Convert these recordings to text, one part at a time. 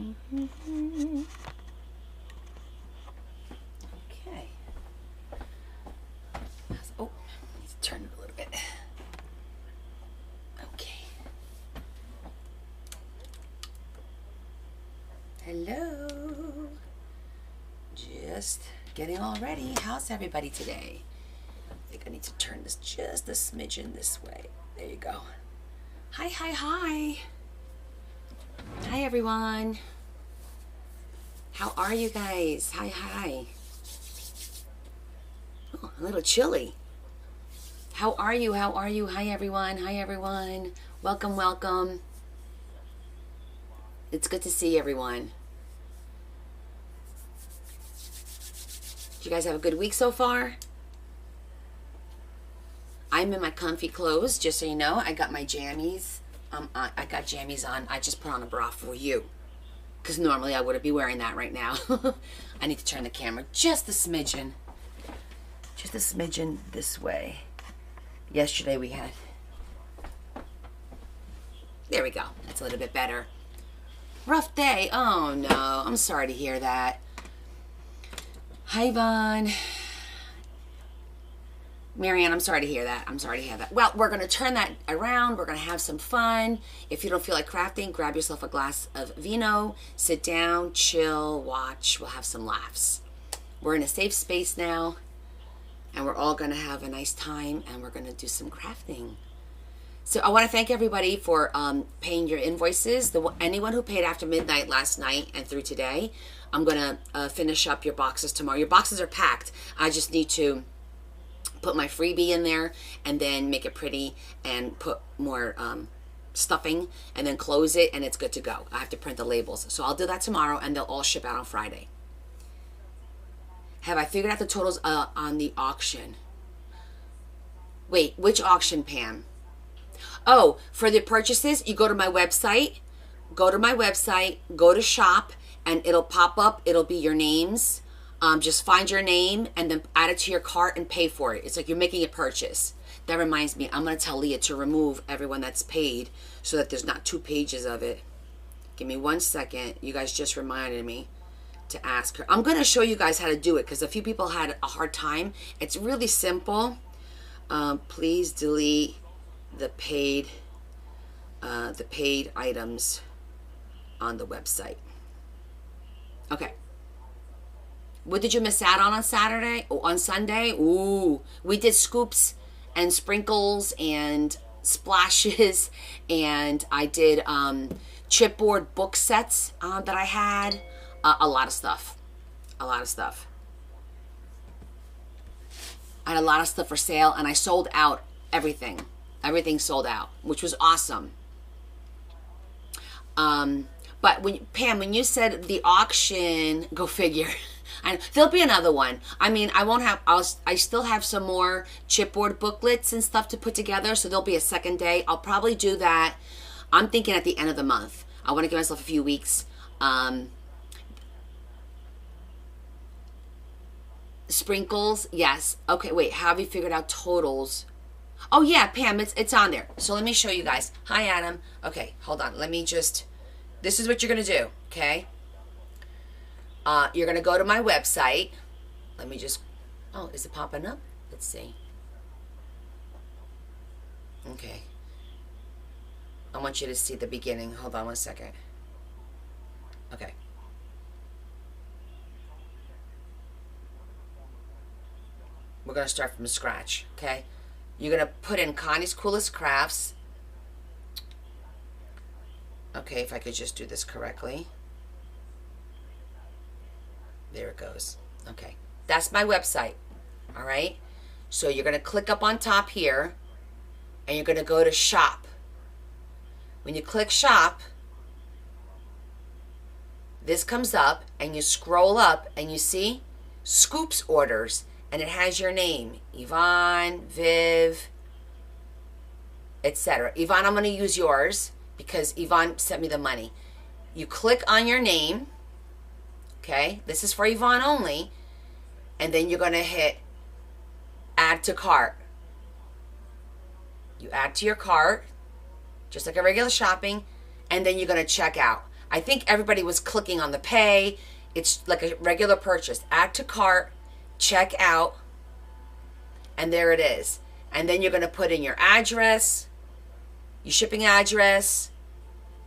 Okay. Oh, I need to turn it a little bit. Okay. Hello. Just getting all ready. How's everybody today? I think I need to turn this just a smidgen this way. There you go. Hi, hi, hi. Hi, everyone. How are you guys? Hi, hi. Oh, a little chilly. How are you? How are you? Hi, everyone. Hi, everyone. Welcome, welcome. It's good to see everyone. Did you guys have a good week so far? I'm in my comfy clothes, just so you know. I got my jammies. I got jammies on. I just put on a bra for you, because normally I wouldn't be wearing that right now. I need to turn the camera just a smidgen. Just a smidgen this way. Yesterday we had... There we go. That's a little bit better. Rough day. Oh, no. I'm sorry to hear that. Hi, Vaughn. Marianne, I'm sorry to hear that. I'm sorry to hear that. Well, we're going to turn that around. We're going to have some fun. If you don't feel like crafting, grab yourself a glass of vino, sit down, chill, watch. We'll have some laughs. We're in a safe space now, and we're all going to have a nice time, and we're going to do some crafting. So I want to thank everybody for paying your invoices. Anyone who paid after midnight last night and through today, I'm going to finish up your boxes tomorrow. Your boxes are packed. I just need to put my freebie in there and then make it pretty and put more stuffing and then close it, and it's good to go. I have to print the labels. So I'll do that tomorrow, and they'll all ship out on Friday. Have I figured out the totals on the auction? Wait, which auction, Pam? Oh, for the purchases, you go to my website, go to shop, and it'll pop up. It'll be your names. Just find your name and then add it to your cart and pay for it. It's like you're making a purchase. That reminds me, I'm going to tell Leah to remove everyone that's paid so that there's not 2 pages of it. Give me 1 second. You guys just reminded me to ask her. I'm going to show you guys how to do it because a few people had a hard time. It's really simple. Please delete the paid items on the website. Okay. What did you miss out on Saturday? Oh, on Sunday? Ooh, we did scoops and sprinkles and splashes, and I did chipboard book sets that I had. A lot of stuff. A lot of stuff. I had a lot of stuff for sale, and I sold out everything. Everything sold out, which was awesome. But Pam, when you said the auction, go figure. There'll be another one. I mean, I still have some more chipboard booklets and stuff to put together, so there'll be a second day. I'll probably do that. I'm thinking at the end of the month. I want to give myself a few weeks. Sprinkles, yes. Okay, wait, have you figured out totals? Oh yeah, Pam, it's on there. So let me show you guys. Hi, Adam. Okay, hold on. Let me just, this is what you're going to do, okay? You're going to go to my website. Let me just, oh, is it popping up? Let's see. Okay. I want you to see the beginning. Hold on 1 second. Okay. We're going to start from scratch, okay? You're going to put in Connie's Coolest Crafts. Okay, if I could just do this correctly. There it goes. Okay. That's my website. All right? So you're going to click up on top here, and you're going to go to shop. When you click shop, this comes up, and you scroll up, and you see Scoops orders, and it has your name, Yvonne, Viv, etc. Yvonne, I'm going to use yours because Yvonne sent me the money. You click on your name. Okay, this is for Yvonne only. And then you're going to hit add to cart. You add to your cart, just like a regular shopping, and then you're going to check out. I think everybody was clicking on the pay. It's like a regular purchase. Add to cart, check out, and there it is. And then you're going to put in your address, your shipping address,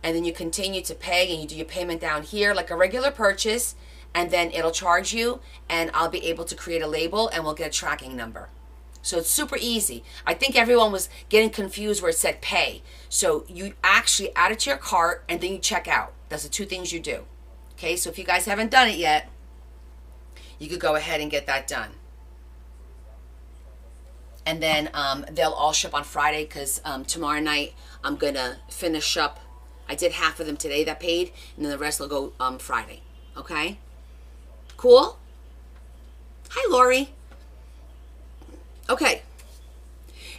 and then you continue to pay, and you do your payment down here like a regular purchase, and then it'll charge you, and I'll be able to create a label, and we'll get a tracking number. So it's super easy. I think everyone was getting confused where it said pay. So you actually add it to your cart, and then you check out. That's the two things you do. Okay, so if you guys haven't done it yet, you could go ahead and get that done. And then they'll all ship on Friday, because tomorrow night I'm going to finish up. I did half of them today that paid, and then the rest will go Friday. Okay? Cool? Hi, Lori. Okay.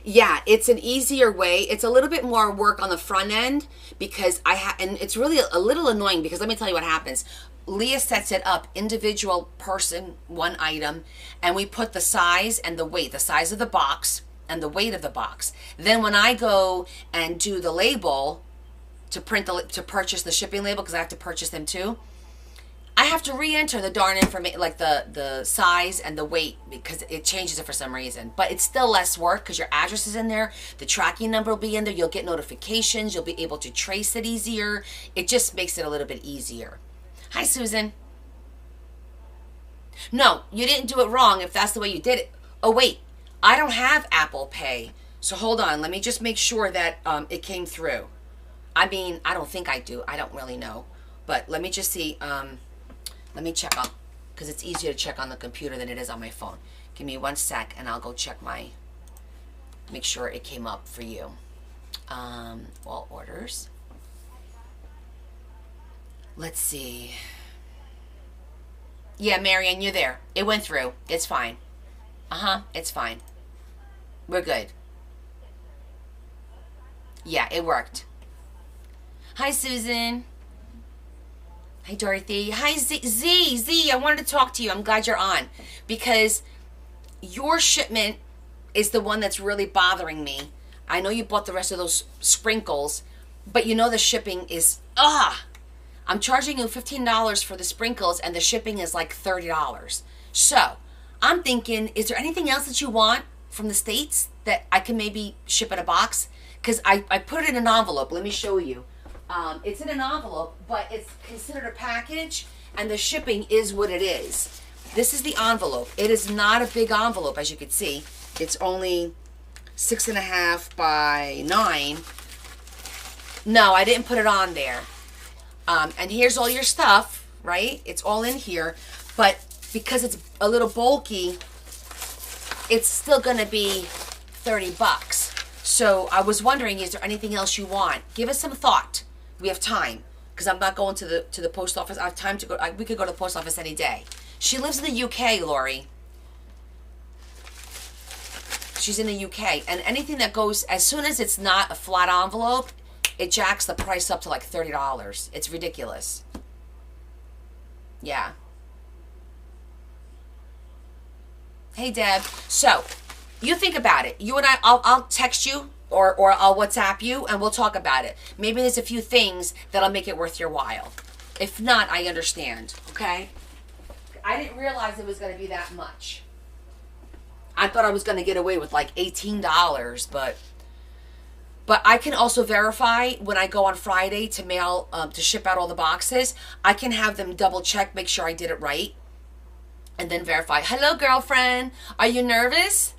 Yeah, it's an easier way. It's a little bit more work on the front end, because and it's really a little annoying, because let me tell you what happens. Leah sets it up, individual person, one item, and we put the size and the weight, the size of the box and the weight of the box. Then when I go and do the label to purchase the shipping label, because I have to purchase them too, I have to re-enter the darn information, like the size and the weight, because it changes it for some reason. But it's still less work, because your address is in there, the tracking number will be in there, you'll get notifications, you'll be able to trace it easier. It just makes it a little bit easier. Hi, Susan. No, you didn't do it wrong if that's the way you did it. Oh, wait, I don't have Apple Pay. So hold on, let me just make sure that it came through. I mean, I don't think I do. I don't really know. But let me just see. Let me check on, because it's easier to check on the computer than it is on my phone. Give me 1 sec, and I'll go check make sure it came up for you. All orders. Let's see. Yeah, Marianne, you're there. It went through. It's fine. It's fine. We're good. Yeah, it worked. Hi, Susan. Hi, Dorothy. Hi, Z. I wanted to talk to you. I'm glad you're on, because your shipment is the one that's really bothering me. I know you bought the rest of those sprinkles, but you know the shipping is, I'm charging you $15 for the sprinkles, and the shipping is like $30. So I'm thinking, is there anything else that you want from the States that I can maybe ship in a box? Because I put it in an envelope. Let me show you. It's in an envelope, but it's considered a package, and the shipping is what it is. This is the envelope. It is not a big envelope, as you can see. It's only 6.5 by 9. No, I didn't put it on there. And here's all your stuff, right? It's all in here, but because it's a little bulky, it's still gonna be $30. So I was wondering, is there anything else you want? Give us some thought. We have time, because I'm not going to the post office. I have time to go. We could go to the post office any day. She lives in the UK, Lori. She's in the UK, and anything that goes, as soon as it's not a flat envelope, it jacks the price up to like $30. It's ridiculous. Yeah. Hey, Deb. So, you think about it. You and I'll text you or I'll WhatsApp you, and we'll talk about it. Maybe there's a few things that'll make it worth your while. If not, I understand, okay? I didn't realize it was going to be that much. I thought I was going to get away with like $18, but I can also verify when I go on Friday to mail, to ship out all the boxes. I can have them double check, make sure I did it right, and then verify. Hello, girlfriend. Are you nervous?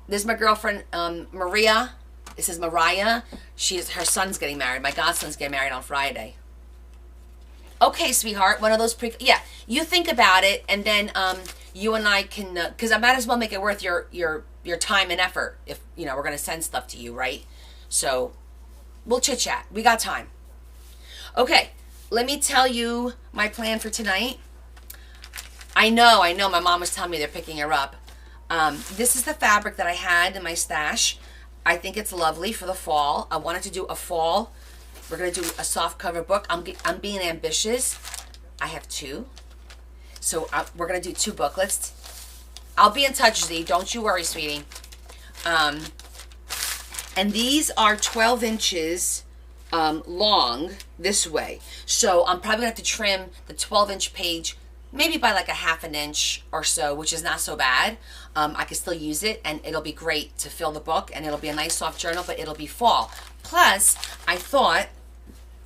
This is my girlfriend, Maria. This is Mariah. Her son's getting married. My godson's getting married on Friday. Okay, sweetheart. One of those yeah. You think about it, and then you and I can, because I might as well make it worth your time and effort. If we're gonna send stuff to you, right? So we'll chit chat. We got time. Okay. Let me tell you my plan for tonight. I know. My mom was telling me they're picking her up. This is the fabric that I had in my stash. I think it's lovely for the fall. I wanted to do a fall. We're going to do a soft cover book. I'm being ambitious. I have 2. So we're going to do 2 booklets. I'll be in touch, Z. Don't you worry, sweetie. And these are 12 inches long this way. So I'm probably gonna have to trim the 12-inch page maybe by like a half an inch or so, which is not so bad. I can still use it, and it'll be great to fill the book, and it'll be a nice soft journal, but it'll be fall. Plus, I thought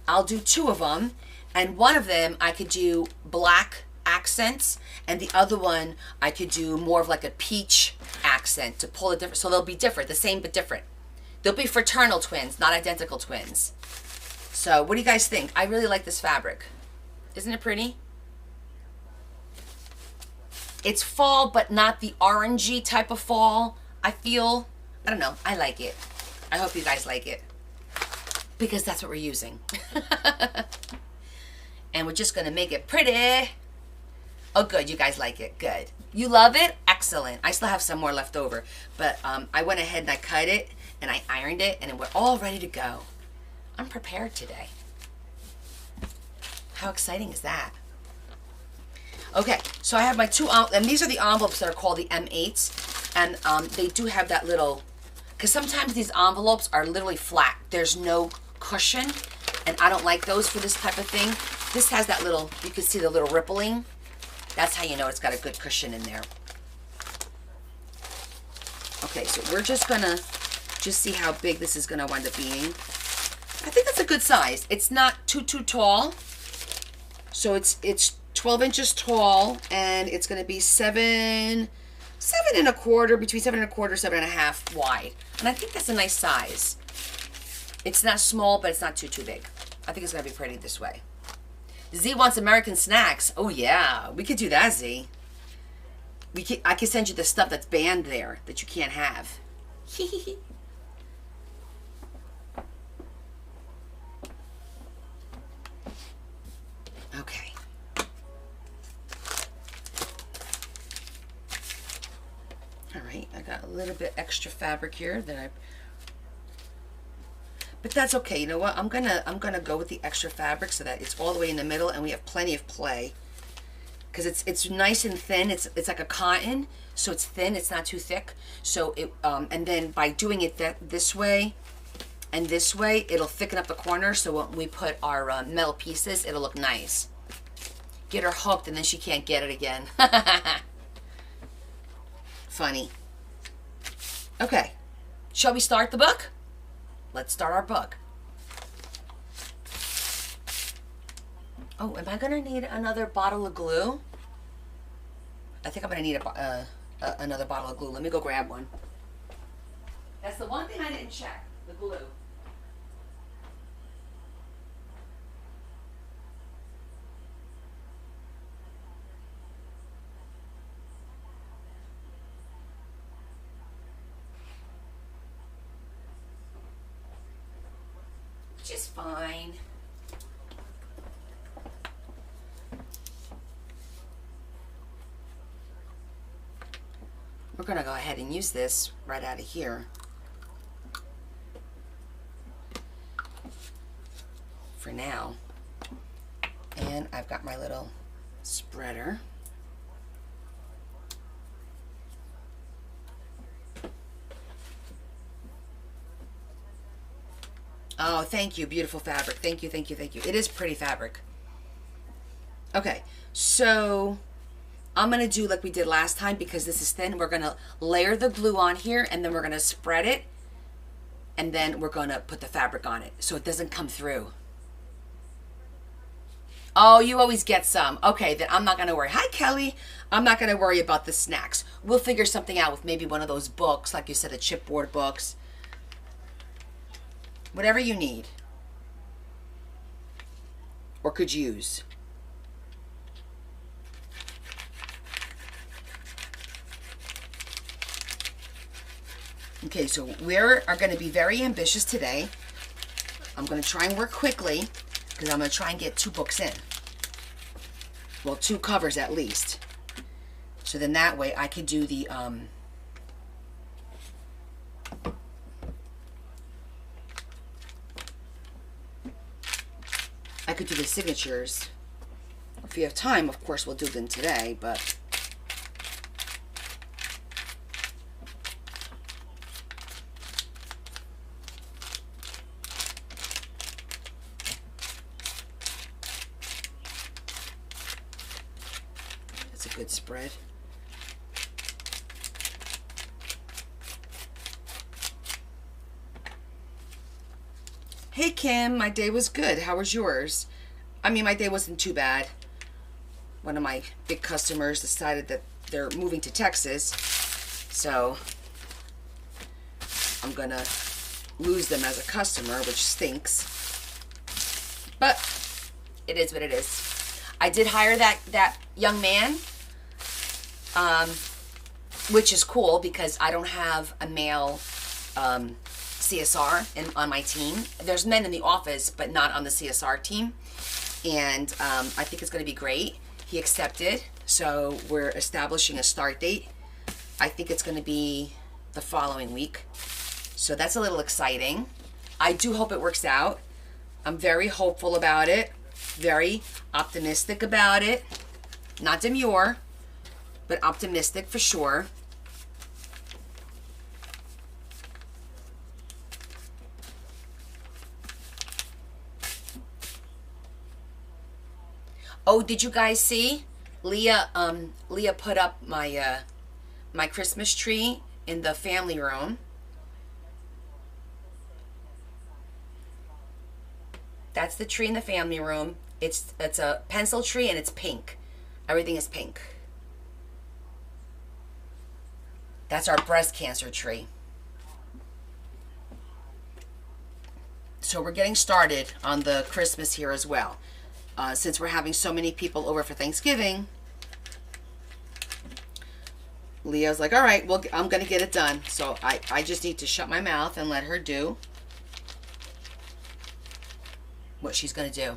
I'll do 2 of them, and one of them I could do black accents, and the other one I could do more of like a peach accent to pull it different. So they'll be different, the same but different. They'll be fraternal twins, not identical twins. So what do you guys think? I really like this fabric. Isn't it pretty? It's fall, but not the orangey type of fall, I feel. I don't know. I like it. I hope you guys like it, because that's what we're using. And we're just going to make it pretty. Oh, good. You guys like it. Good. You love it? Excellent. I still have some more left over. But I went ahead and I cut it, and I ironed it, and we're all ready to go. I'm prepared today. How exciting is that? Okay, so I have my 2, and these are the envelopes that are called the M8s, and they do have that little, because sometimes these envelopes are literally flat. There's no cushion, and I don't like those for this type of thing. This has that little, you can see the little rippling. That's how you know it's got a good cushion in there. Okay, so we're just gonna see how big this is gonna wind up being. I think that's a good size. It's not too tall, so it's 12 inches tall, and it's going to be 7 1/4, between 7 1/4, 7 1/2 wide. And I think that's a nice size. It's not small, but it's not too big. I think it's going to be pretty this way. Z wants American snacks. Oh yeah, we could do that, Z. I could send you the stuff that's banned there that you can't have. Okay. All right, I got a little bit extra fabric here but that's okay. You know what? I'm gonna go with the extra fabric so that it's all the way in the middle, and we have plenty of play. Because it's nice and thin. It's like a cotton, so it's thin. It's not too thick. So it and then by doing it this way and this way, it'll thicken up the corner. So when we put our metal pieces, it'll look nice. Get her hooked, and then she can't get it again. Funny. Okay, shall we start the book? Let's start our book. Oh, am I gonna need another bottle of glue? I think I'm gonna need another bottle of glue. Let me go grab one. That's the one thing I didn't check, the glue. Which is fine. We're going to go ahead and use this right out of here for now. And I've got my little spreader. Oh, thank you. Beautiful fabric. Thank you, thank you, thank you. It is pretty fabric. Okay, so I'm going to do like we did last time because this is thin. We're going to layer the glue on here, and then we're going to spread it, and then we're going to put the fabric on it so it doesn't come through. Oh, you always get some. Okay, then I'm not going to worry. Hi, Kelly. I'm not going to worry about the snacks. We'll figure something out with maybe one of those books, like you said, the chipboard books. Whatever you need or could use. Okay, so we are going to be very ambitious today. I'm going to try and work quickly because I'm going to try and get 2 books in. Well, 2 covers at least. So then that way I could do the signatures. If you have time, of course, we'll do them today, but good spread. Hey Kim, my day was good. How was yours? I mean, my day wasn't too bad. One of my big customers decided that they're moving to Texas, so I'm gonna lose them as a customer, which stinks. But it is what it is. I did hire that young man, which is cool because I don't have a male CSR on my team. There's men in the office, but not on the CSR team. And I think it's going to be great. He accepted, so we're establishing a start date. I think it's going to be the following week. So that's a little exciting. I do hope it works out. I'm very hopeful about it. Very optimistic about it. Not demure, but optimistic for sure. Oh, did you guys see? Leah put up my my Christmas tree in the family room. That's the tree in the family room. It's a pencil tree and it's pink. Everything is pink. That's our breast cancer tree. So we're getting started on the Christmas here as well. Since we're having so many people over for Thanksgiving, Leah's like, all right, well, I'm going to get it done. So I just need to shut my mouth and let her do what she's going to do.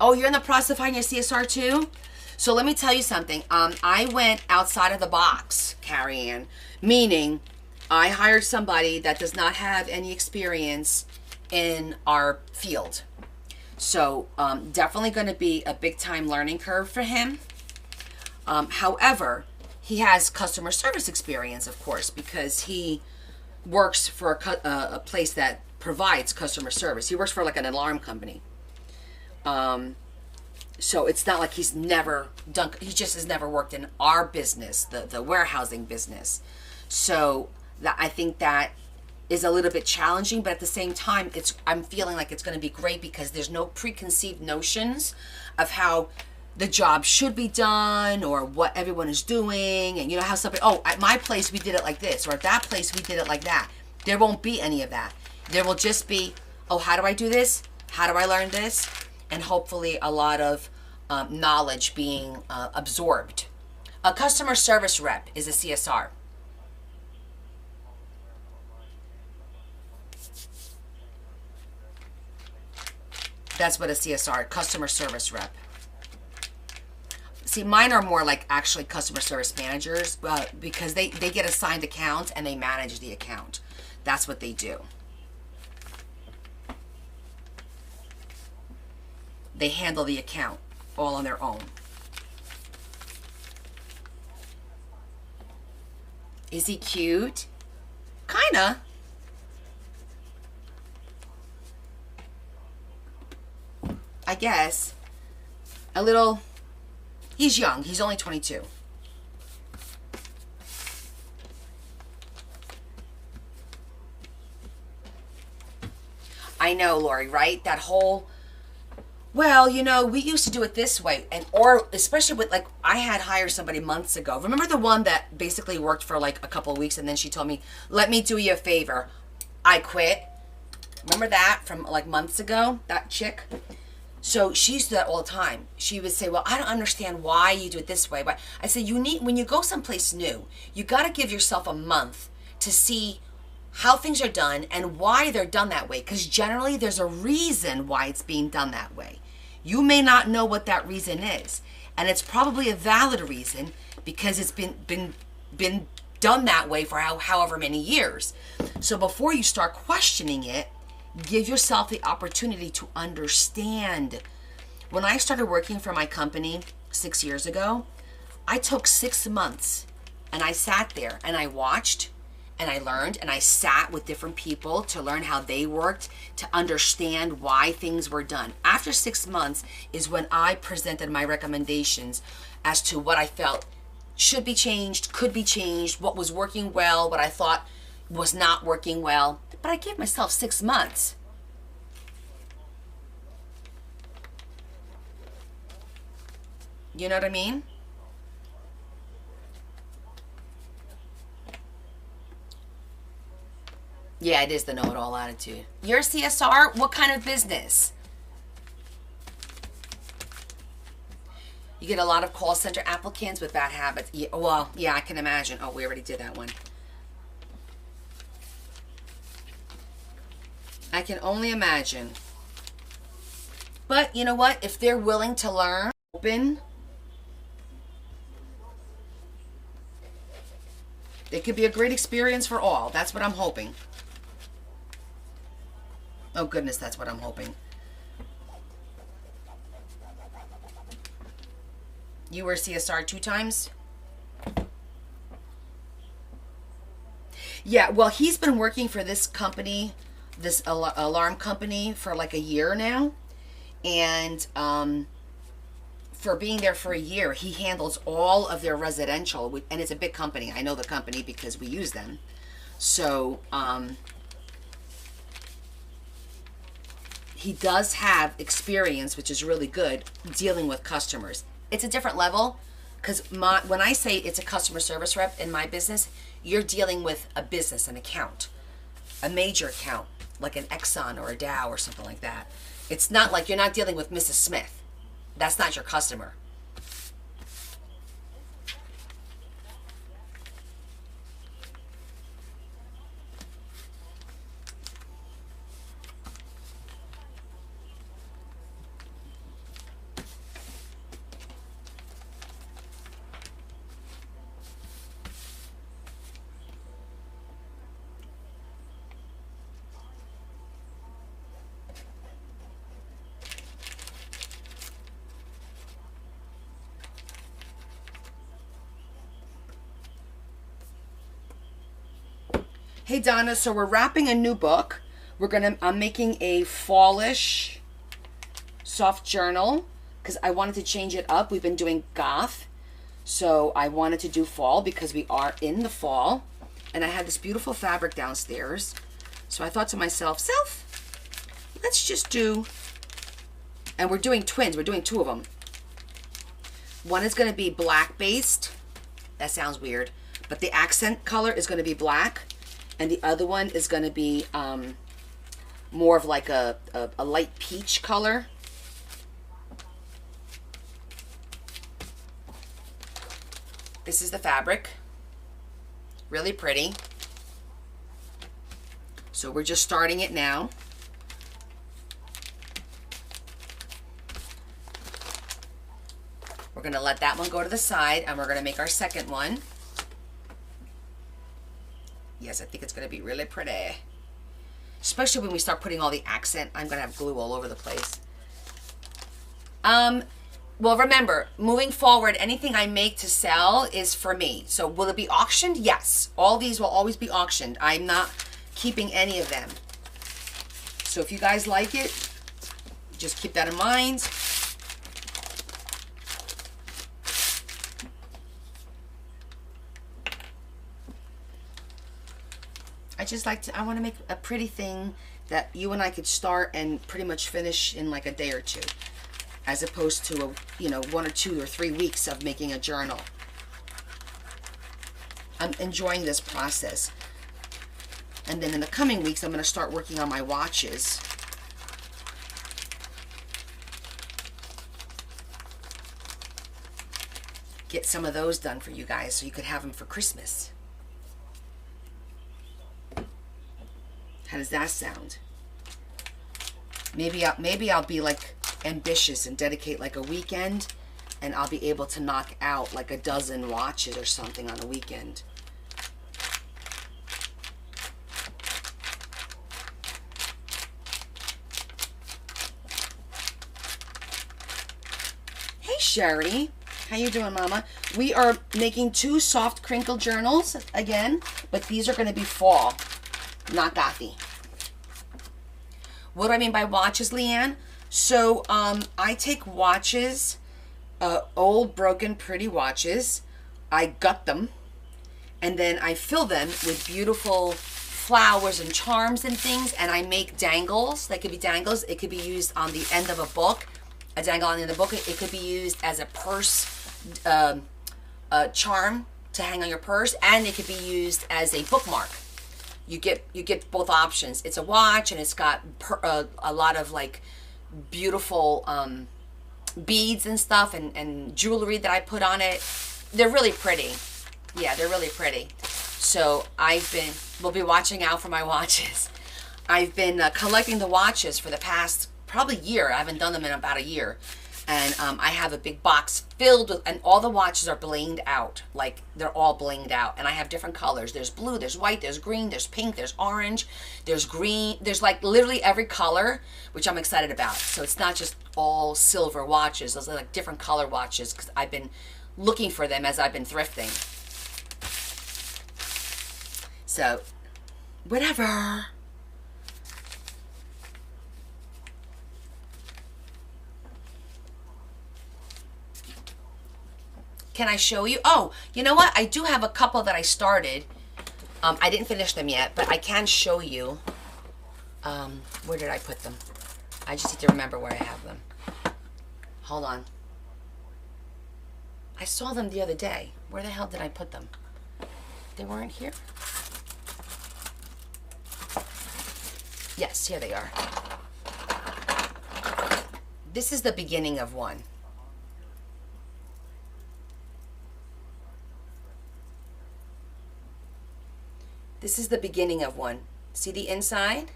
Oh, you're in the process of finding your CSR too? So let me tell you something. I went outside of the box, Carrie Ann, meaning I hired somebody that does not have any experience in our field. So definitely going to be a big time learning curve for him. However, he has customer service experience, of course, because he works for a place that provides customer service. He works for like an alarm company. So it's not like he's never done, he just has never worked in our business, the warehousing business. So I think that is a little bit challenging, but at the same time, I'm feeling like it's going to be great because there's no preconceived notions of how the job should be done or what everyone is doing. And you know how somebody, oh, at my place we did it like this, or at that place we did it like that. There won't be any of that. There will just be, oh, how do I do this? How do I learn this? And hopefully a lot of knowledge being absorbed. A customer service rep is a CSR. That's what a CSR, customer service rep. See, mine are more like actually customer service managers because they get assigned accounts and they manage the account. That's what they do. They handle the account all on their own. Is he cute? Kinda. I guess. A little. He's young. He's only 22. I know, Lori, right? That whole, well, you know, we used to do it this way. Or especially with, like, I had hired somebody months ago. Remember the one that basically worked for like a couple of weeks and then she told me, let me do you a favor. I quit. Remember that from like months ago? That chick? So she used to do that all the time. She would say, well, I don't understand why you do it this way. But I said, when you go someplace new, you got to give yourself a month to see how things are done and why they're done that way. Because generally there's a reason why it's being done that way. You may not know what that reason is. And it's probably a valid reason because it's been done that way for however many years. So before you start questioning it, give yourself the opportunity to understand. When I started working for my company 6 years ago, I took 6 months and I sat there and I watched and I learned, and I sat with different people to learn how they worked, to understand why things were done. After 6 months is when I presented my recommendations as to what I felt should be changed, could be changed, what was working well, what I thought was not working well. But I gave myself 6 months. You know what I mean? Yeah, it is the know-it-all attitude. You're a CSR? What kind of business? You get a lot of call center applicants with bad habits. Yeah, well, yeah, I can imagine. Oh, we already did that one. I can only imagine. But you know what? If they're willing to learn, open, it could be a great experience for all. That's what I'm hoping. Oh, goodness, that's what I'm hoping. You were CSR 2 times? Yeah, well, he's been working for this company, this alarm company, for like a year now. And for being there for a year, he handles all of their residential. And it's a big company. I know the company because we use them. So, he does have experience, which is really good, dealing with customers. It's a different level, because when I say it's a customer service rep in my business, you're dealing with a business, an account, a major account, like an Exxon or a Dow or something like that. It's not like you're not dealing with Mrs. Smith. That's not your customer. Hey Donna, so we're wrapping a new book. I'm making a fallish soft journal because I wanted to change it up. We've been doing goth, so I wanted to do fall because we are in the fall. And I had this beautiful fabric downstairs. So I thought to myself, let's just do, and we're doing twins. We're doing 2 of them. One is going to be black based. That sounds weird. But the accent color is going to be black. And the other one is going to be more of like a light peach color. This is the fabric. Really pretty. So we're just starting it now. We're going to let that one go to the side, and we're going to make our second one. Yes, I think it's going to be really pretty. Especially when we start putting all the accent. I'm going to have glue all over the place. Well, remember, moving forward, anything I make to sell is for me. So will it be auctioned? Yes. All these will always be auctioned. I'm not keeping any of them. So if you guys like it, just keep that in mind. I want to make a pretty thing that you and I could start and pretty much finish in like a day or 2, as opposed to 1 or 2 or 3 weeks of making a journal. I'm enjoying this process. And then in the coming weeks, I'm going to start working on my watches. Get some of those done for you guys so you could have them for Christmas. How does that sound? Maybe I'll be like ambitious and dedicate like a weekend, and I'll be able to knock out like a dozen watches or something on a weekend. Hey Sherry, how you doing, Mama? We are making 2 soft crinkle journals again, but these are going to be fall, not gothy. What do I mean by watches, Leanne? So I take watches, old, broken, pretty watches. I gut them, and then I fill them with beautiful flowers and charms and things, and I make dangles. They could be dangles. It could be used on the end of a book, a dangle on the end of the book. It could be used as a purse charm to hang on your purse, and it could be used as a bookmark. You get both options. It's a watch, and it's got a lot of like beautiful beads and stuff, and jewelry that I put on it. They're really pretty. Yeah, they're really pretty. So we'll be watching out for my watches. I've been collecting the watches for the past probably year. I haven't done them in about a year. And I have a big box filled with, and all the watches are blinged out. Like, they're all blinged out. And I have different colors. There's blue, there's white, there's green, there's pink, there's orange, there's green. There's like literally every color, which I'm excited about. So it's not just all silver watches. Those are like different color watches, because I've been looking for them as I've been thrifting. So, whatever. Can I show you? Oh, you know what? I do have a couple that I started. I didn't finish them yet, but I can show you. Where did I put them? I just need to remember where I have them. Hold on. I saw them the other day. Where the hell did I put them? They weren't here? Yes, here they are. This is the beginning of one. This is the beginning of one. See the inside?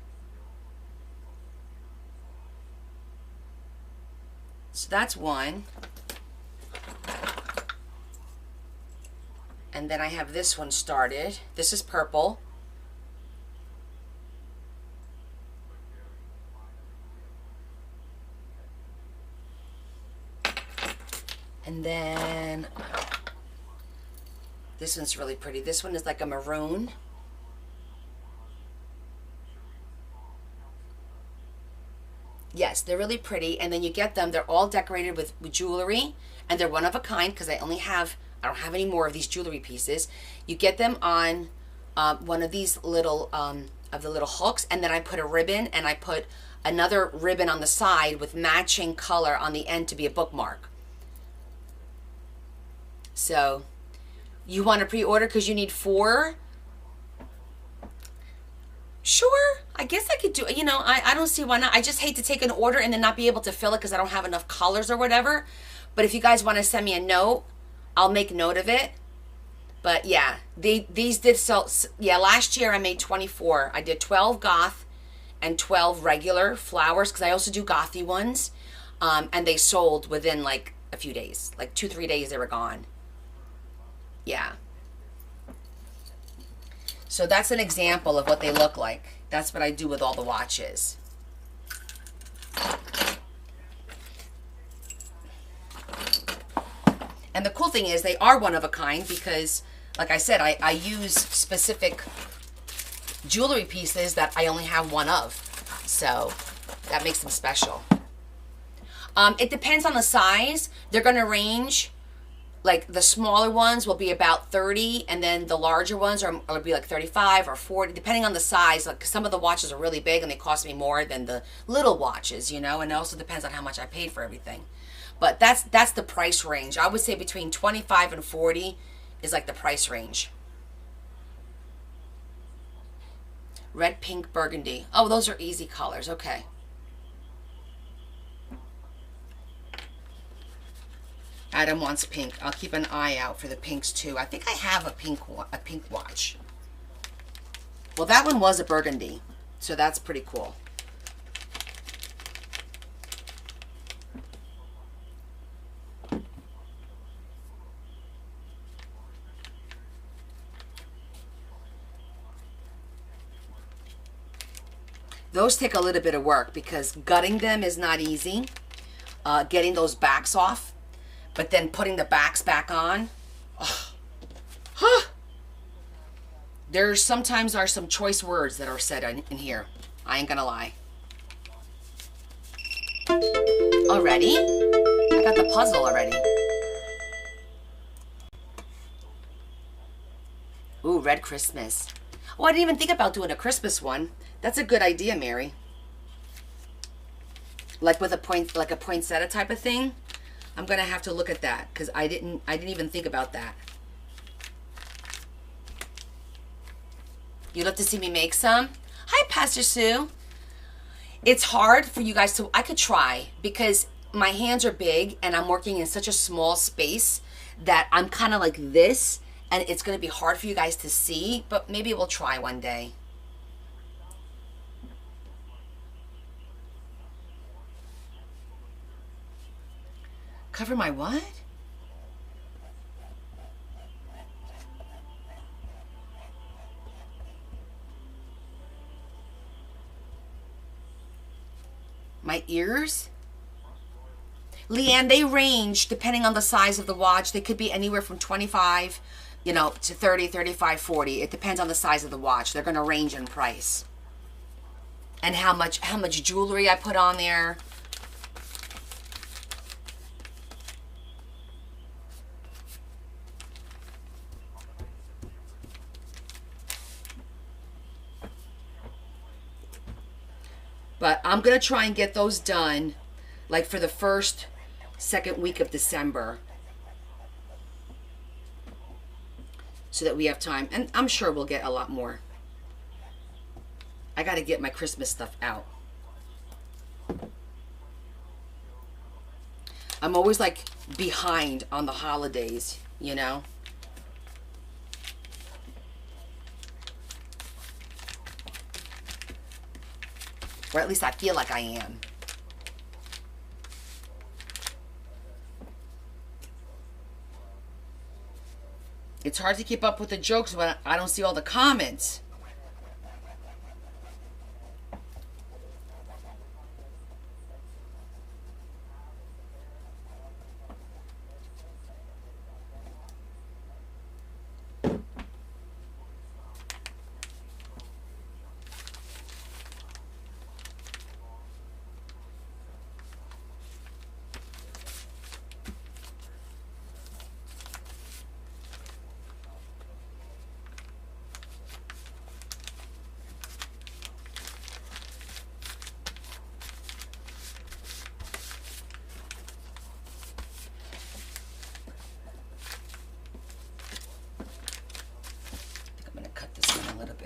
So that's one. And then I have this one started. This is purple. And then this one's really pretty. This one is like a maroon. Yes, they're really pretty, and then you get them, they're all decorated with jewelry, and they're one of a kind, because I don't have any more of these jewelry pieces. You get them on one of these little, of the little hooks, and then I put a ribbon, and I put another ribbon on the side with matching color on the end to be a bookmark. So, you want to pre-order because you need 4? Sure, I guess I could do it. You know, I don't see why not. I just hate to take an order and then not be able to fill it because I don't have enough colors or whatever. But if you guys want to send me a note, I'll make note of it. But yeah, these did sell. Yeah, last year I made 24. I did 12 goth and 12 regular flowers because I also do gothy ones. And they sold within like a few days. Like 2-3 days they were gone. Yeah. So that's an example of what they look like. That's what I do with all the watches. And the cool thing is they are one of a kind because, like I said, I use specific jewelry pieces that I only have one of. So that makes them special. It depends on the size. They're going to range. Like the smaller ones will be about 30, and then the larger ones will be like 35 or 40, depending on the size. Like some of the watches are really big and they cost me more than the little watches, you know, and it also depends on how much I paid for everything. But that's the price range. I would say between 25 and 40 is like the price range. Red, pink, burgundy. Oh, those are easy colors. Okay. Adam wants pink. I'll keep an eye out for the pinks too. I think I have a pink watch. Well, that one was a burgundy, so that's pretty cool. Those take a little bit of work because gutting them is not easy. Getting those backs off. But then putting the backs back on, There sometimes are some choice words that are said in here. I ain't gonna lie. Already? I got the puzzle already. Ooh, Red Christmas. Oh, I didn't even think about doing a Christmas one. That's a good idea, Mary. Like with a poinsettia type of thing. I'm gonna have to look at that because I didn't even think about that. You'd love to see me make some? Hi, Pastor Sue. It's hard for you guys to, I could try because my hands are big and I'm working in such a small space that I'm kind of like this, and it's going to be hard for you guys to see, but maybe we'll try one day. Cover my what? My ears? Leanne, they range depending on the size of the watch. They could be anywhere from 25, to 30, 35, 40. It depends on the size of the watch. They're going to range in price. And how much jewelry I put on there. But I'm going to try and get those done like for the second week of December. So that we have time. And I'm sure we'll get a lot more. I got to get my Christmas stuff out. I'm always like behind on the holidays, Or at least I feel like I am. It's hard to keep up with the jokes when I don't see all the comments.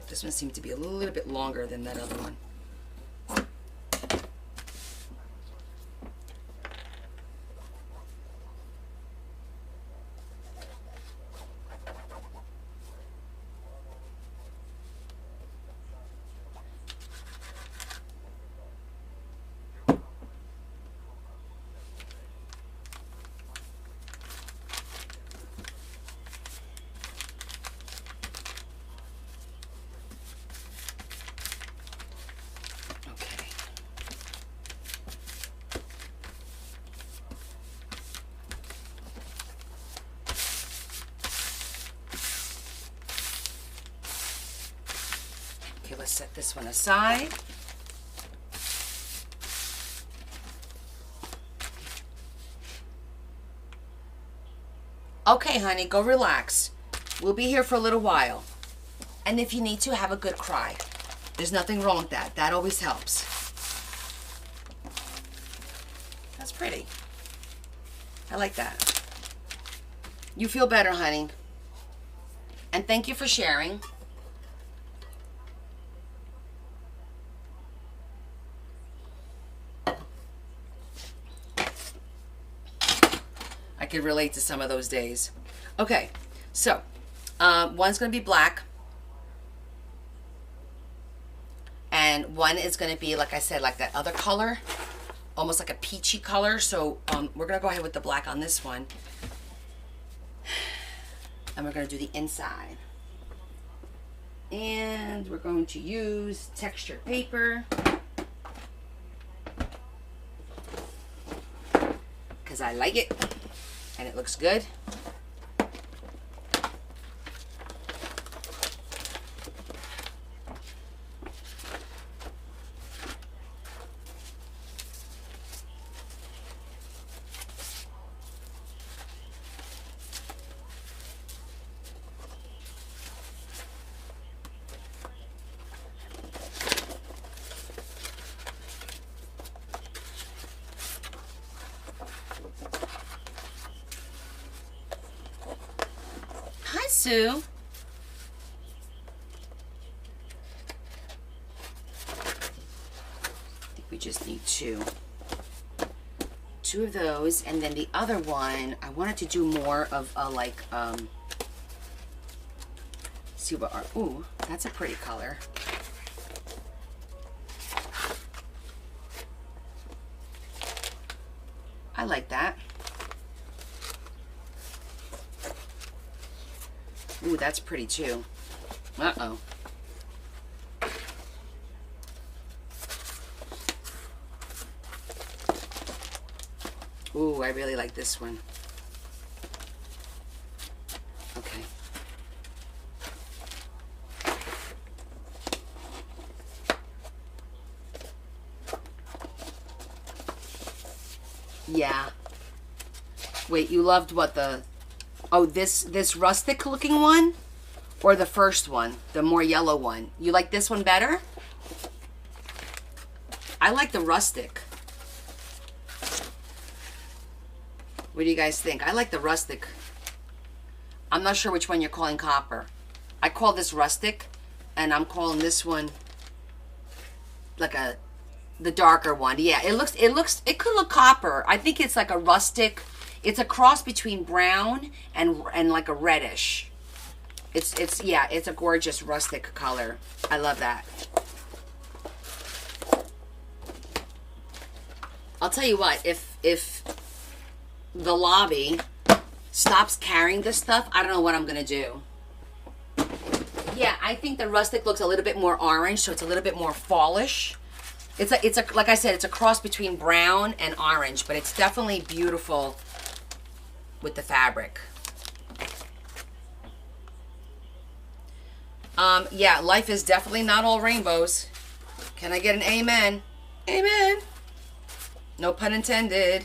This one seems to be a little bit longer than that other one. Let's set this one aside. Okay, honey, go relax. We'll be here for a little while. And if you need to, have a good cry. There's nothing wrong with that. That always helps. That's pretty. I like that. You feel better, honey. And thank you for sharing. I could relate to some of those days. Okay, so one's going to be black. And one is going to be, like I said, like that other color. Almost like a peachy color. So we're going to go ahead with the black on this one. And we're going to do the inside. And we're going to use textured paper. Because I like it. And it looks good. Sue. I think we just need two. Two of those, and then the other one, I wanted to do more of a like, see what are, ooh, that's a pretty color. I like that. Ooh, that's pretty too. Uh-oh. Ooh, I really like this one. Okay. Yeah. Wait, you loved what the... Oh, this rustic looking one? Or the first one? The more yellow one? You like this one better? I like the rustic. What do you guys think? I like the rustic. I'm not sure which one you're calling copper. I call this rustic, and I'm calling this one like the darker one. Yeah, it could look copper. I think it's like a rustic. It's a cross between brown and like a reddish. It's a gorgeous rustic color. I love that. I'll tell you what, if the lobby stops carrying this stuff, I don't know what I'm gonna do. Yeah, I think the rustic looks a little bit more orange, so it's a little bit more fallish. It's a like I said, it's a cross between brown and orange, but it's definitely beautiful with the fabric. Yeah, life is definitely not all rainbows. Can I get an amen? Amen. No pun intended.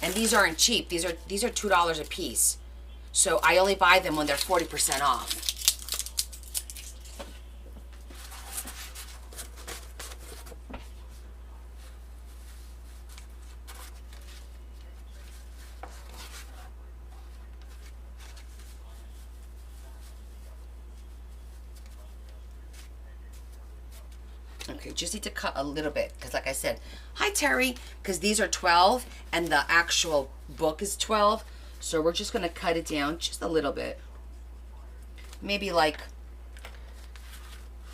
And these aren't cheap. These are $2 a piece. So I only buy them when they're 40% off. Okay, just need to cut a little bit because like I said, hi Terry, because these are 12 and the actual book is 12. So we're just going to cut it down just a little bit. Maybe like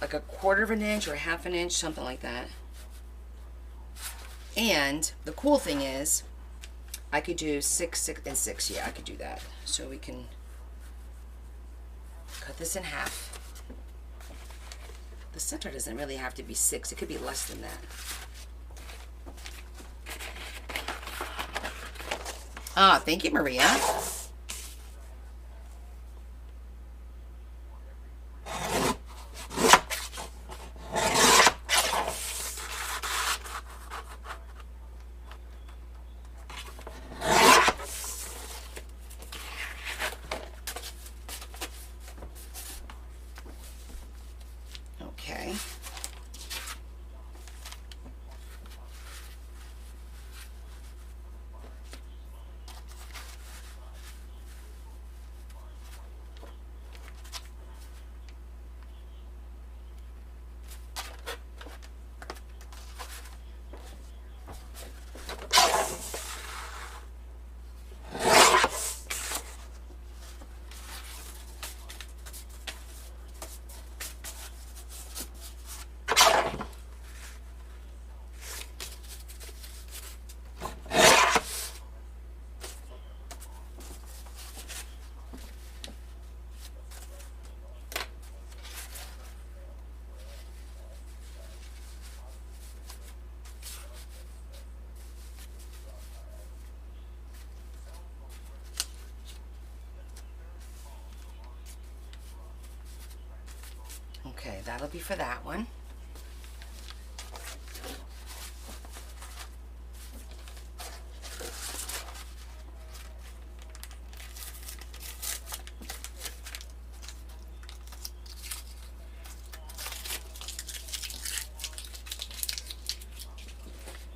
a 1/4 of an inch or 1/2 an inch, something like that. And the cool thing is I could do 6, 6, and 6. Yeah, I could do that. So we can cut this in half. The center doesn't really have to be 6. It could be less than that. Ah, thank you, Maria. Okay. Okay, that'll be for that one.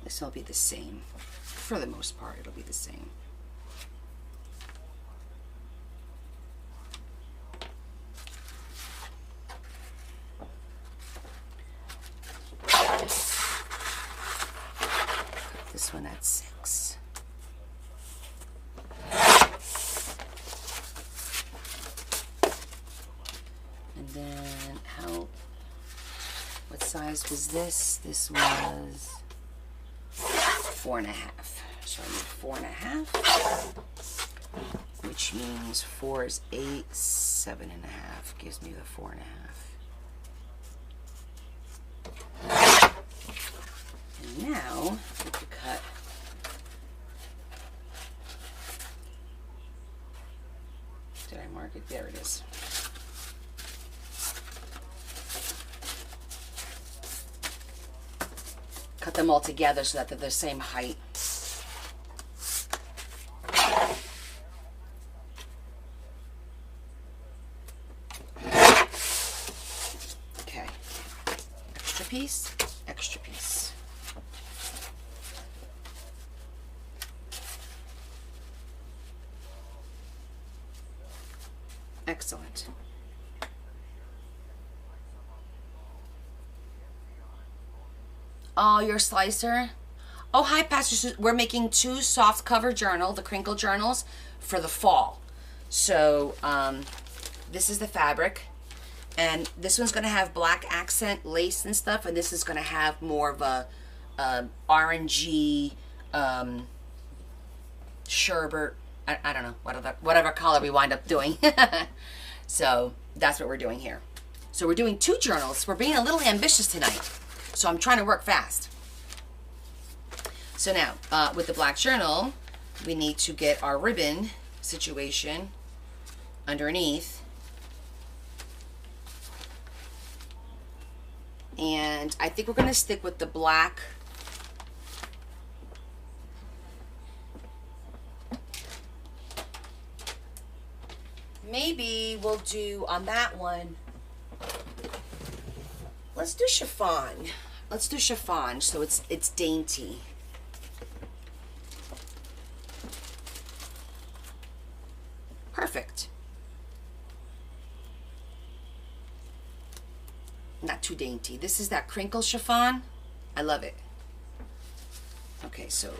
This will be the same. For the most part, it'll be the same. And then what size was this? This was 4.5. So I need 4.5, which means 4 is 8, 7.5 gives me the 4.5. And now we can cut. Did I mark it? There it is. Cut them all together so that they're the same height. Okay. Extra piece, extra piece. Excellent. Oh, your slicer? Oh, hi, Pastor Susan. We're making 2 soft cover journal, the Crinkle journals, for the fall. So, this is the fabric. And this one's going to have black accent lace and stuff. And this is going to have more of a orangey, sherbet. I don't know, whatever color we wind up doing. So, that's what we're doing here. So, we're doing 2 journals. We're being a little ambitious tonight. So I'm trying to work fast. So now, with the black journal, we need to get our ribbon situation underneath. And I think we're going to stick with the black. Maybe we'll do on that one. Let's do chiffon. Let's do chiffon so it's dainty. Perfect. Not too dainty. This is that crinkle chiffon. I love it. Okay, so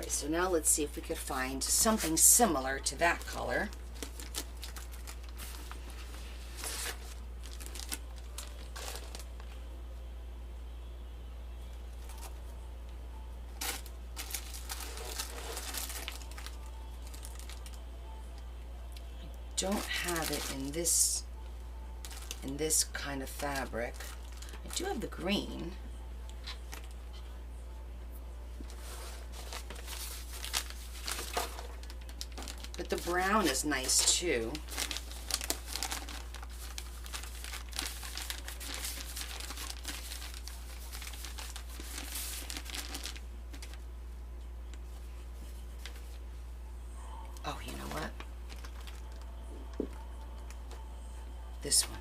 so now let's see if we could find something similar to that color. I don't have it in this kind of fabric. I do have the green. But the brown is nice too. Oh, you know what? This one.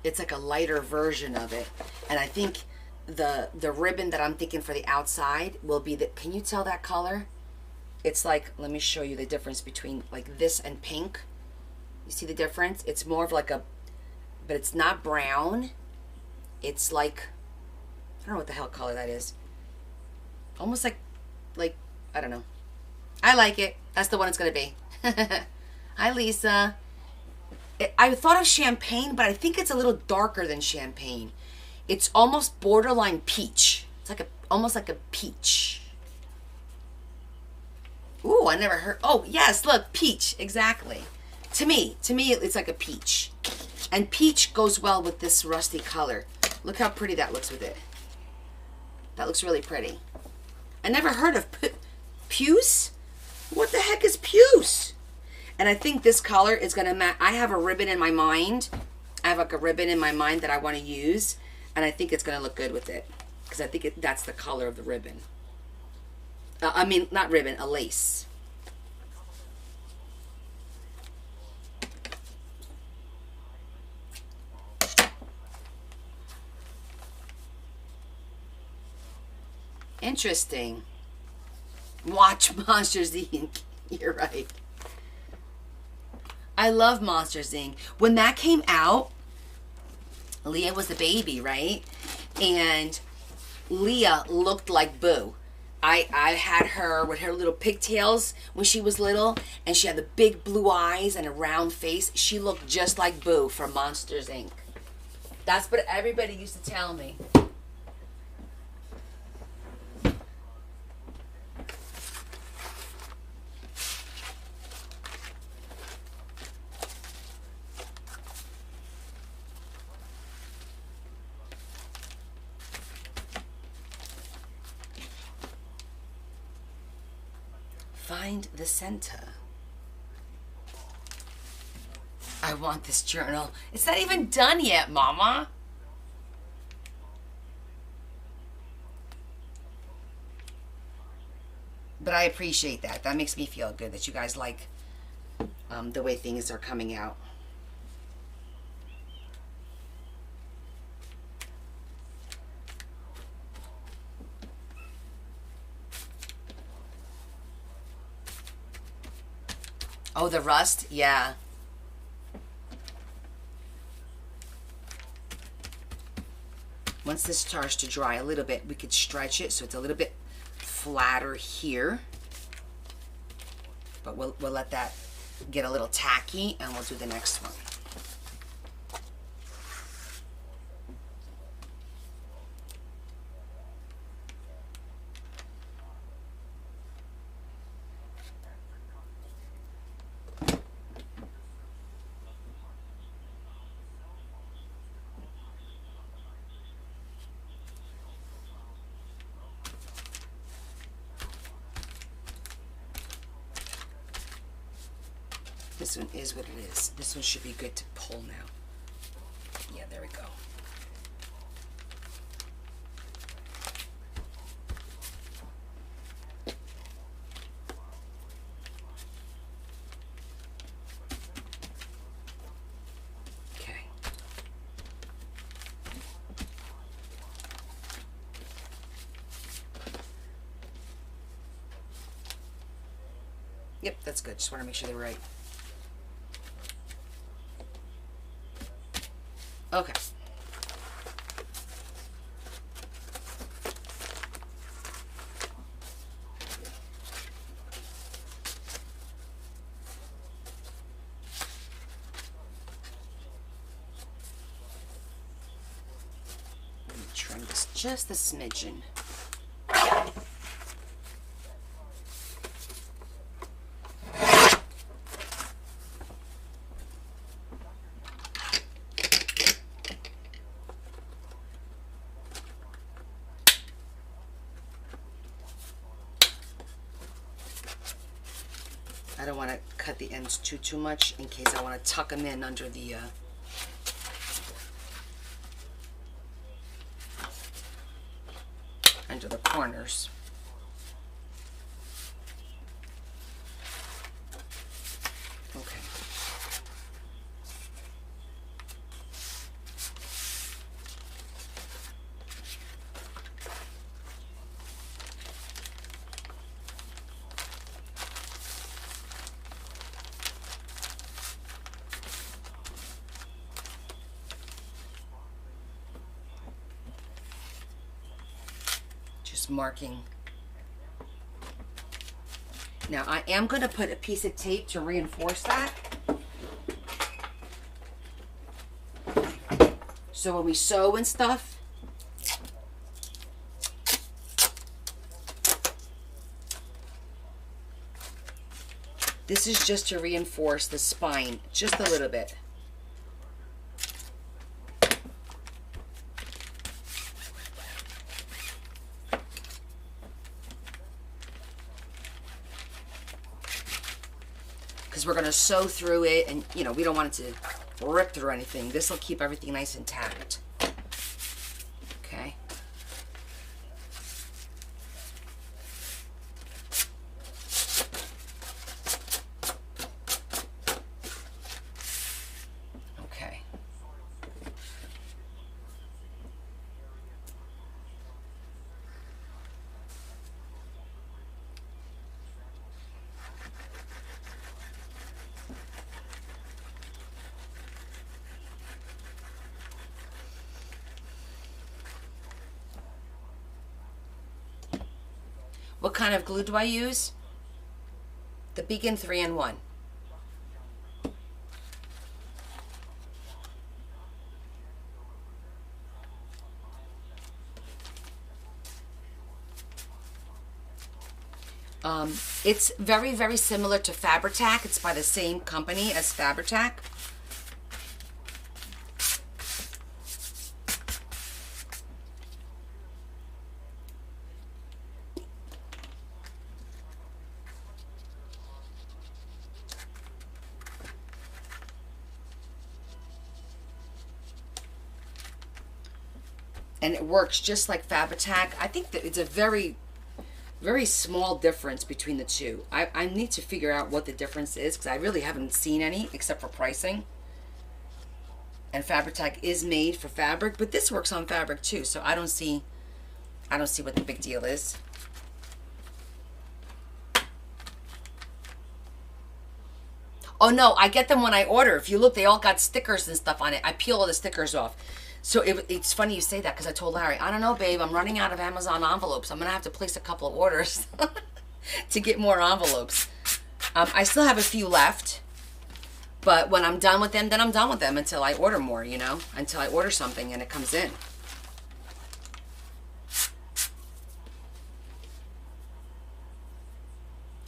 It's like a lighter version of it. And I think the ribbon that I'm thinking for the outside will be the, can you tell that color? It's like, let me show you the difference between like this and pink. You see the difference? It's more of like a, but it's not brown. It's like, I don't know what the hell color that is. Almost like, I don't know. I like it. That's the one it's going to be. Hi, Lisa. I thought of champagne, but I think it's a little darker than champagne. It's almost borderline peach. It's like almost like a peach. Ooh, I never heard. Oh, yes, look, peach, exactly. To me, it's like a peach. And peach goes well with this rusty color. Look how pretty that looks with it. That looks really pretty. I never heard of puce. What the heck is puce? And I think this color is going to match. I have a ribbon in my mind. I have like a ribbon in my mind that I want to use. And I think it's going to look good with it. Because I think that's the color of the ribbon. I mean, not ribbon, a lace. Interesting. Watch Monsters Inc. You're right. I love Monsters Inc. When that came out, Leah was the baby, right? And Leah looked like Boo. I had her with her little pigtails when she was little, and she had the big blue eyes and a round face. She looked just like Boo from Monsters Inc. That's what everybody used to tell me. Find the center. I want this journal. It's not even done yet, Mama. But I appreciate that. That makes me feel good that you guys like the way things are coming out. Oh, the rust? Yeah. Once this starts to dry a little bit, we could stretch it so it's a little bit flatter here. But we'll let that get a little tacky, and we'll do the next one. This one is what it is. This one should be good to pull now. Yeah, there we go. Okay. Yep, that's good. Just want to make sure they're right. Okay. Let me trim this just a smidgen. I don't want to cut the ends too much in case I want to tuck them in under the corners. Okay. Marking. Now I am going to put a piece of tape to reinforce that. So when we sew and stuff, this is just to reinforce the spine just a little bit. We're going to sew through it, and you know, we don't want it to rip through anything. This will keep everything nice and tacked. Okay. Okay. What kind of glue do I use? The Beacon 3-in-1. It's very, very similar to Fabri-Tac. It's by the same company as Fabri-Tac. And it works just like Fabri-Tac. I think that it's a very, very small difference between the two. I need to figure out what the difference is because I really haven't seen any except for pricing. And Fabri-Tac is made for fabric, but this works on fabric too. So I don't see what the big deal is. Oh no, I get them when I order. If you look, they all got stickers and stuff on it. I peel all the stickers off. So it's funny you say that because I told Larry, I don't know, babe, I'm running out of Amazon envelopes. I'm going to have to place a couple of orders to get more envelopes. I still have a few left, but when I'm done with them, then I'm done with them until I order more, you know, until I order something and it comes in.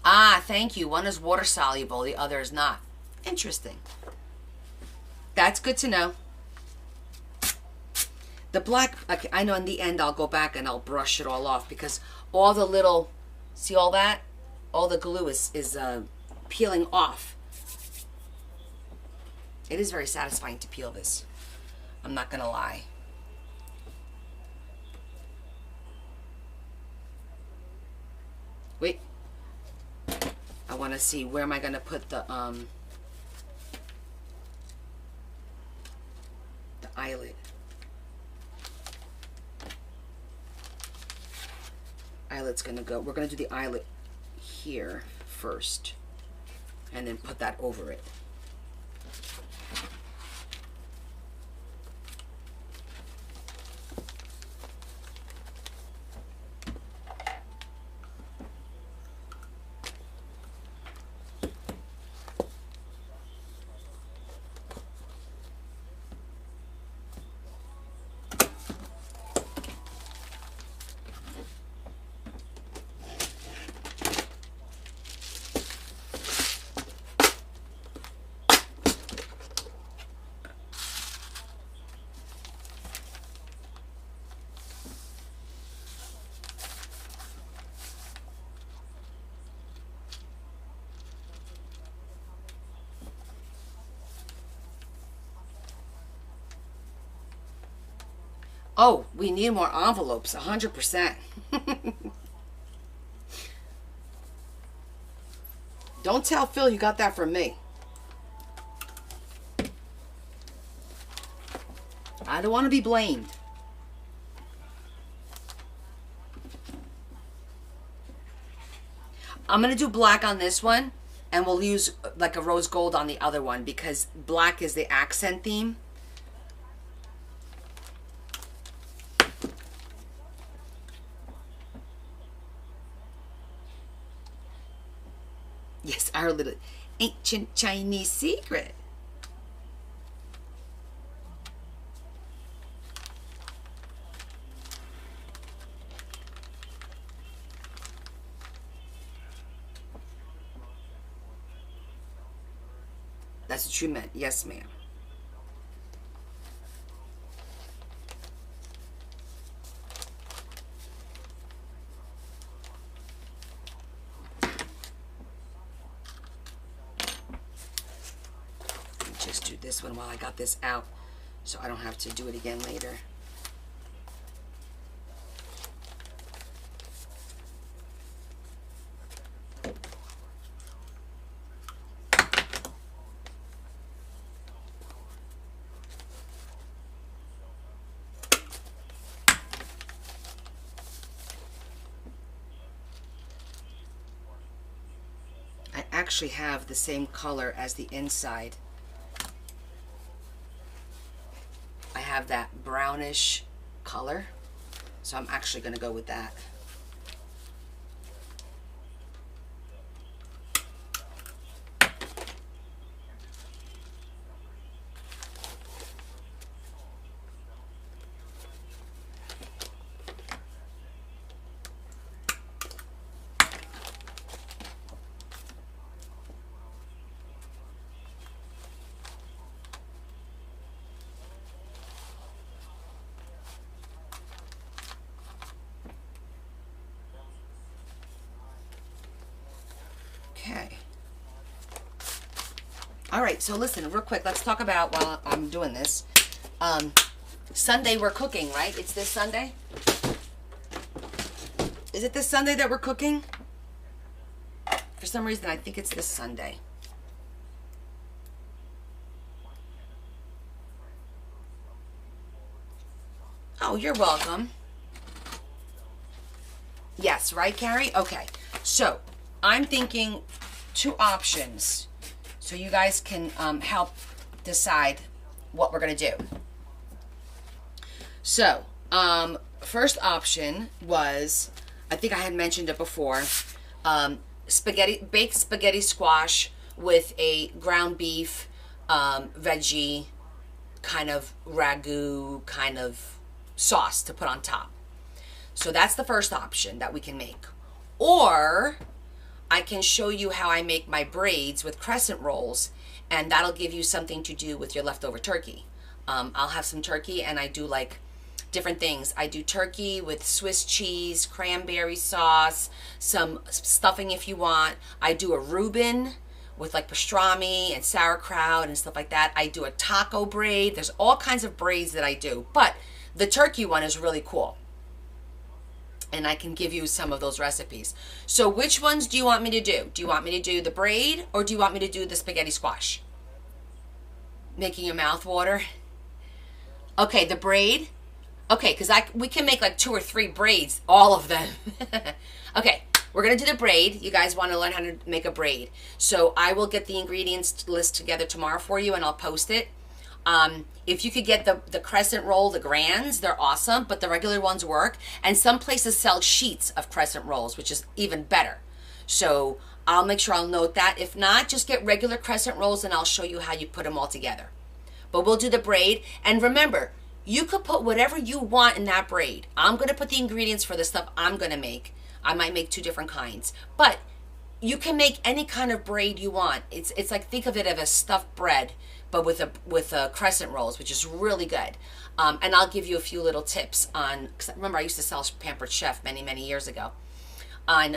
Ah, thank you. One is water soluble, the other is not. Interesting. That's good to know. The black, okay, I know in the end I'll go back and I'll brush it all off because all the little, see all that? All the glue is peeling off. It is very satisfying to peel this. I'm not going to lie. Wait. I want to see where am I going to put the eyelet. Eyelet's gonna go, we're gonna do the eyelet here first and then put that over it. Oh, we need more envelopes, 100%. Don't tell Phil you got that from me. I don't want to be blamed. I'm going to do black on this one, and we'll use like a rose gold on the other one because black is the accent theme. Yes, our little ancient Chinese secret. That's what you meant. Yes, ma'am. Just do this one while I got this out so I don't have to do it again later. I actually have the same color as the inside. I have that brownish color, so I'm actually going to go with that. Okay. All right, so listen, real quick, let's talk about, while I'm doing this, Sunday we're cooking, right? It's this Sunday? Is it this Sunday that we're cooking? For some reason, I think it's this Sunday. Oh, you're welcome. Yes, right, Carrie? Okay. So, I'm thinking 2 options so you guys can help decide what we're going to do. So, first option was, I think I had mentioned it before, baked spaghetti squash with a ground beef, veggie, kind of ragu, kind of sauce to put on top. So that's the first option that we can make. Or I can show you how I make my braids with crescent rolls, and that'll give you something to do with your leftover turkey. I'll have some turkey, and I do like different things. I do turkey with Swiss cheese, cranberry sauce, some stuffing if you want. I do a Reuben with like pastrami and sauerkraut and stuff like that. I do a taco braid. There's all kinds of braids that I do, but the turkey one is really cool. And I can give you some of those recipes. So which ones do you want me to do? Do you want me to do the braid, or do you want me to do the spaghetti squash? Making your mouth water? Okay, the braid. Okay, because we can make like 2 or 3 braids, all of them. Okay, we're going to do the braid. You guys want to learn how to make a braid. So I will get the ingredients list together tomorrow for you, and I'll post it. If you could get the crescent roll, the grands, they're awesome, but the regular ones work. And some places sell sheets of crescent rolls, which is even better. So I'll make sure I'll note that. If not, just get regular crescent rolls and I'll show you how you put them all together. But we'll do the braid. And remember, you could put whatever you want in that braid. I'm going to put the ingredients for the stuff I'm going to make. I might make 2 different kinds. But you can make any kind of braid you want. It's like, think of it as a stuffed bread, but with crescent rolls, which is really good. And I'll give you a few little tips on, because remember I used to sell Pampered Chef many years ago, on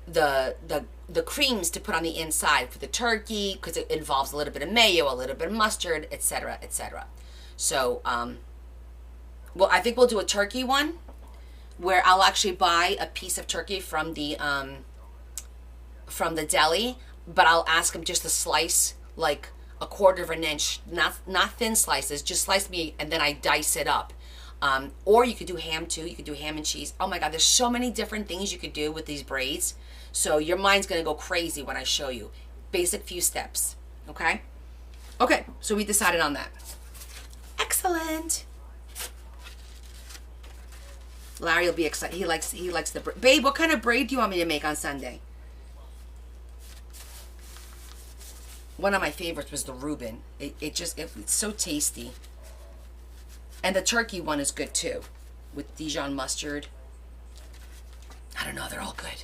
the creams to put on the inside for the turkey, because it involves a little bit of mayo, a little bit of mustard, etc., etc. So, well, I think we'll do a turkey one, where I'll actually buy a piece of turkey from the deli, but I'll ask them just to slice like a 1/4 of an inch, not thin slices, just slice me, and then I dice it up. Or you could do ham too. You could do ham and cheese. Oh my God, there's so many different things you could do with these braids. So your mind's gonna go crazy when I show you. Basic few steps, okay? Okay, so we decided on that. Excellent. Larry will be excited. He likes the braid. Babe, what kind of braid do you want me to make on Sunday? One of my favorites was the Reuben. It's so tasty. And the turkey one is good too, with Dijon mustard. I don't know, they're all good.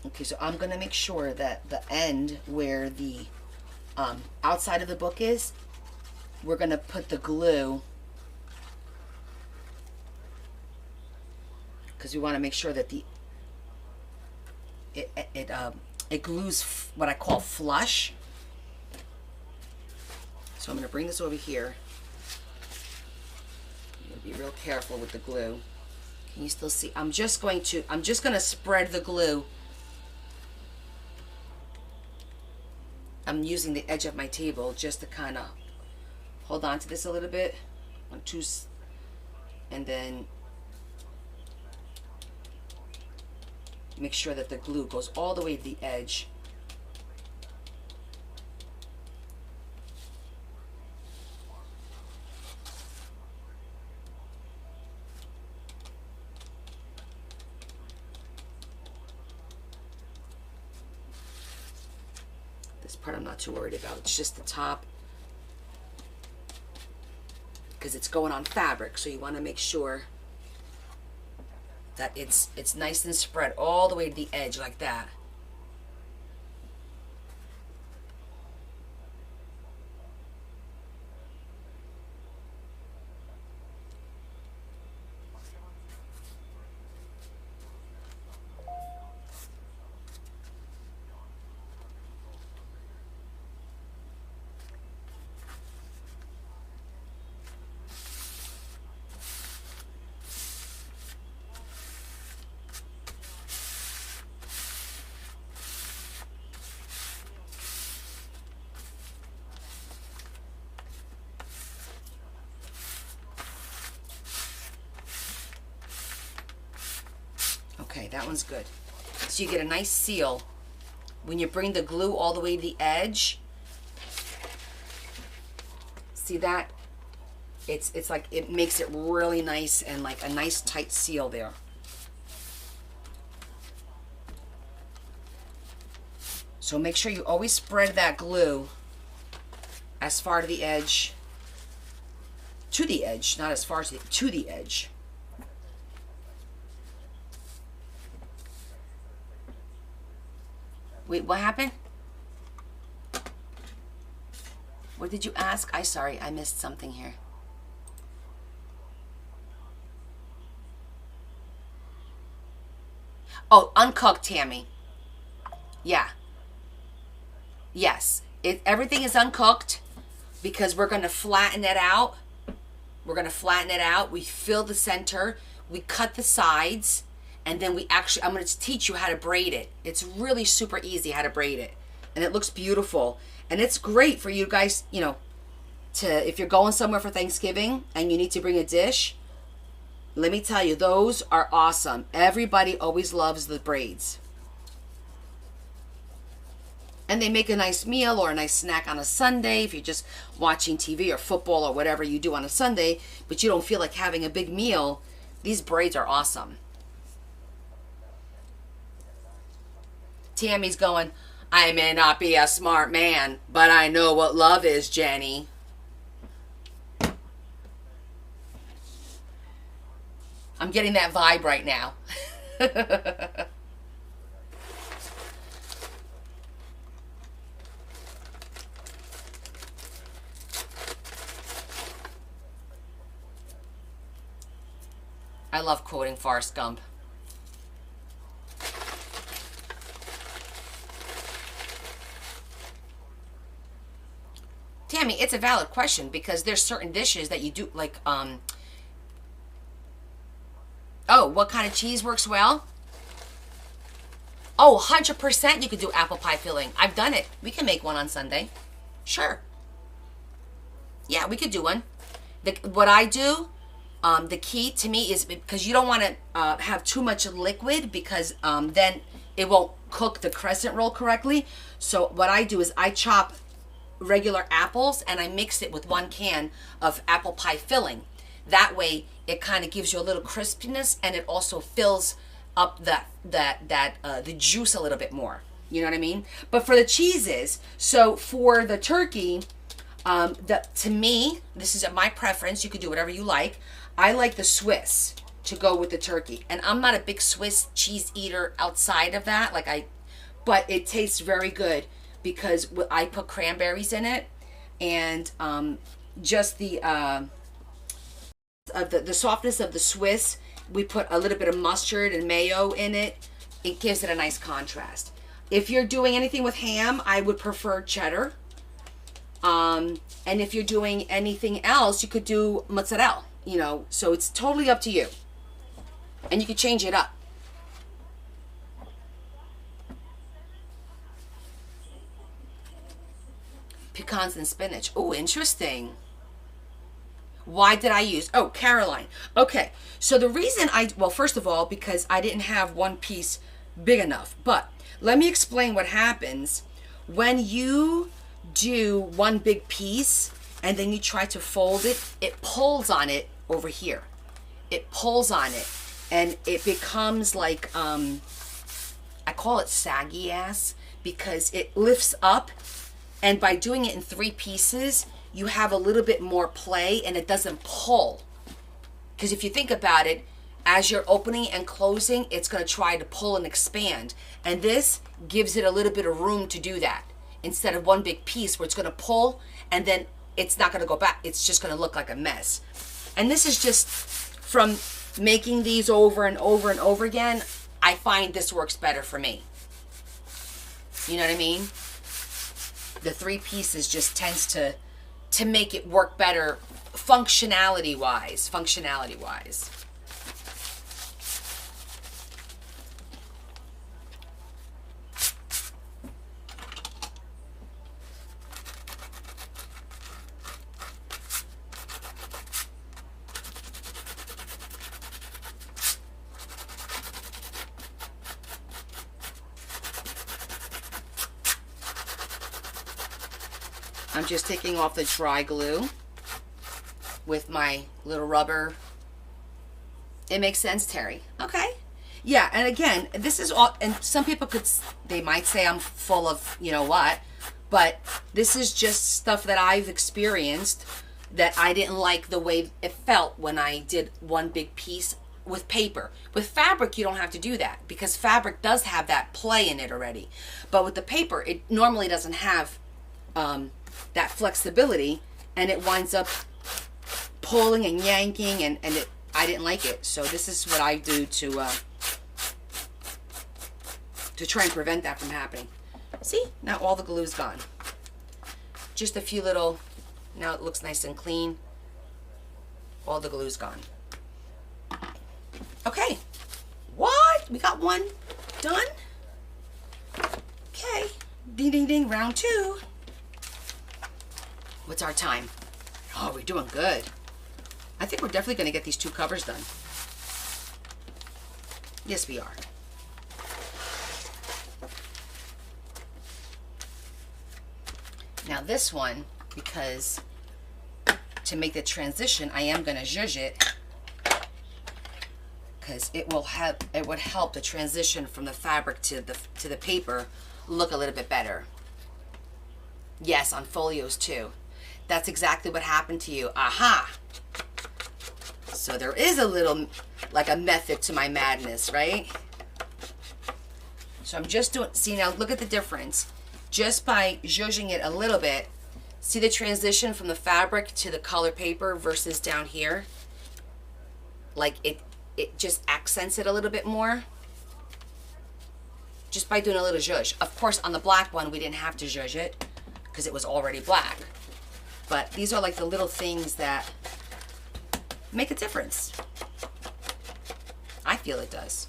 Okay, so I'm going to make sure that the end where the outside of the book is, we're going to put the glue, because we want to make sure that it glues what I call flush. So I'm going to bring this over here. I'm going to be real careful with the glue. Can you still see? I'm just going to spread the glue. I'm using the edge of my table just to kind of hold on to this a little bit. And then make sure that the glue goes all the way to the edge. Part I'm not too worried about. It's just the top, because it's going on fabric, so you want to make sure that it's nice and spread all the way to the edge like that. Okay, that one's good. So you get a nice seal. When you bring the glue all the way to the edge, see that? It's like, it makes it really nice and like a nice tight seal there. So make sure you always spread that glue as far to the edge, not as far as to the edge. Wait, what happened? What did you ask? Sorry, I missed something here. Oh, uncooked, Tammy. Yeah. Yes. Everything is uncooked because we're going to flatten it out. We're going to flatten it out. We fill the center. We cut the sides. And then I'm going to teach you how to braid it. It's really super easy how to braid it. And it looks beautiful. And it's great for you guys, you know, if you're going somewhere for Thanksgiving and you need to bring a dish. Let me tell you, those are awesome. Everybody always loves the braids. And they make a nice meal or a nice snack on a Sunday if you're just watching TV or football or whatever you do on a Sunday, but you don't feel like having a big meal. These braids are awesome. Tammy's going, I may not be a smart man, but I know what love is, Jenny. I'm getting that vibe right now. I love quoting Forrest Gump. Tammy, it's a valid question because there's certain dishes that you do like, oh, what kind of cheese works well? Oh, 100% you could do apple pie filling. I've done it. We can make one on Sunday. Sure. Yeah, we could do one. What I do, the key to me is because you don't want to have too much liquid because then it won't cook the crescent roll correctly. So what I do is I chop regular apples and I mix it with 1 can of apple pie filling. That way it kind of gives you a little crispiness and it also fills up the juice a little bit more. You know what I mean? But for the cheeses, so for the turkey, to me, this is my preference. You could do whatever you like. I like the Swiss to go with the turkey. And I'm not a big Swiss cheese eater outside of that. But it tastes very good because I put cranberries in it, and just the softness of the Swiss. We put a little bit of mustard and mayo in it. It gives it a nice contrast. If you're doing anything with ham, I would prefer cheddar. And if you're doing anything else, you could do mozzarella. You know, so it's totally up to you, and you could change it up. Pecans and spinach. Oh, interesting. Why did I use? Oh, Caroline. Okay, so the reason well, first of all, because I didn't have one piece big enough. But let me explain what happens when you do one big piece and then you try to fold it. It pulls on it over here. It pulls on it, and it becomes like, I call it saggy ass, because it lifts up. And by doing it in 3 pieces, you have a little bit more play and it doesn't pull. Because if you think about it, as you're opening and closing, it's going to try to pull and expand. And this gives it a little bit of room to do that. Instead of one big piece where it's going to pull and then it's not going to go back. It's just going to look like a mess. And this is just from making these over and over and over again. I find this works better for me. You know what I mean? The 3 pieces just tends to make it work better functionality-wise. Functionality-wise. I'm just taking off the dry glue with my little rubber. It makes sense, Terry. Okay. Yeah, and again, this is all, and some people they might say I'm full of, you know what, but this is just stuff that I've experienced that I didn't like the way it felt when I did one big piece with paper. With fabric, you don't have to do that because fabric does have that play in it already. But with the paper, it normally doesn't have that flexibility, and it winds up pulling and yanking, and I didn't like it. So this is what I do to try and prevent that from happening. See, now all the glue's gone. Just a few little, now it looks nice and clean. All the glue's gone. Okay, what? We got one done? Okay, ding ding ding, round 2. What's our time? Oh, we're doing good. I think we're definitely going to get these 2 covers done. Yes, we are. Now this one, because to make the transition, I am going to zhuzh it because it would help the transition from the fabric to the paper look a little bit better. Yes, on folios too. That's exactly what happened to you. Aha! So there is a little, like a method to my madness, right? So I'm just doing, see now, look at the difference. Just by zhuzhing it a little bit, see the transition from the fabric to the color paper versus down here? Like it just accents it a little bit more. Just by doing a little zhuzh. Of course, on the black one, we didn't have to zhuzh it because it was already black. But these are like the little things that make a difference. I feel it does.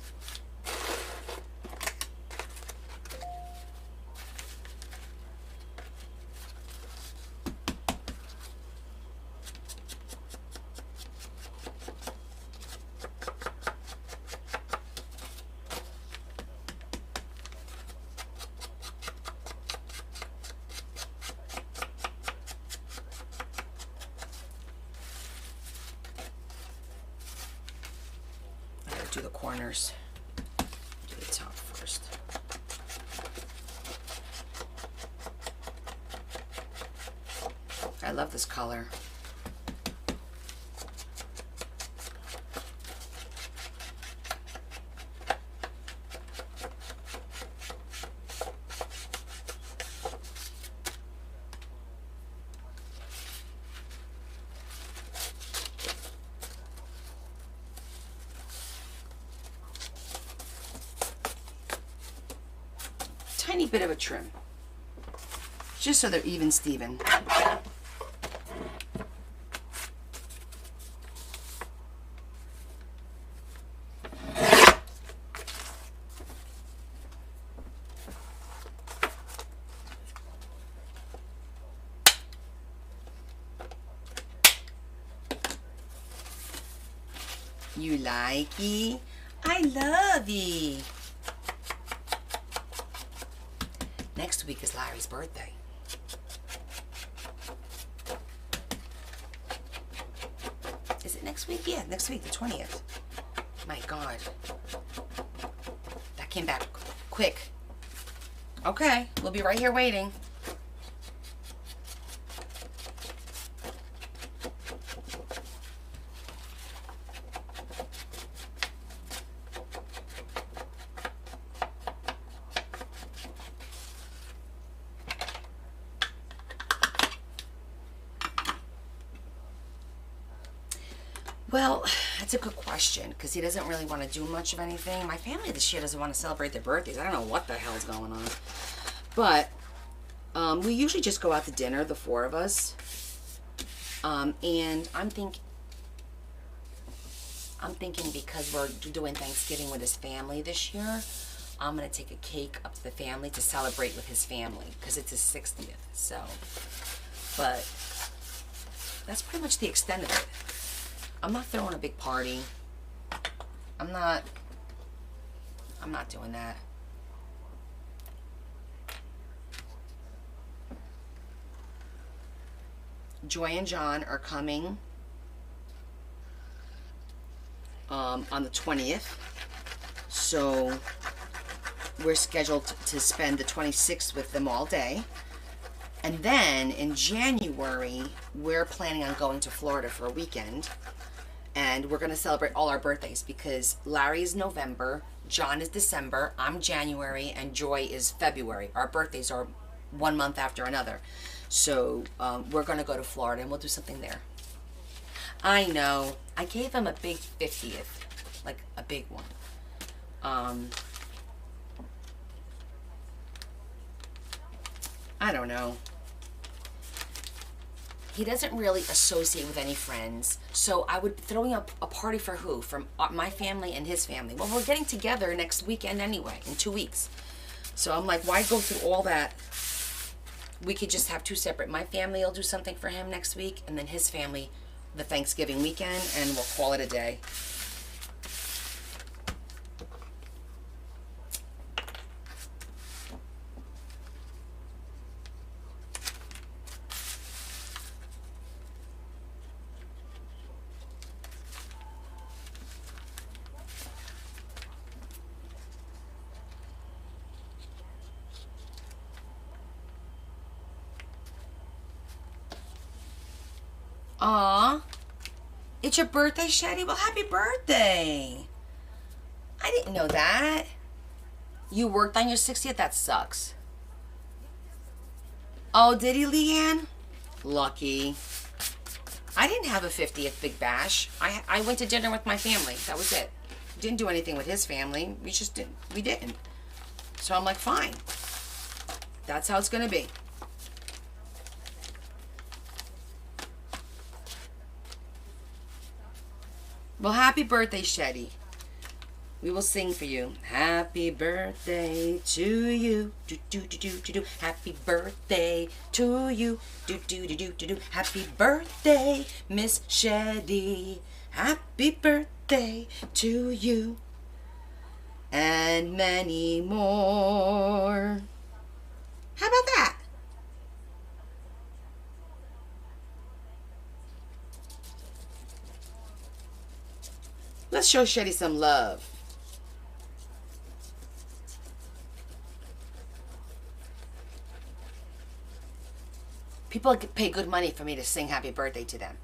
Do the corners. Do the top first. I love this color. Tiny bit of a trim, just so they're even Steven. You like it? I love it. Next week is Larry's birthday. Is it next week? Yeah, next week, the 20th. My God. That came back quick. Okay, we'll be right here waiting. Well, that's a good question because he doesn't really want to do much of anything. My family this year doesn't want to celebrate their birthdays. I don't know what the hell's going on. But we usually just go out to dinner, the four of us. And I'm thinking because we're doing Thanksgiving with his family this year, I'm going to take a cake up to the family to celebrate with his family because it's his 60th. So, but that's pretty much the extent of it. I'm not throwing a big party. I'm not doing that. Joy and John are coming on the 20th. So we're scheduled to spend the 26th with them all day. And then in January, we're planning on going to Florida for a weekend. And we're going to celebrate all our birthdays because Larry is November, John is December, I'm January, and Joy is February. Our birthdays are 1 month after another. So we're going to go to Florida and we'll do something there. I know. I gave him a big 50th. Like a big one. I don't know. He doesn't really associate with any friends. So I would throwing up a party for who? From my family and his family. Well, we're getting together next weekend anyway, in 2 weeks. So I'm like, why go through all that? We could just have two separate. My family will do something for him next week, and then his family the Thanksgiving weekend, and we'll call it a day. Aw, it's your birthday, Shetty? Well, happy birthday. I didn't know that. You worked on your 60th? That sucks. Oh, did he, Leanne? Lucky. I didn't have a 50th big bash. I went to dinner with my family. That was it. Didn't do anything with his family. We just didn't. We didn't. So I'm like, fine. That's how it's going to be. Well, happy birthday, Shetty. We will sing for you. Happy birthday to you. Do do do do do do. Happy birthday to you. Do do do do do do. Happy birthday, Miss Shetty. Happy birthday to you. And many more. How about that? Let's show Shetty some love. People pay good money for me to sing happy birthday to them.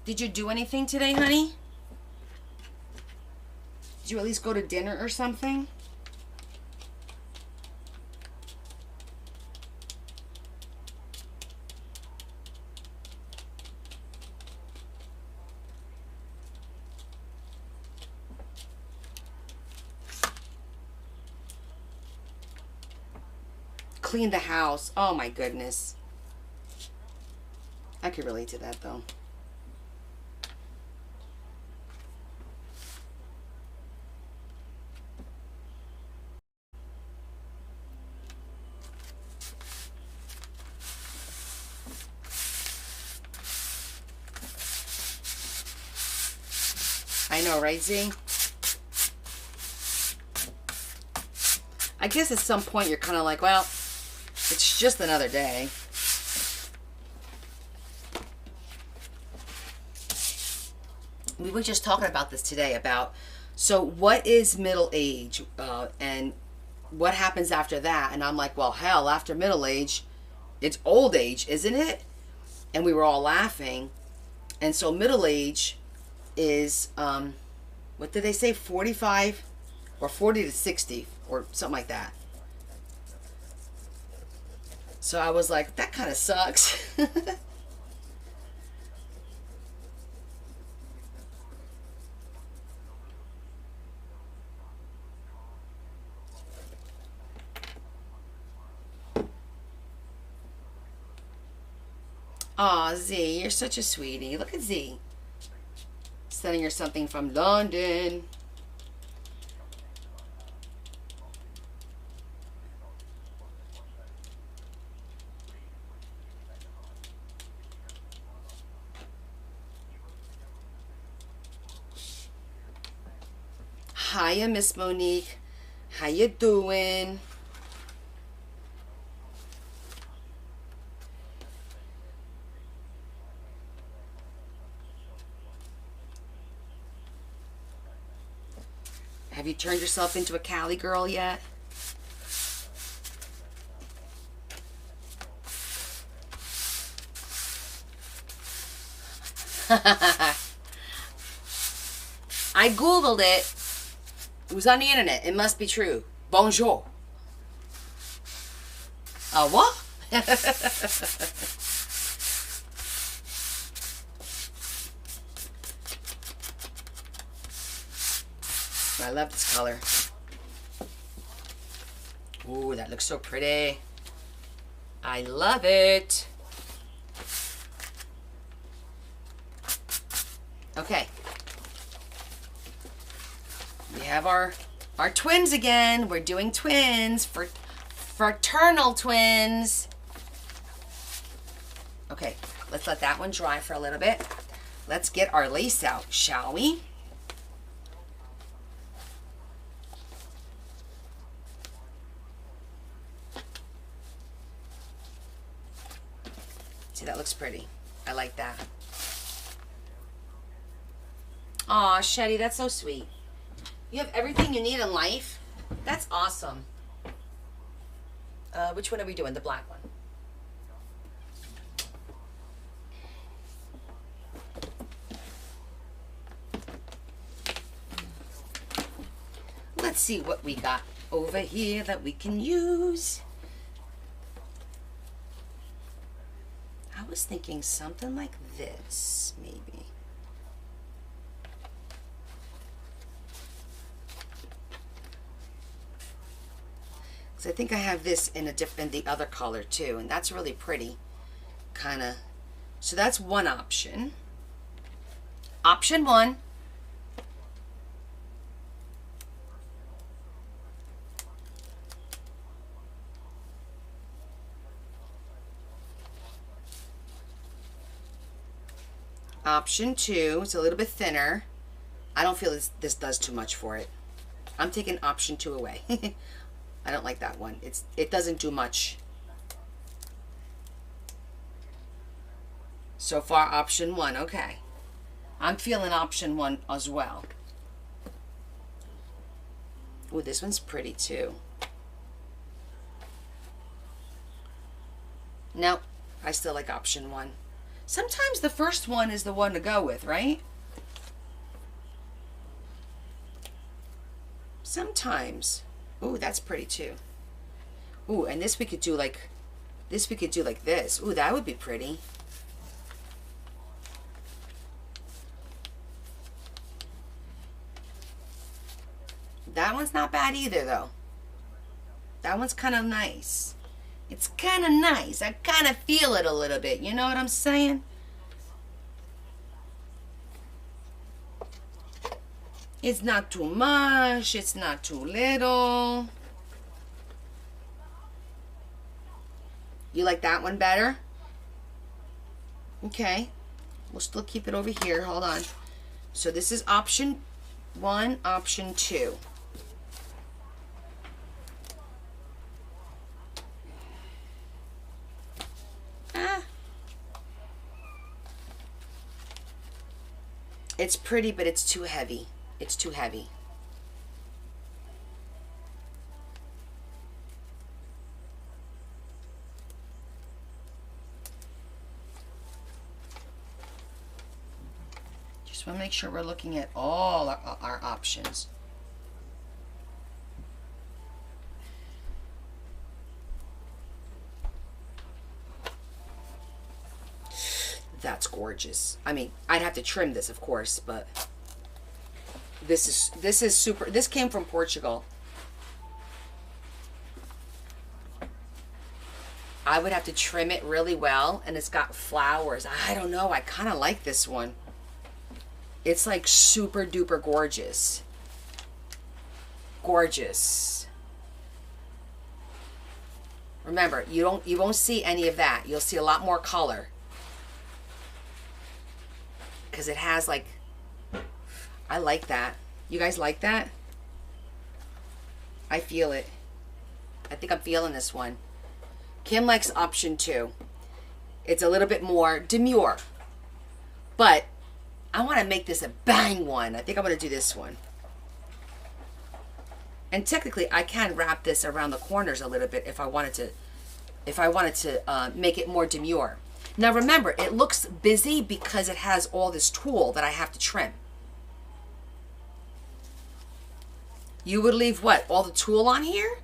Did you do anything today, honey? Did you at least go to dinner or something? Clean the house. Oh my goodness. I could relate to that though. I know, right, Z? I guess at some point you're kind of like, well, it's just another day. We were just talking about this today about, so what is middle age and what happens after that? And I'm like, well, hell, after middle age, it's old age, isn't it? And we were all laughing. And so middle age is, what did they say, 45 or 40 to 60 or something like that. So I was like, that kind of sucks. Aw, Z, you're such a sweetie. Look at Z. Sending her something from London. Hiya, Miss Monique. How you doing? Have you turned yourself into a Cali girl yet? I Googled it. It was on the internet. It must be true. Bonjour. What? I love this color. Ooh, that looks so pretty. I love it. Okay. We have our twins again. We're doing twins, fraternal twins. Okay, let's let that one dry for a little bit. Let's get our lace out, shall we? See, that looks pretty. I like that. Aw, Shetty, that's so sweet. You have everything you need in life. That's awesome. Which one are we doing? The black one. Let's see what we got over here that we can use. I was thinking something like this, maybe. Because I think I have this in the other color too, and that's really pretty. Kind of. So that's one option. Option one. Option two, it's a little bit thinner. I don't feel this does too much for it. I'm taking option two away. I don't like that one. It doesn't do much. So far, option one, okay. I'm feeling option one as well. Ooh, this one's pretty too. No, I still like option one. Sometimes the first one is the one to go with, right? Sometimes. Ooh, that's pretty too. Ooh, and this we could do like this. Ooh, that would be pretty. That one's not bad either, though. That one's kind of nice. It's kind of nice. I kind of feel it a little bit. You know what I'm saying? It's not too much. It's not too little. You like that one better? Okay. We'll still keep it over here. Hold on. So this is option one, option two. It's pretty, but it's too heavy. It's too heavy. Just want to make sure we're looking at all our options. gorgeous. I mean, I'd have to trim this, of course, but this is super. This came from Portugal. I would have to trim it really well, and it's got flowers. I don't know. I kind of like this one. It's like super duper gorgeous. Gorgeous. Remember, you won't see any of that. You'll see a lot more color. Because it has like, I like that. You guys like that? I feel it. I think I'm feeling this one. Kim likes option 2. It's a little bit more demure. But I want to make this a bang one. I think I'm going to do this one. And technically, I can wrap this around the corners a little bit if I wanted to make it more demure. Now remember, it looks busy because it has all this tulle that I have to trim. You would leave what? All the tulle on here?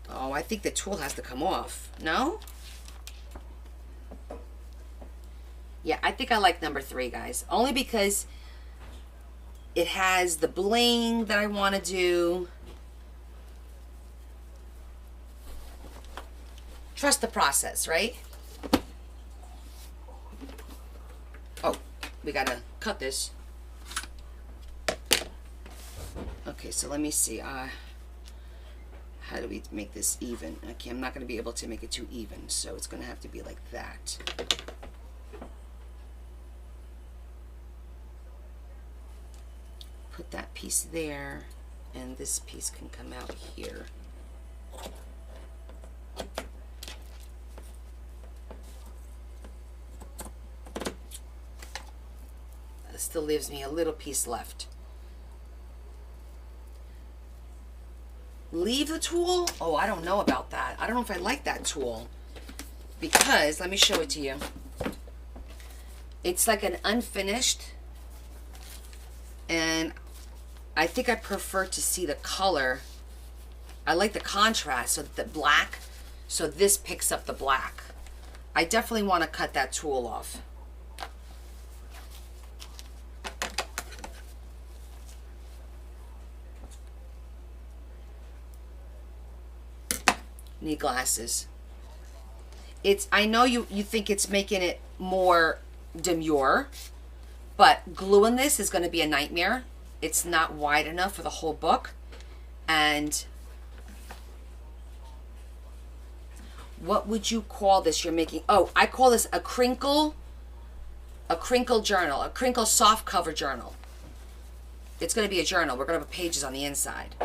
Oh, I think the tulle has to come off. No? Yeah, I think I like number 3, guys. Only because it has the bling that I want to do. Trust the process, right? Oh, we gotta cut this. Okay, so let me see. How do we make this even? Okay, I'm not going to be able to make it too even, so it's going to have to be like that. Put that piece there, and this piece can come out here. That still leaves me a little piece left. Leave the tulle? Oh, I don't know about that. I don't know if I like that tulle. Because, let me show it to you. It's like an unfinished. And I think I prefer to see the color. I like the contrast, so the black. So this picks up the black. I definitely want to cut that tulle off. Need glasses. I know you think it's making it more demure, but gluing this is going to be a nightmare. It's not wide enough for the whole book. And what would you call this you're making? Oh, I call this a crinkle journal, a crinkle soft cover journal. It's going to be a journal. We're going to have pages on the inside.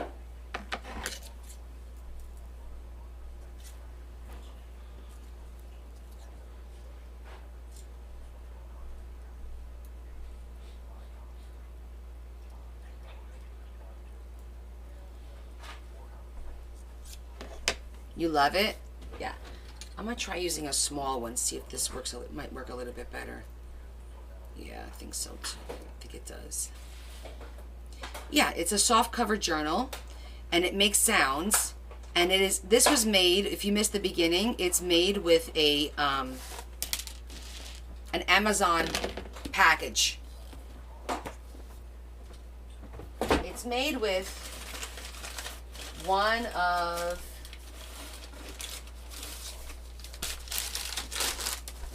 You love it? Yeah. I'm going to try using a small one, see if this works. It might work a little bit better. Yeah, I think so too. I think it does. Yeah, it's a soft cover journal, and it makes sounds. And this was made, if you missed the beginning, it's made with an Amazon package. It's made with one of...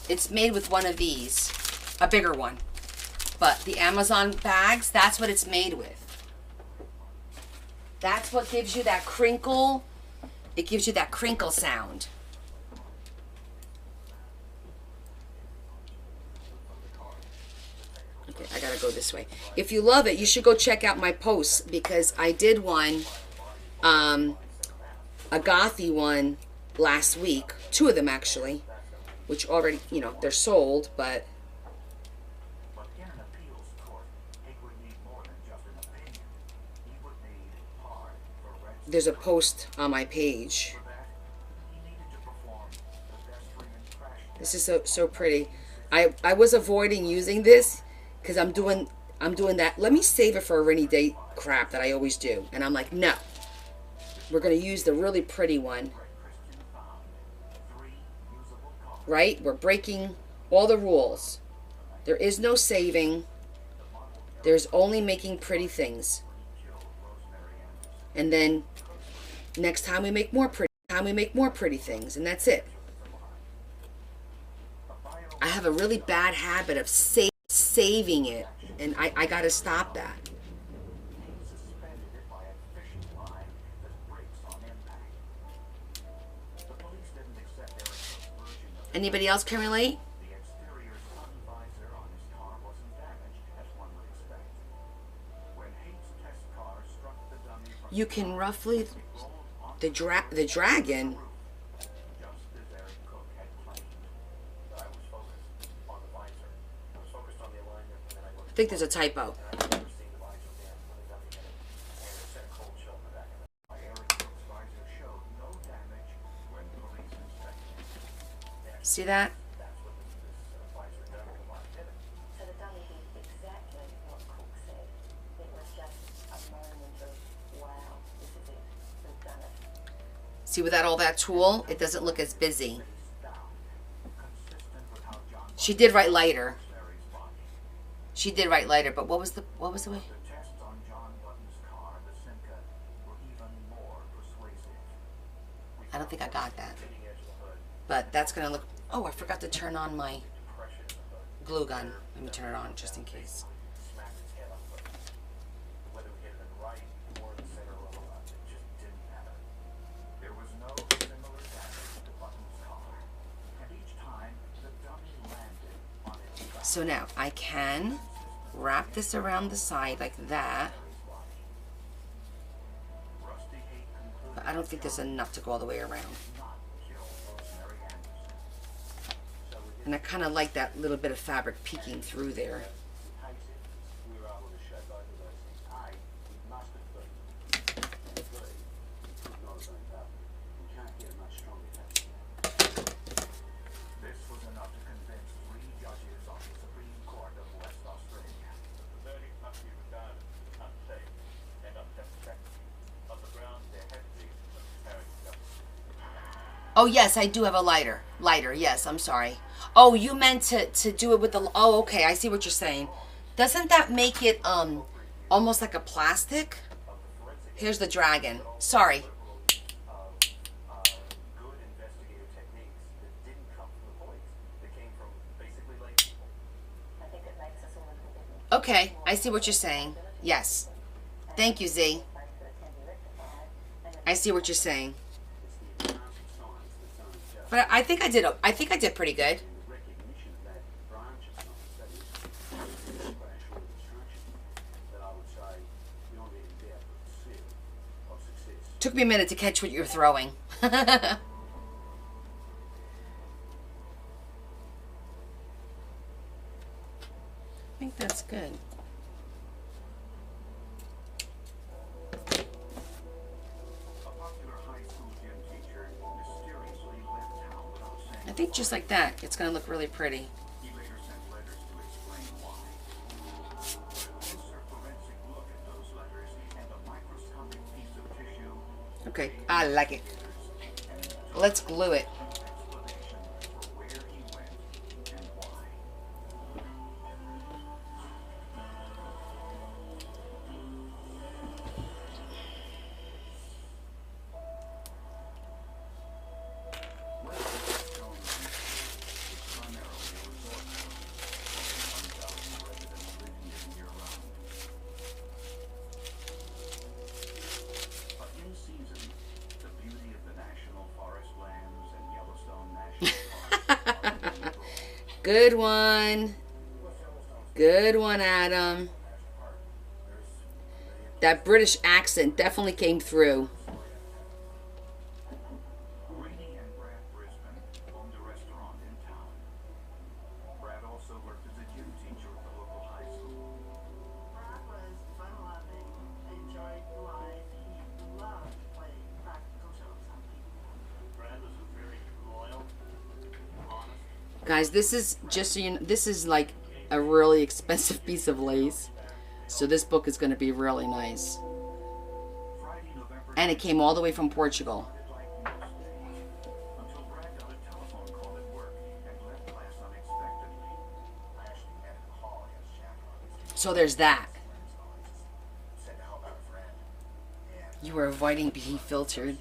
It's made with one of these, a bigger one. But the Amazon bags, that's what it's made with. That's what gives you that crinkle. It gives you that crinkle sound. Okay, I gotta go this way. If you love it, you should go check out my posts, because I did one, a gothy one last week. 2 of them actually. Which already, you know, they're sold, but there's a post on my page. This is so pretty. I was avoiding using this because I'm doing that. Let me save it for a rainy day crap that I always do. And I'm like, no. We're going to use the really pretty one. right? We're breaking all the rules. There is no saving. There's only making pretty things. And then next time we make more pretty things, and that's it. I have a really bad habit of saving it, and I got to stop that. Anybody else can relate? You can roughly the dragon. I think there's a typo. See that? See, without all that tulle, it doesn't look as busy. She did write lighter. She did write lighter, but what was the way? I don't think I got that. But that's gonna look. Oh, I forgot to turn on my glue gun. Let me turn it on just in case. So now I can wrap this around the side like that. But I don't think there's enough to go all the way around. And I kind of like that little bit of fabric peeking through there. Oh, yes, I do have a lighter. Lighter, yes, I'm sorry. Oh, you meant to do it with the... Oh, okay, I see what you're saying. Doesn't that make it almost like a plastic? Here's the dragon. Sorry. Okay, I see what you're saying. Yes. Thank you, Z. I see what you're saying. But I think I did pretty good. Took me a minute to catch what you were throwing. I think that's good. I think just like that, it's going to look really pretty. Okay, I like it. Let's glue it. Good one. Good one, Adam. That British accent definitely came through. Guys, this is just so you know, this is like a really expensive piece of lace. So this book is going to be really nice. And it came all the way from Portugal. So there's that. You were avoiding being filtered.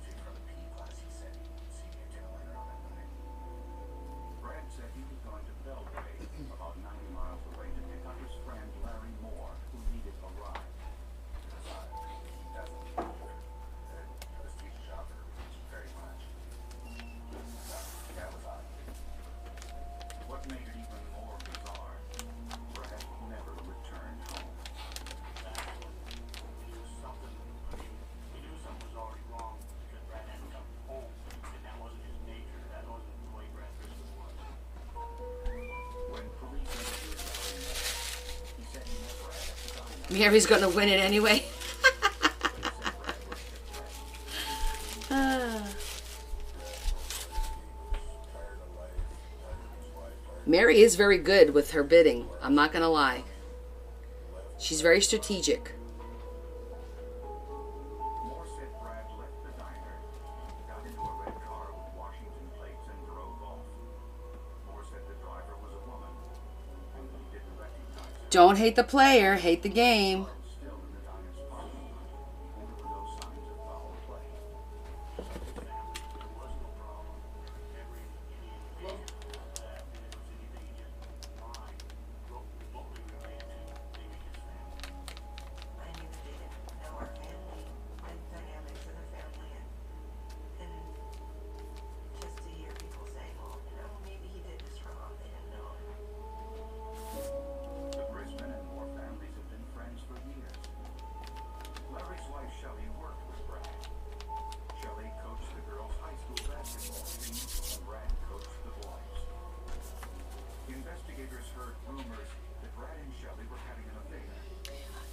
Mary's gonna win it anyway. Mary is very good with her bidding. I'm not gonna lie. She's very strategic. Don't hate the player, hate the game.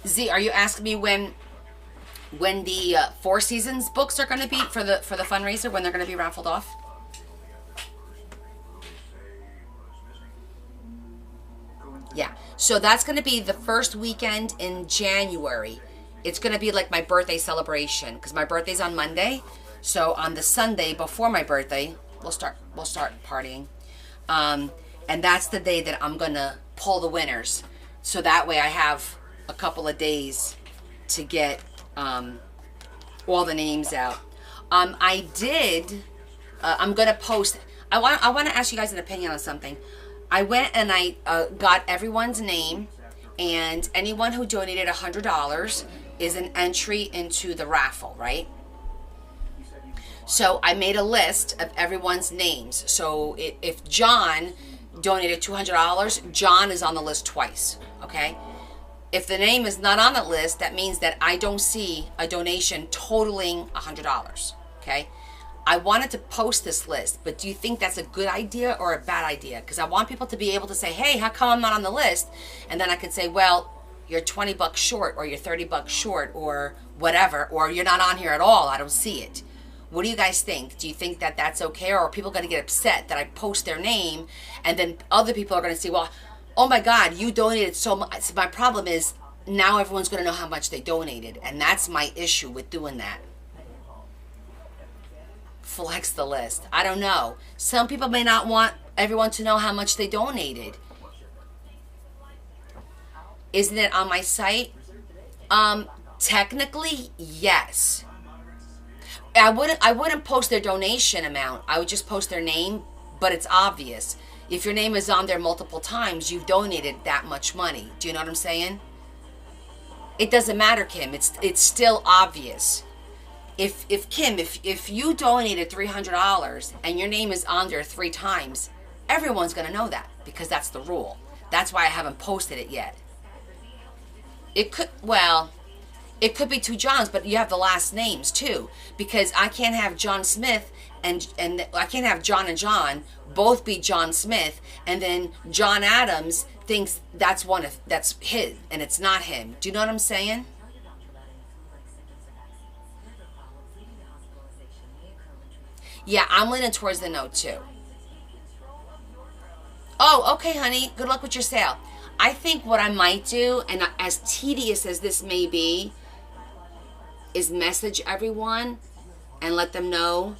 Z, are you asking me when the Four Seasons books are going to be for the fundraiser, when they're going to be raffled off? Yeah, so that's going to be the first weekend in January. It's going to be like my birthday celebration because my birthday's on Monday. So on the Sunday before my birthday, we'll start partying, and that's the day that I'm going to pull the winners. So that way I have a couple of days to get all the names out. I'm gonna post. I want to ask you guys an opinion on something. I went and I got everyone's name, and anyone who donated $100 is an entry into the raffle, right? So I made a list of everyone's names. So if John donated $200, John is on the list twice, okay? If the name is not on the list, that means that I don't see a donation totaling $100, okay? I wanted to post this list, but do you think that's a good idea or a bad idea? Because I want people to be able to say, hey, how come I'm not on the list? And then I could say, well, you're $20 short, or you're $30 short, or whatever, or you're not on here at all. I don't see it. What do you guys think? Do you think that that's okay, or are people going to get upset that I post their name, and then other people are going to say, well, oh my God, you donated so much. My problem is now everyone's going to know how much they donated. And that's my issue with doing that. Flex the list. I don't know. Some people may not want everyone to know how much they donated. Isn't it on my site? Technically, yes. I wouldn't post their donation amount. I would just post their name, but it's obvious. If your name is on there multiple times, you've donated that much money. Do you know what I'm saying? It doesn't matter, Kim. It's still obvious. If Kim, if you donated $300 and your name is on there 3 times, everyone's gonna know that because that's the rule. That's why I haven't posted it yet. It could be 2 Johns, but you have the last names too, because I can't have John Smith and I can't have John and John both be John Smith, and then John Adams thinks that's his and it's not him. Do you know what I'm saying? Yeah, I'm leaning towards the no too. Oh, okay, honey. Good luck with your sale. I think what I might do, and as tedious as this may be, is message everyone and let them know,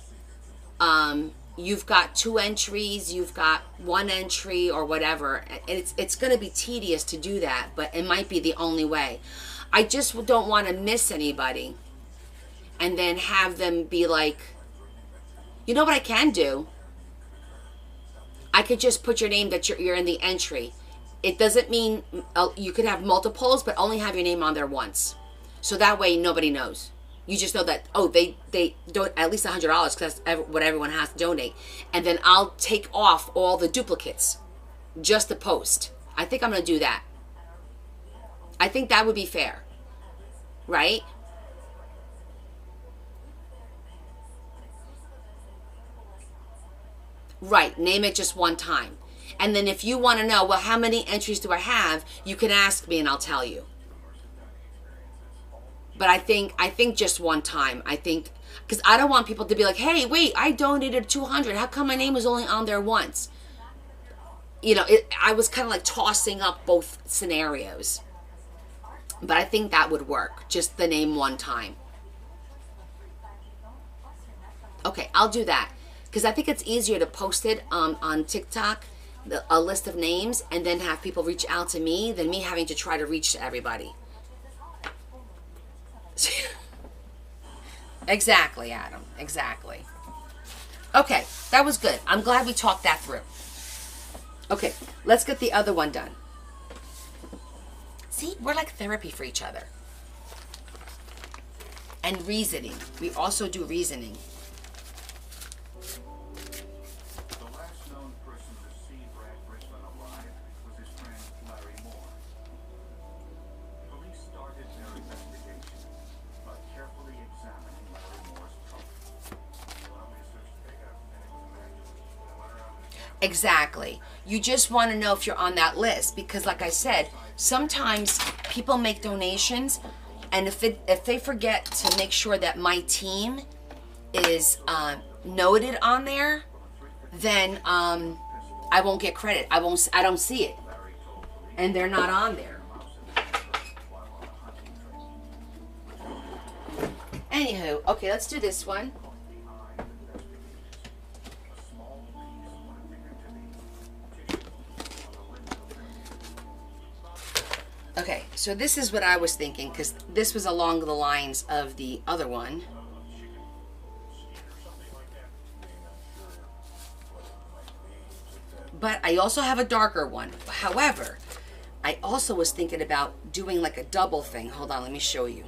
you've got 2 entries, you've got 1 entry or whatever. It's going to be tedious to do that, but it might be the only way. I just don't want to miss anybody and then have them be like, you know what I can do? I could just put your name that you're in the entry. It doesn't mean you could have multiples, but only have your name on there once. So that way nobody knows. You just know that, oh, they don't at least $100 because that's what everyone has to donate. And then I'll take off all the duplicates just to post. I think I'm going to do that. I think that would be fair. Right? Right. Name it just one time. And then if you want to know, well, how many entries do I have? You can ask me and I'll tell you. But I think just one time. I think, because I don't want people to be like, hey, wait, I donated 200. How come my name was only on there once? You know, I was kind of like tossing up both scenarios. But I think that would work. Just the name one time. Okay, I'll do that. Because I think it's easier to post it on TikTok, a list of names, and then have people reach out to me than me having to try to reach to everybody. Exactly, Adam. Exactly. Okay, that was good. I'm glad we talked that through. Okay, let's get the other one done. See, we're like therapy for each other. And reasoning. We also do reasoning. Exactly. You just want to know if you're on that list because, like I said, sometimes people make donations, and if they forget to make sure that my team is noted on there, then I won't get credit. I don't see it, and they're not on there. Anywho, okay, let's do this one. Okay, so this is what I was thinking, because this was along the lines of the other one. But I also have a darker one. However, I also was thinking about doing like a double thing. Hold on, let me show you.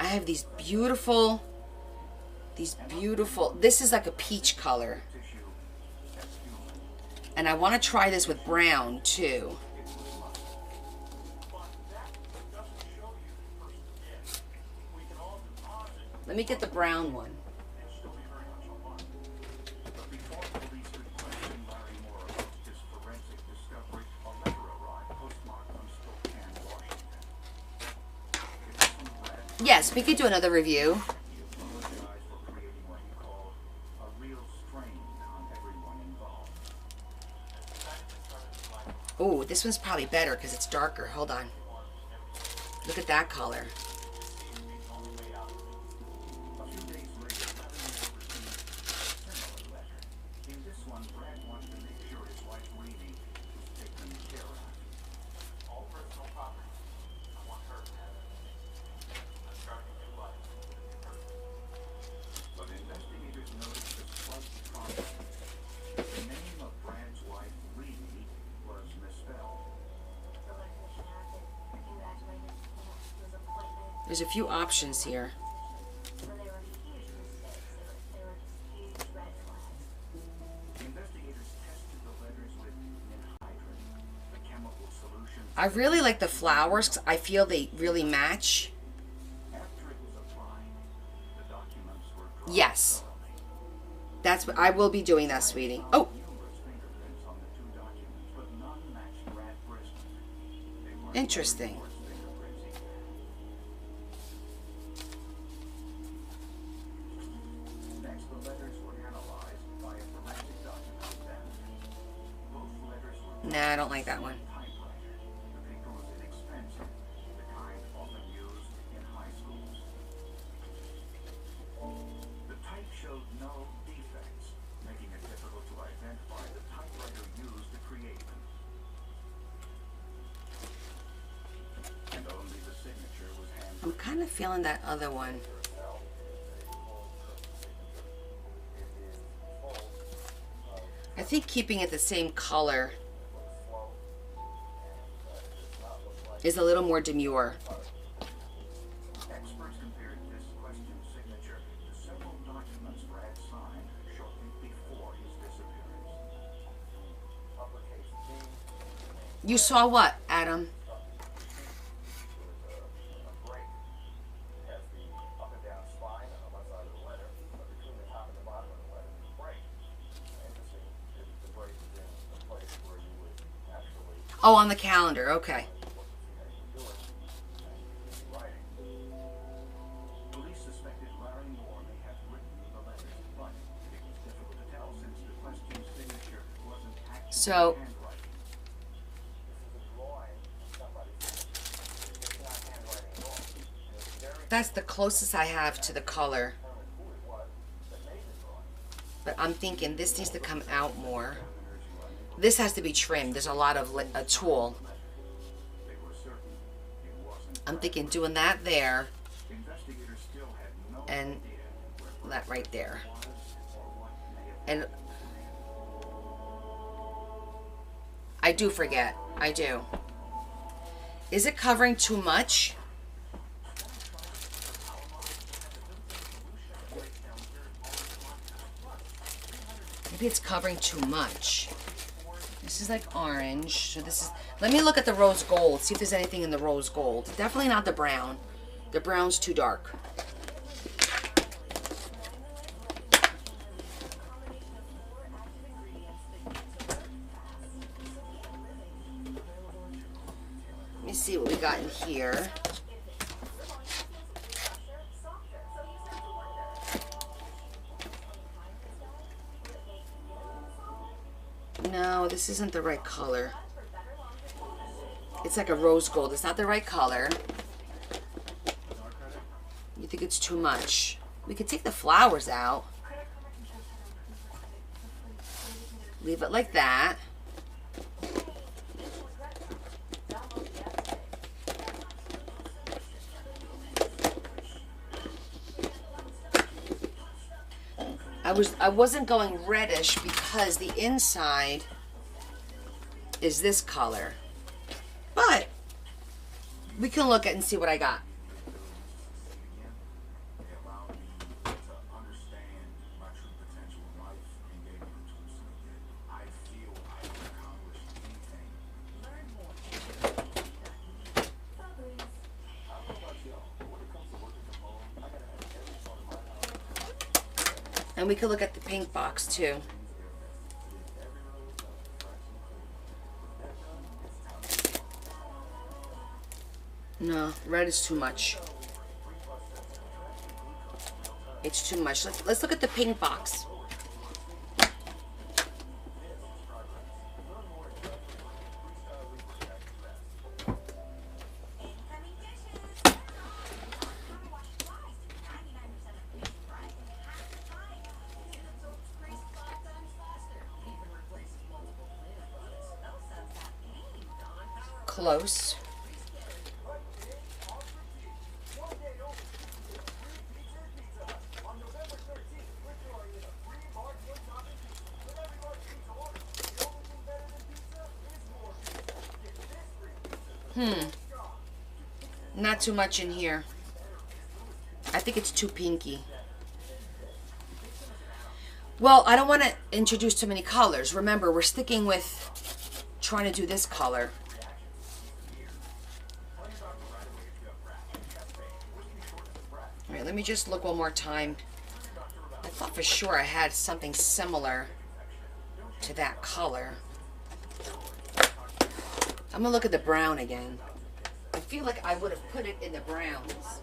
I have these beautiful, this is like a peach color. And I want to try this with brown too. Let me get the brown one. Yes, we could do another review. Oh, this one's probably better because it's darker. Hold on. Look at that color. There's a few options here. I really like the flowers because I feel they really match. Yes. That's what I will be doing that, sweetie. Oh. Interesting. Nah, I don't like that one. kind of feeling that other one. I think keeping it the same color is a little more demure. You saw what, Adam? Oh, on the calendar, okay. So that's the closest I have to the color. But I'm thinking this needs to come out more. This has to be trimmed. There's a lot of a tool. I'm thinking doing that there and that right there. And I do forget. I do. Is it covering too much? Maybe it's covering too much. This is like orange. So this is, let me look at the rose gold, see if there's anything in the rose gold. Definitely not the brown. The brown's too dark. Let me see what we got in here. No, this isn't the right color. It's like a rose gold. It's not the right color. You think it's too much? We could take the flowers out. Leave it like that. I wasn't going reddish because the inside is this color. But we can look at and see what I got. And we could look at the pink box too. No, red is too much. It's too much. Let's look at the pink box. Close. Not too much in here. I think it's too pinky. Well, I don't want to introduce too many colors. Remember, we're sticking with trying to do this color. All right, let me just look one more time. I thought for sure I had something similar to that color. I'm gonna look at the brown again. I feel like I would have put it in the browns.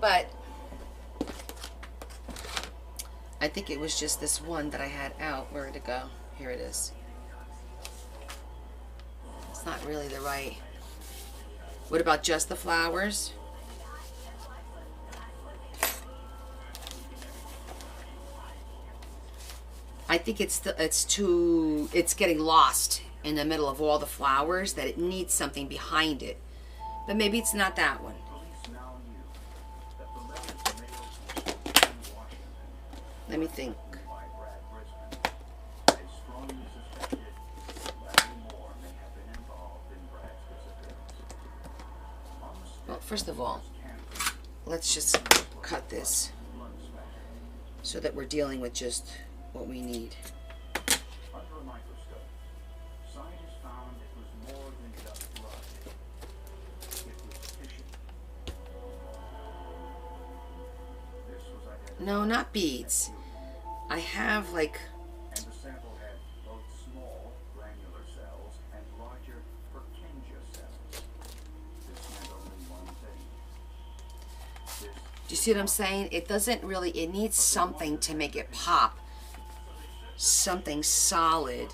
But I think it was just this one that I had out. Where did it go? Here it is. It's not really the right. What about just the flowers? I think it's getting lost in the middle of all the flowers, that it needs something behind it. But maybe it's not that one. Let me think. Well, first of all, let's just cut this so that we're dealing with just what we need. Under a microscope, scientists found it was more than just blood. It was tissue. This was identified. No, not beads. I have like... And the sample had both small granular cells and larger Purkinje cells. This meant only one thing. Do you see what I'm saying? It doesn't really... It needs something to make it pop. Something solid.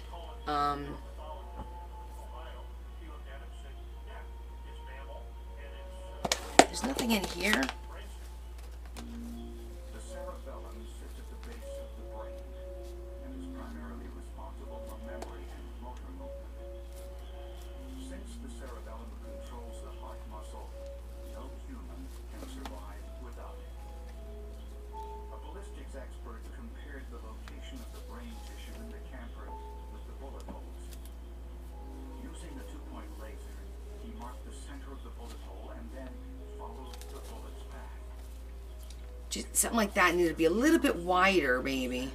There's nothing in here. The cerebellum sits at the base of the brain and is primarily responsible for memory and motor movement. Since the cerebellum controls the heart muscle, no human can survive without it. A ballistics expert compared the location of the brain tissue in the camper with the bullet holes. Using a two-point laser, he marked the center of the bullet hole and then followed the bullet's path. Just something like that needed to be a little bit wider, maybe.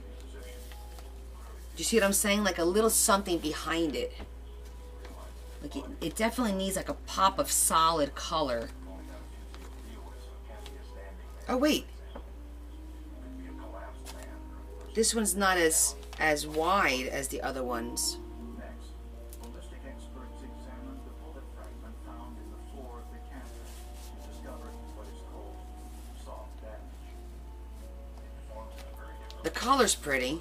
Do you see what I'm saying? Like a little something behind it. Like it definitely needs like a pop of solid color. Oh wait, this one's not as wide as the other ones. Next, ballistic experts examined the bullet fragment found in the floor of the camper and discovered what is called soft damage. It forms a very different The color's pretty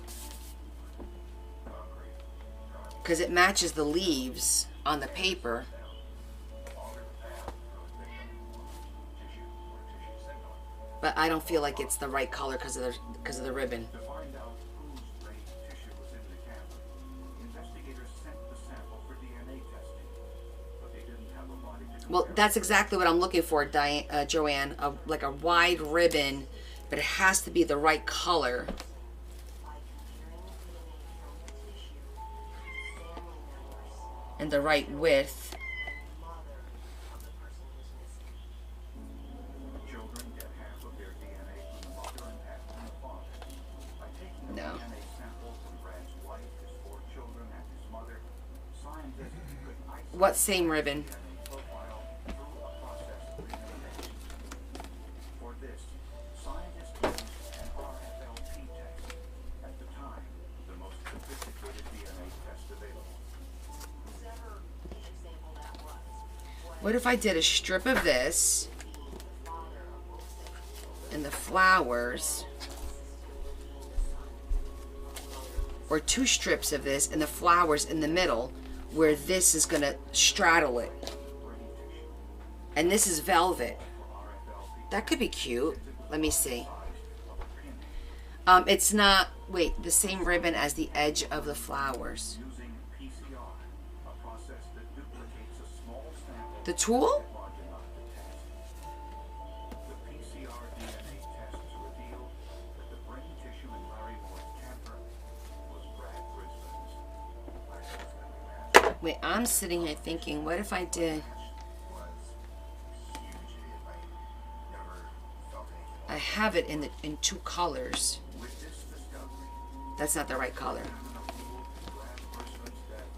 because it matches the leaves on the paper. But I don't feel like it's the right color because of the ribbon. To find out whose brain tissue was in the camper, investigators sent the sample for DNA testing, but they didn't have a body to Well, compare. that's exactly what I'm looking for, Joanne. Like a wide ribbon, but it has to be the right color. And the right width. Children get half of their DNA from the mother and half from the father. By taking a No. DNA sample from Brad's wife, his 4 children, and his mother, scientists could isolate What same ribbon? DNA profile through a process of elimination. For this, scientists used an RFLP test, at the time, the most sophisticated DNA test available. What if I did a strip of this and the flowers, or 2 strips of this and the flowers in the middle, where this is gonna straddle it, and this is velvet? That could be cute. Let me see. It's not, wait, the same ribbon as the edge of the flowers. Using PCR, a process that duplicates a small sample The tool? large enough to test. The PCR DNA tests revealed that the brain tissue in Larry Moore's camper was Brad Brisbane's. Wait, I'm sitting here thinking, what if I did... I have it in 2 colors. With this discovery, That's not the right color. Brad Brisbane's death,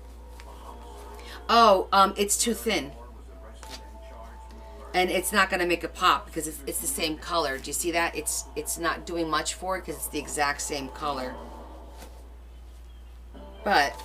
Oh, it's too thin. was arrested and charged with murder. And it's not going to make a pop because it's the same color. Do you see that? It's not doing much for it because it's the exact same color. But...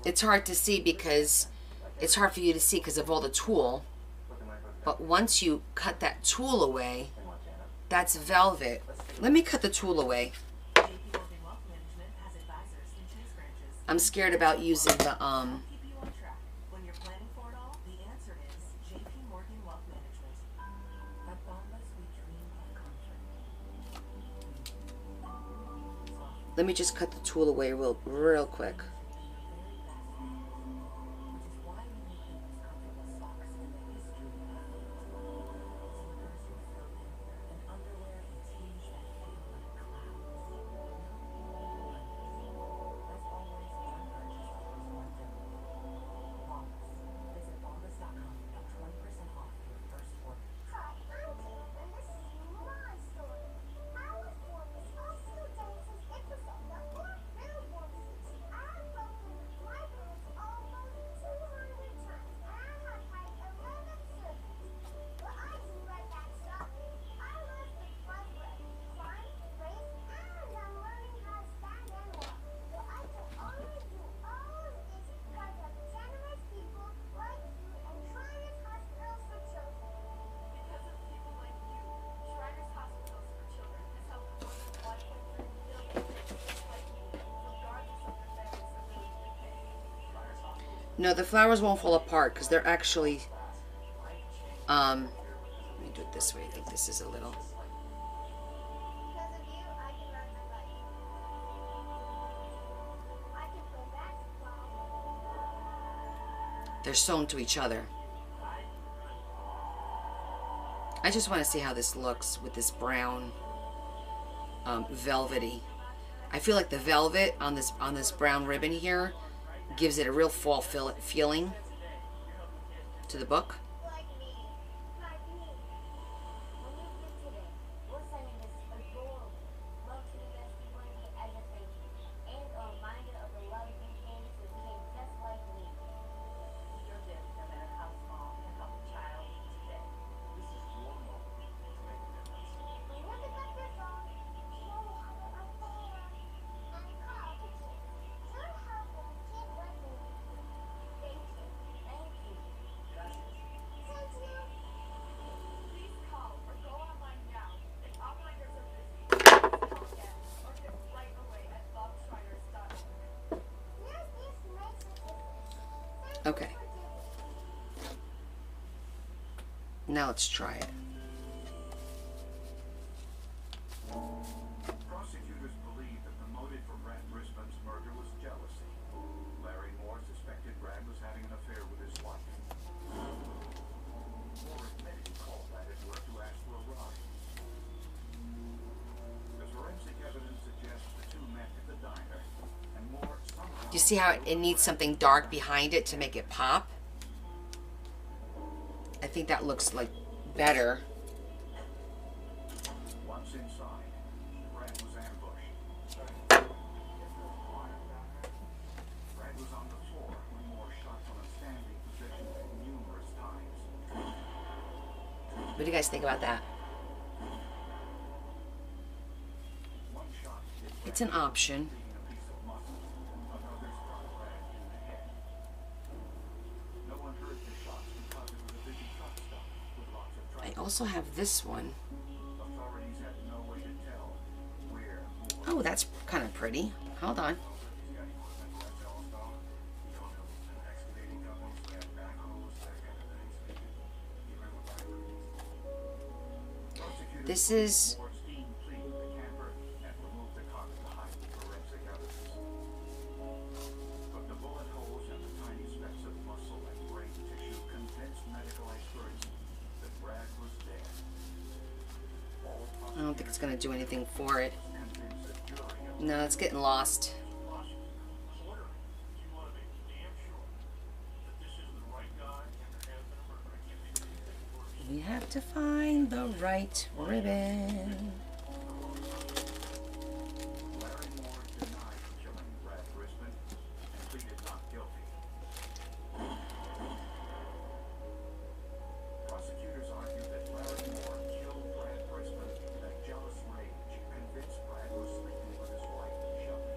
it's hard to see because it's hard for you to see because of all the tool. But once you cut that tool away, That's velvet. Let me cut the tool away. I'm scared about using the Let me just cut the tool away real quick. No, the flowers won't fall apart because they're actually, let me do it this way. I think this is a little. They're sewn to each other. I just want to see how this looks with this brown, velvety. I feel like the velvet on this brown ribbon here gives it a real fall feeling to the book. Okay. Now let's try it. Prosecutors believe that the motive for Brad Brisbane's murder was jealousy. Larry Moore suspected Brad was having an affair with his wife. Moore admitted he called Brad at work to ask for a ride. The forensic evidence suggests the two met at the diner, and Moore somehow... You see how it needs something dark behind it to make it pop? I think that looks like better. Once inside, Brad was ambushed. Brad was on the floor when Moore shot from a standing position numerous times. What do you guys think about that? One shot hit Brad It's an option. in a piece of muscle. Another struck Brad in the head. No one heard the shots because it was a busy truck stop with lots of I traffic. also have this one. Authorities had no way to tell where Moore Oh, that's kind of pretty. Hold on. This is, Moore's team cleaned the camper and removed the car to hide the forensic evidence. But the bullet holes and the tiny specks of muscle and brain tissue convinced medical experts that Brad was dead. All I don't think it's going to do anything for it. convinced the jury of No, it's getting lost. We have to find the right ribbon. Larry Moore denied killing Brad Brisbane and pleaded not guilty. Prosecutors argued that Larry Moore killed Brad Brisbane in a jealous rage, convinced Brad was sleeping with his wife, Shelby.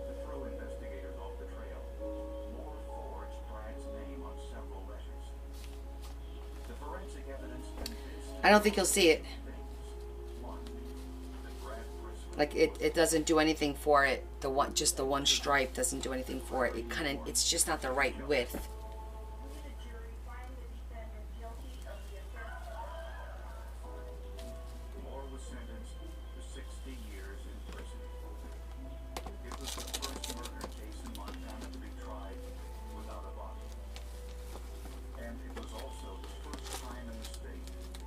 To throw investigators off the trail, Moore forged Brad's name on several letters. The forensic evidence convinced I don't think you'll see it. Like it doesn't do anything for it. Just the one stripe doesn't do anything for it. It's just not the right width. Moore was sentenced to 60 years in prison. It was the first murder case in Montana to be tried without a body. And it was also the first time in the state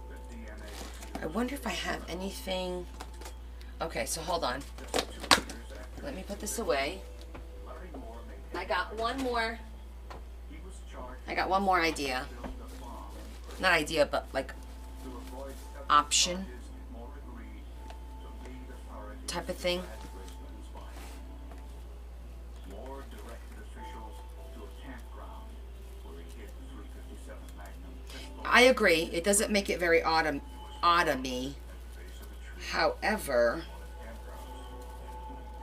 that DNA was used. I wonder if I have anything. Okay, so hold on. Let me put this away. I got one more idea. Not idea, but like option type of thing. Moore directed officials to a campground where he hid the .357 Magnum pistol. I agree. It doesn't make it very autumny. However,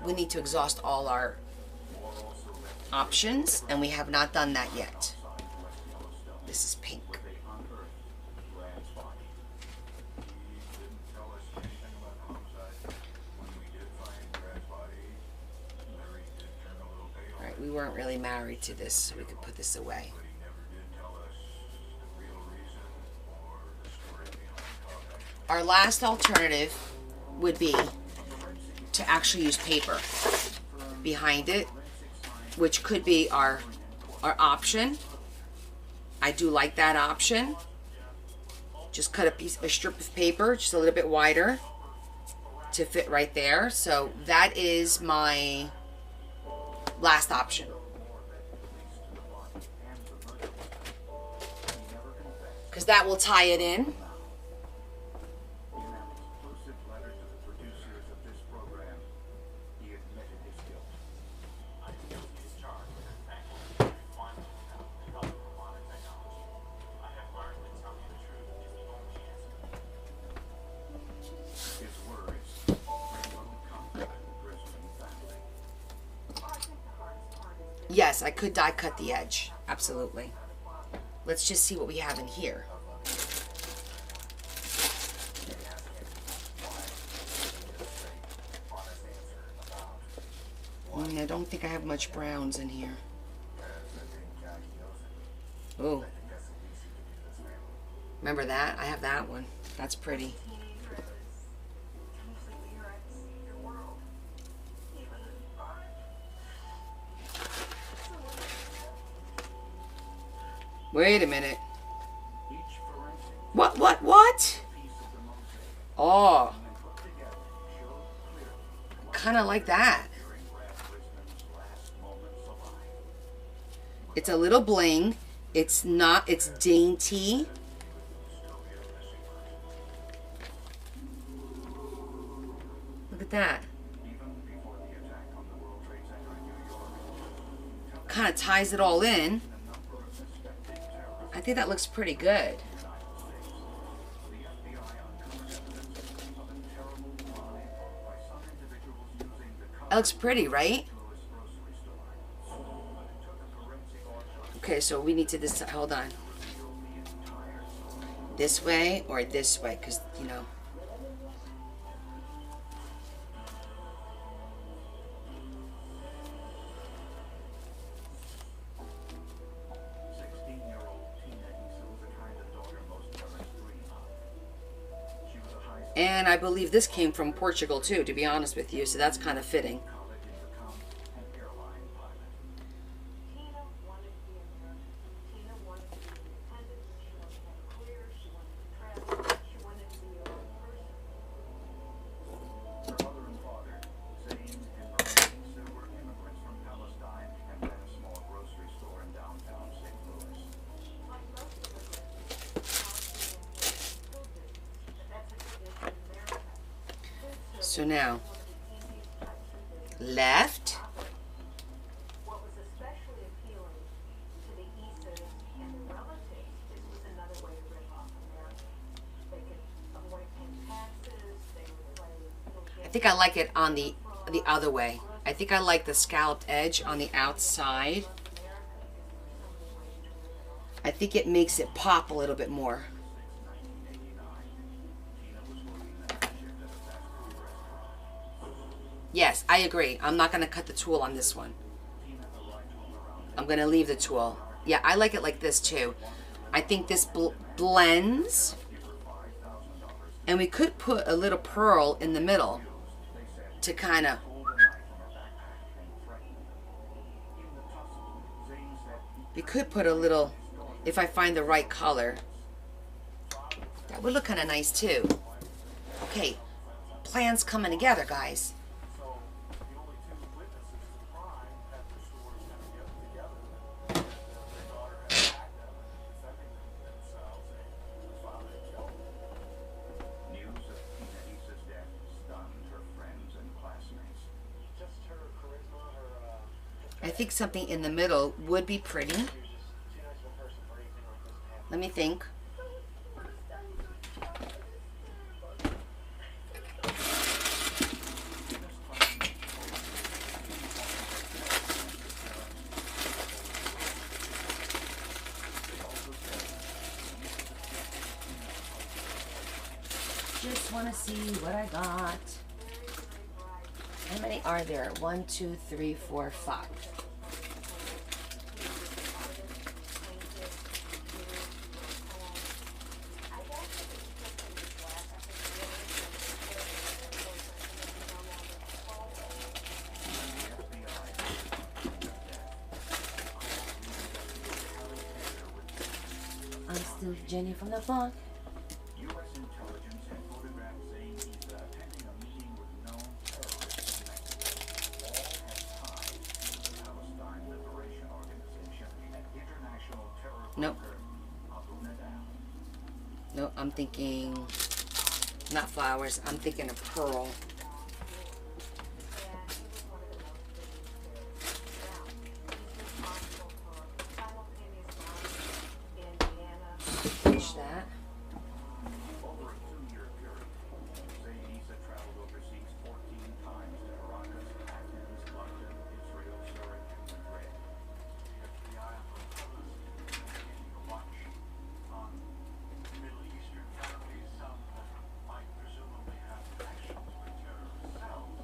we need to exhaust all our options, and we have not done that yet. This is pink. They unearthed Brad's body. He didn't tell us anything about homicide. When we did find Brad's body, Larry did turn a little pale. All right, we weren't really married to this, so we could put this away. But he never did tell us the real reason or the story behind how it actually. Our last alternative would be to actually use paper behind it, which could be our option. I do like that option. Just cut a strip of paper, just a little bit wider to fit right there. So that is my last option. Because that will tie it in. In an exclusive letter to the producers of this program, he admitted his guilt. I am guilty as charged and thankful that you finally found the help of modern technology. I have learned that telling the truth is the only answer. His words bring little comfort to the Griswold family. Yes, I could die cut the edge. Absolutely. Let's just see what we have in here. I don't think I have much browns in here. Oh. Remember that? I have that one. That's pretty. Wait a minute. What? Oh. Kind of like that. It's a little bling. It's dainty. Look at that. Kind of ties it all in. I think that looks pretty good. That looks pretty, right? Okay, so we need to decide. Hold on. This way or this way, because, you know. And I believe this came from Portugal too, to be honest with you, so that's kind of fitting. So now, left. What was especially appealing to the Isas and the relatives, this was another way to rip off America. They could avoid paying taxes, they would play. I think I like it on the other way. I think I like the scalloped edge on the outside. I think it makes it pop a little bit more. Yes, I agree. I'm not going to cut the tulle on this one. I'm going to leave the tulle. Yeah, I like it like this too. I think this blends. And we could put a little pearl in the middle to kind of... We could put a little, if I find the right color. That would look kind of nice too. Okay, plans coming together, guys. I think something in the middle would be pretty. Let me think. Just want to see what I got. How many are there? 1, 2, 3, 4, 5. I'm still Jenny from the block. U.S. intelligence had photographed saying he's attending a meeting with known terrorists in Mexico. All have ties to the Palestine Liberation Organization and international terror Nope. group Abu Nidal. No, I'm thinking not flowers. I'm thinking a pearl. Finish that. Over a 2-year period, Zaynisa traveled overseas 14 times to Caracas, Athens, London, Israel, Zurich, and Madrid. The FBI taking a watch on Middle Eastern countries, some that might presumably have connections with terrorist cells.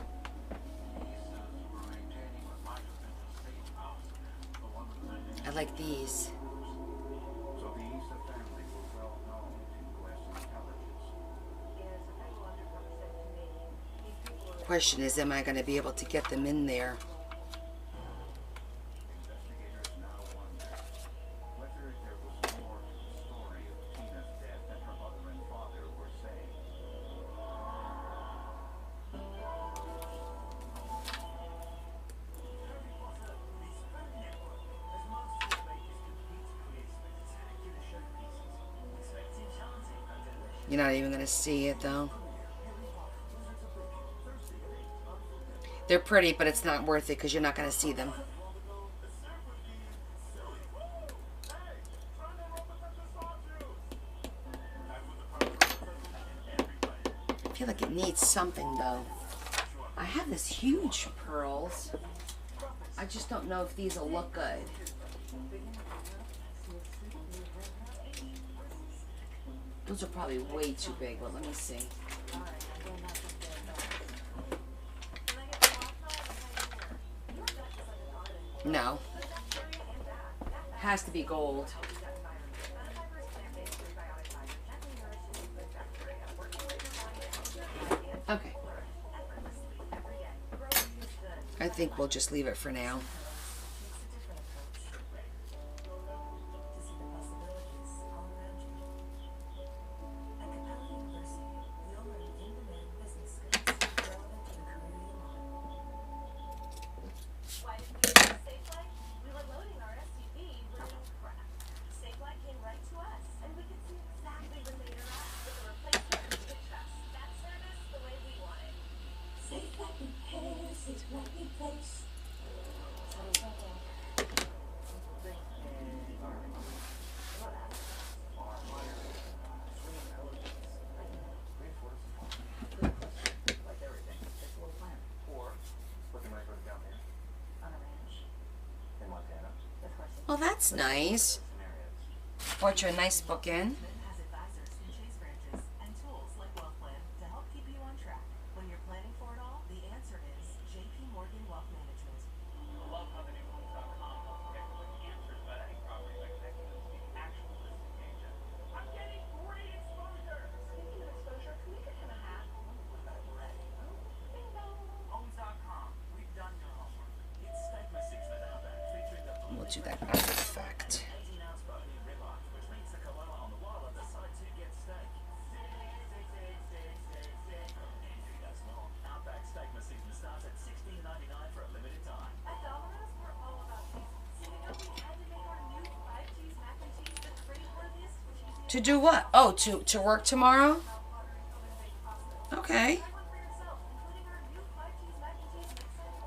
Visas were maintaining what might have been a safe house, the one with I like these. So the Issa family were well known to U.S. intelligence. Question is, am I going to be able to get them in there? Investigators now wonder whether there was more to the story of Tina's death than her mother and father were saying. You're not even going to see it though. They're pretty, but it's not worth it because you're not going to see them. I feel like it needs something though. I have this huge pearls. I just don't know if these will look good. Those are probably way too big, but let me see. No. Has to be gold. Okay. I think we'll just leave it for now. Well, that's nice. Bought you a nice book in. Has advisors and chase branches and tools like Wealth Plan to help keep you on track. When you're planning for it all, the answer is do that after the fact. To do what? Oh, to work tomorrow? Okay.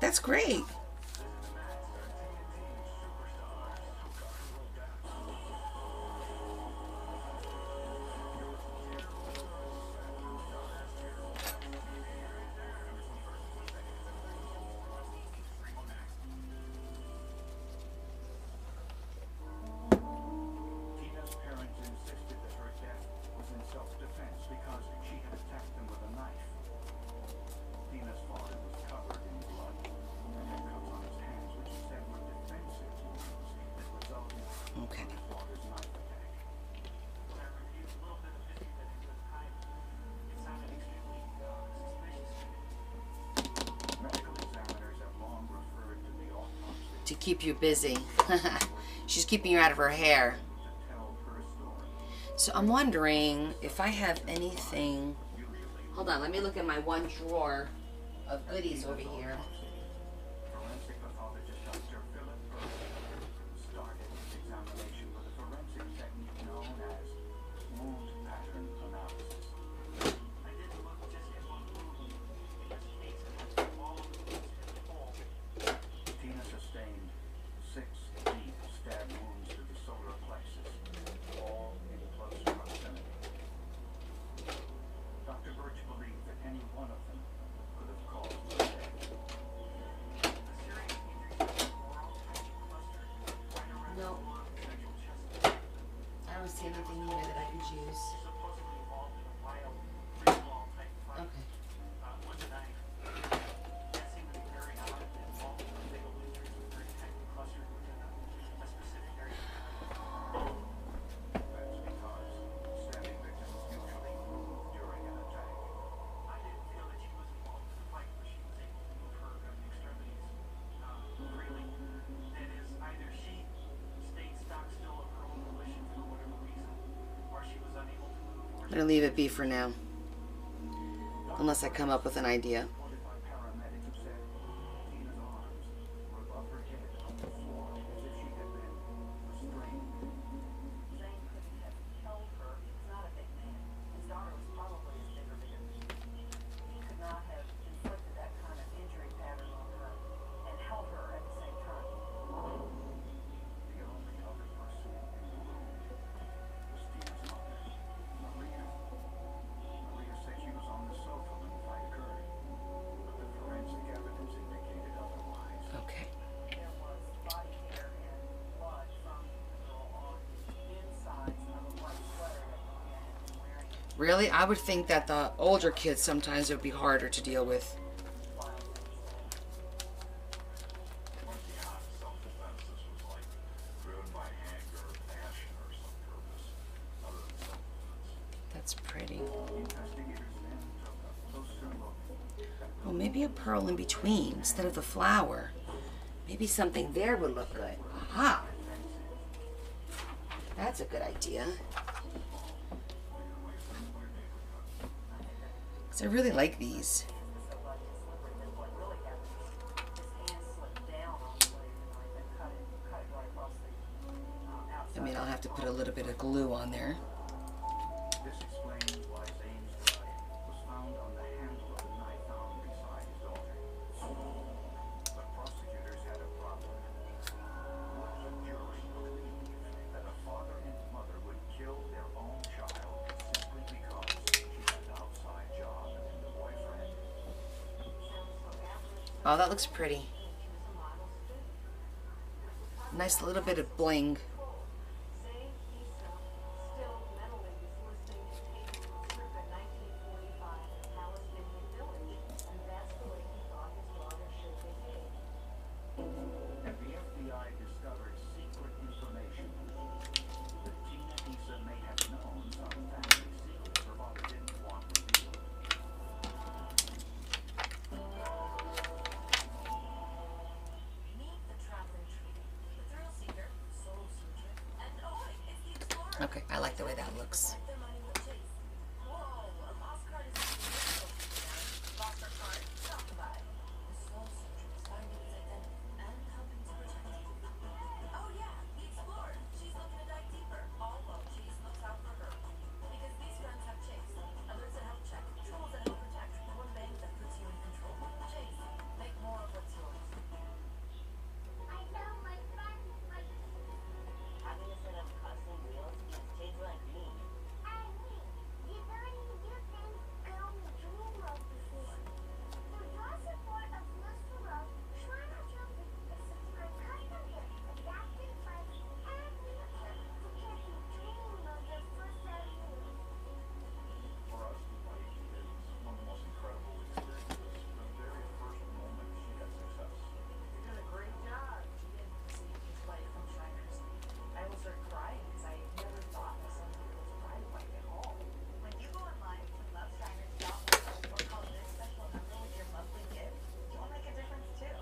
That's great. Tina's parents insisted that her death was in self-defense because she had attacked them with a knife. Tina's father was covered in blood and had cuts on his hands, which he said were defensive wounds that resulted Okay. from his father's knife attack. When I reviewed a little bit of history that he was hiding, it sounded extremely suspicious to me. Medical examiners have long referred to the autopsy To keep you busy. She's keeping you out of her hair. to tell her story. So I'm wondering if I have anything. Hold on, let me look at my one drawer of goodies over here. Forensic pathologist Dr. Philip started his examination with a forensic technique known as wound pattern analysis. I didn't look just at one wound. In this case, it was all of the wounds in the whole. Tina sustained 6 deep stab wounds to the solar plexus, all in close proximity. Dr. Birch believed that any one of them could have caused her death. The serious injuries were all tightly clustered right around No. the long central chest. I don't see anything here that I could use. Supposedly involved in a wild, free-for-all type fight. Okay. With a knife. That seemed to be very odd, and all of the fatal injuries were very tightly clustered within a specific area. That's because stabbing victims usually move during an attack. I didn't feel that she was involved in the fight, but she was able to move her extremities freely. That is, either she stayed stock still of her own volition for whatever reason, or she was unable to move, or I'm gonna leave it be for now. Unless I come up with an idea. supported by paramedics who said Tina's arms were above her head on the floor as if she had been restrained. Zane couldn't have held her. He was not a big man. His daughter was probably as big or bigger than he. He could not have inflicted that kind of injury pattern on her and held her at the same time. The only other person in the room was Tina's mother, Maria. Maria said she was on the sofa when the fight occurred, but the forensic evidence indicated otherwise. Okay. There was body hair and blood from the girl on the insides of a white sweater that Maria had been wearing. Really? I would think that the older kids sometimes it would be harder to deal with. Weren't the odds self-defense? This was like driven by anger or passion or some purpose other than self-defense. That's pretty. Investigators then took a closer look at Oh, maybe a pearl in between instead of the flower. Maybe something there would look good. Aha! That's a good idea. 'Cause I really like these. So blood is slippery. Then what really happened is his hand slipped down on the blade of the knife and cut it right across the outside. I mean, I'll have to put a little bit of glue on there. This explains why Zane's blood was found on the handle of the knife found beside his daughter. But prosecutors had a problem. Would the jury believe that a father and mother would kill their own child simply because she had an outside job and a boyfriend? Oh, that looks pretty. Nice little bit of bling. Zane Issa still mentally was listening to tapes from a trip in 1945 in a Palestinian village, and that's the way he thought his daughter should behave. And the FBI discovered secret information that Tina Issa may have known some family secrets her father didn't want revealed. Meet the traveling tree. The thrill seeker Okay, I like the way that looks. For us, the bike is one of the most incredible experiences. From the very first moment she had success. You did a great job. She did receive his bike from Shriners. I almost started crying because I never thought that somebody was ride a bike at all. When you go online to loveshriners.com or call this special number with your monthly gift, you'll make a difference too.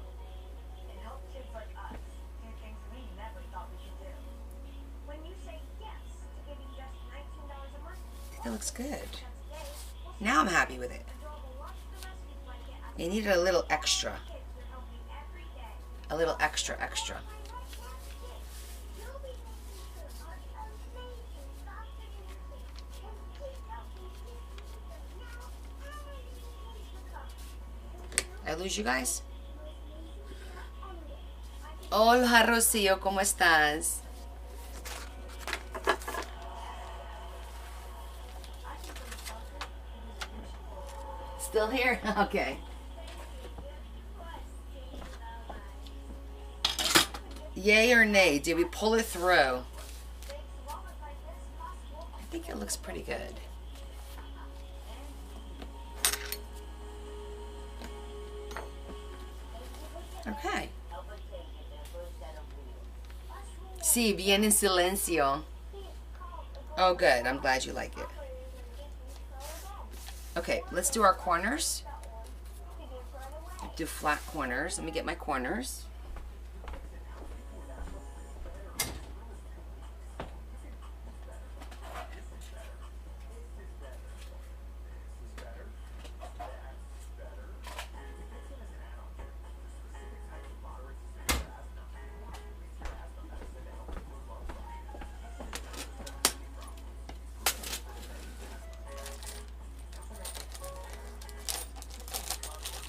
And help kids like us do things we never thought we could do. When you say yes to giving just $19 a month, It looks good. Now I'm happy with it. It needed a little extra. A little extra. I lose you guys? Hola, Rocío, ¿cómo estás? Still here? Okay. Yay or nay? Did we pull it through? I think it looks pretty good. Okay. Sí, bien en silencio. Oh, good. I'm glad you like it. Okay, let's do our corners. Do flat corners. Let me get my corners.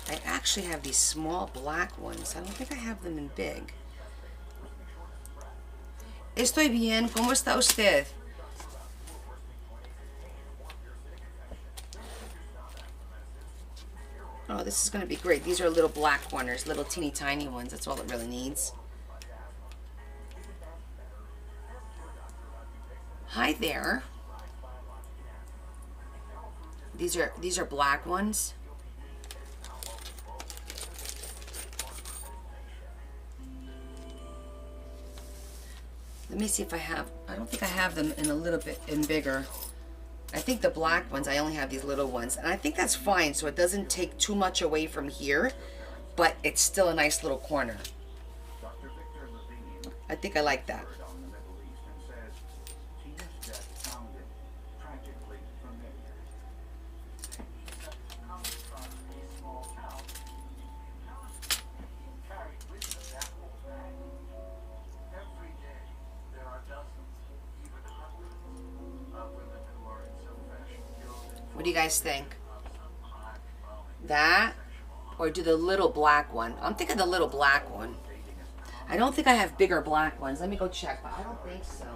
I actually have these small black ones. I don't think I have them in big. Estoy bien. ¿Cómo está usted? Oh, this is going to be great. These are little black corners, little teeny tiny ones. That's all it really needs. Hi there. These are black ones. Let me see if I have, I don't think I have them in a little bit in bigger. I think the black ones, I only have these little ones. And I think that's fine, so it doesn't take too much away from here, but it's still a nice little corner. I think I like that. What do you guys think? That or do the little black one? I'm thinking the little black one. I don't think I have bigger black ones. Let me go check, but I don't think so.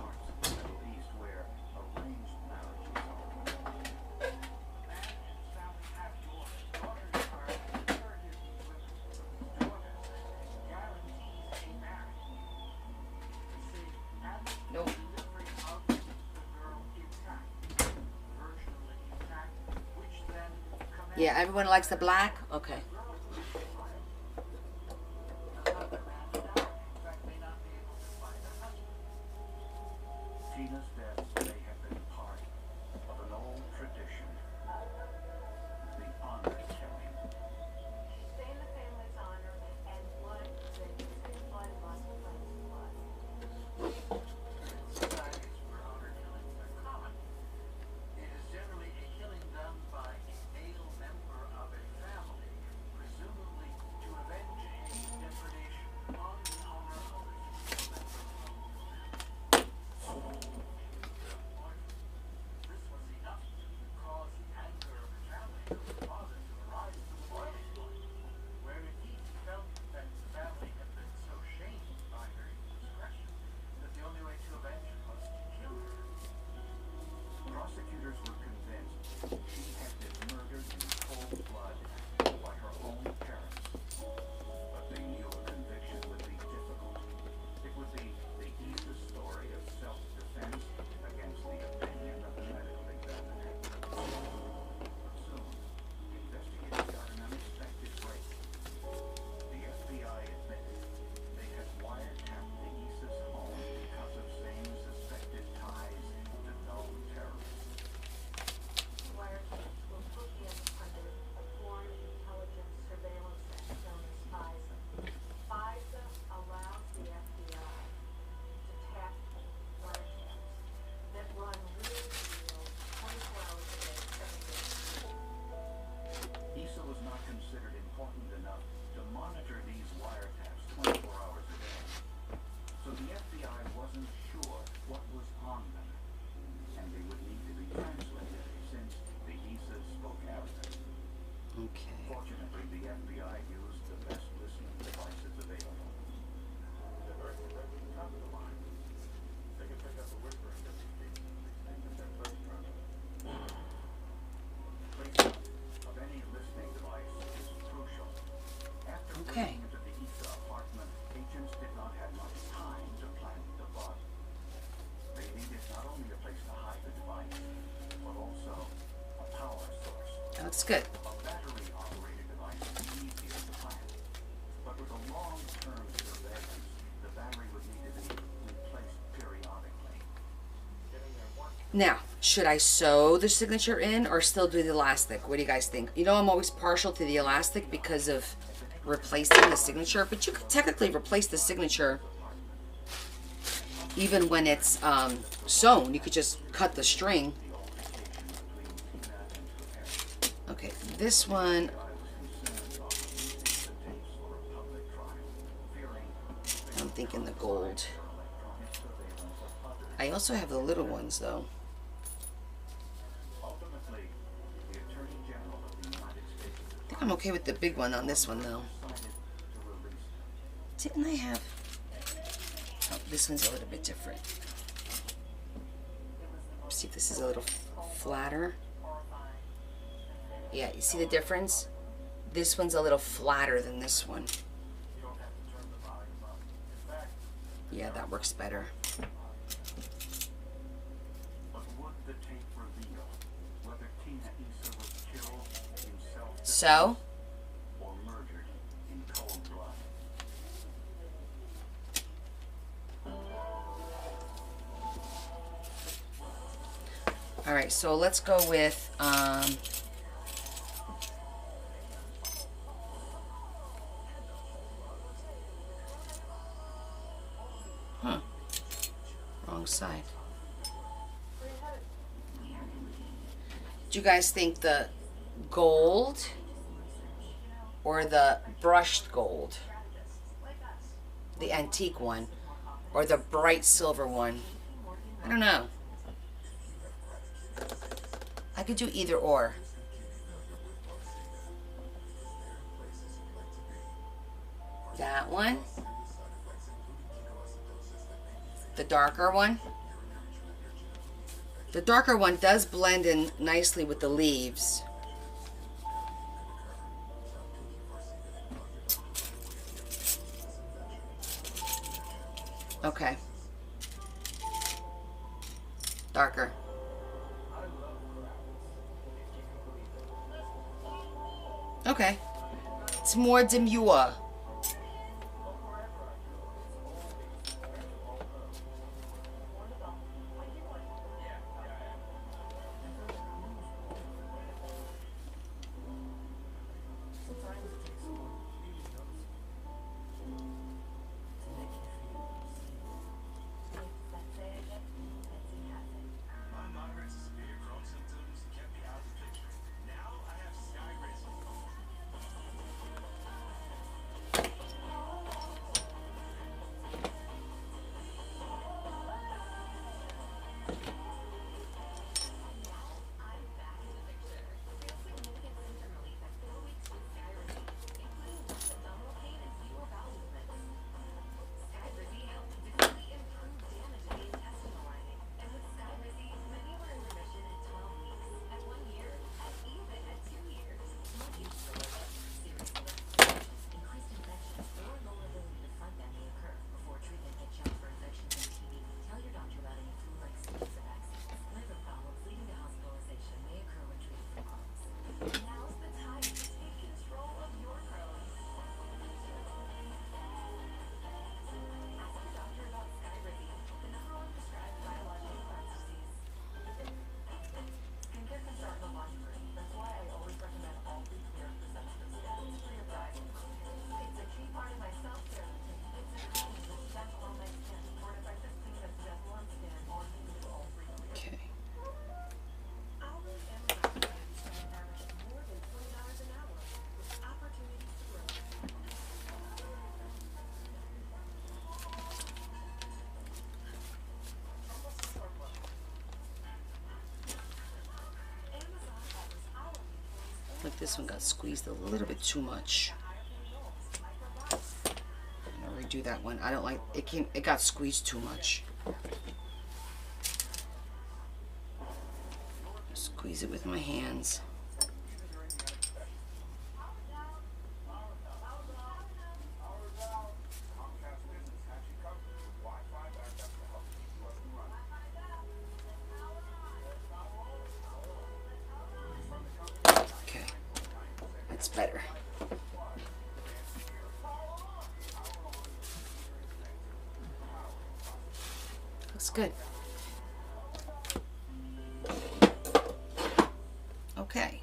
Nope. Yeah, everyone likes the black? Okay. Tina's death may have been part of an old tradition. The honor killing. stay in the family's honor, and blood, they say blood must cleanse blood. Societies where honor killing It's good. A battery-operated device is easier to plant, but with a long-term surveillance, the battery would need to be replaced periodically. Now, should I sew the signature in or still do the elastic? What do you guys think? You know, I'm always partial to the elastic because of replacing the signature, but you could technically replace the signature even when it's sewn. You could just cut the string. Okay, this one, I'm thinking the gold. I also have the little ones though. I think I'm okay with the big one on this one though. Didn't I have... Oh, this one's a little bit different. See if this is a little flatter. Yeah, you see the difference? This one's a little flatter than this one. Yeah, that works better. So? All right, so let's go with wrong side. Do you guys think the gold or the brushed gold, the antique one, or the bright silver one? I don't know. I could do either or. That one. The darker one. The darker one does blend in nicely with the leaves. Okay. Darker. Okay. It's more demure. Like this one got squeezed a little bit too much. I'm gonna redo that one. I don't like it. It got squeezed too much. Squeeze it with my hands. Okay. That's better. Looks good. Okay.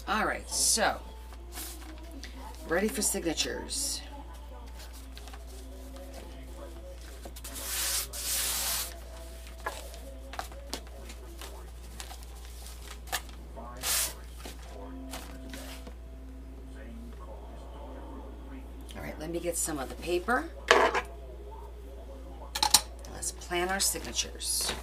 All right, so ready for signatures. All right, let me get some of the paper. Let's plan our signatures.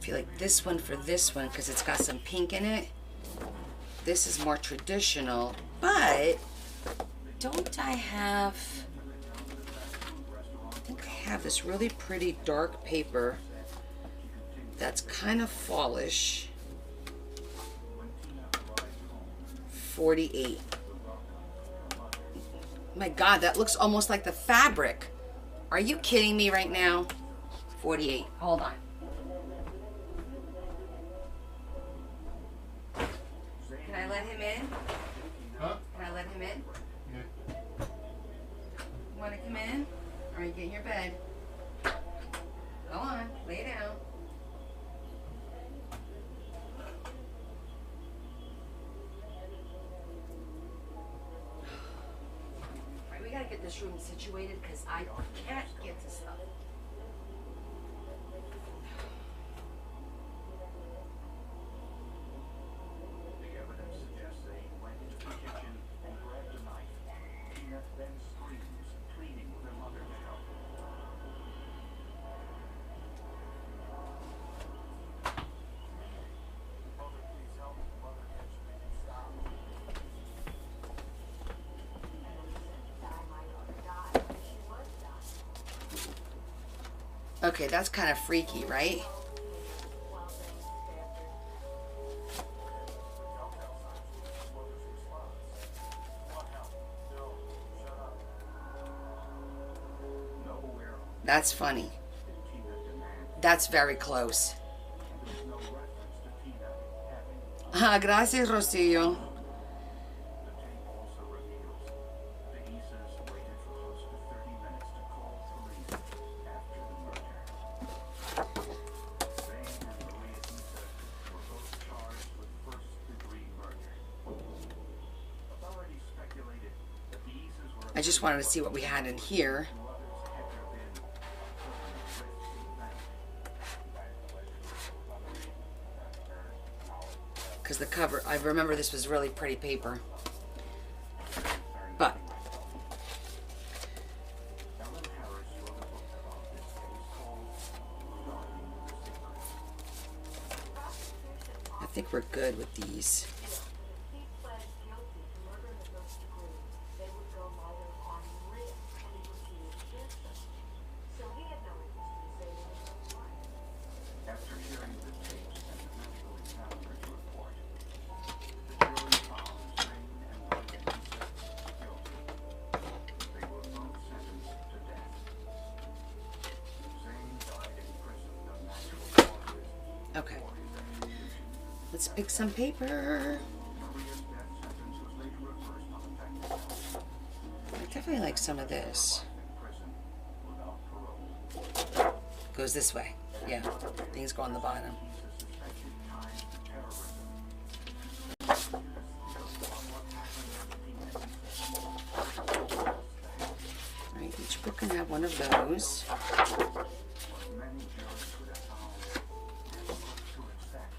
I feel like this one for this one, because it's got some pink in it. This is more traditional, but don't I have, I think I have this really pretty dark paper that's kind of fallish. 48. My God, that looks almost like the fabric. Are you kidding me right now? 48. Hold on. Can I let him in? Huh? Can I let him in? Yeah. You want to come in? Or you get in your bed? Go on, lay down. Alright, we gotta get this room situated because I can't get to stuff. The evidence suggests they went into the kitchen and grabbed a knife. Tina then screams, pleading with her mother to help. Mother, please help. Mother, can't you make me stop? Okay, that's kind of freaky, right? That's funny. That's very close. Ah, gracias, Rosillo. I just wanted to see what we had in here. Because the cover, I remember this was really pretty paper. But I think we're good with these. He pled guilty to murder in the first degree. They would go lighter on risk and he would be innocent. So he had no interest in saving his own life. After hearing the tapes and the medical examiner's report, the jury found Zane and Margaret guilty. They were both sentenced to death. Zane died in prison of natural causes. Okay. Let's pick some paper. Maria's death sentence was later reversed on effective. I definitely like some of this. In prison without parole. Goes this way. Yeah, things go on the bottom. He's a suspected ties to terrorism. All right, each book can have one of those. Many jurors would have found difficult to accept.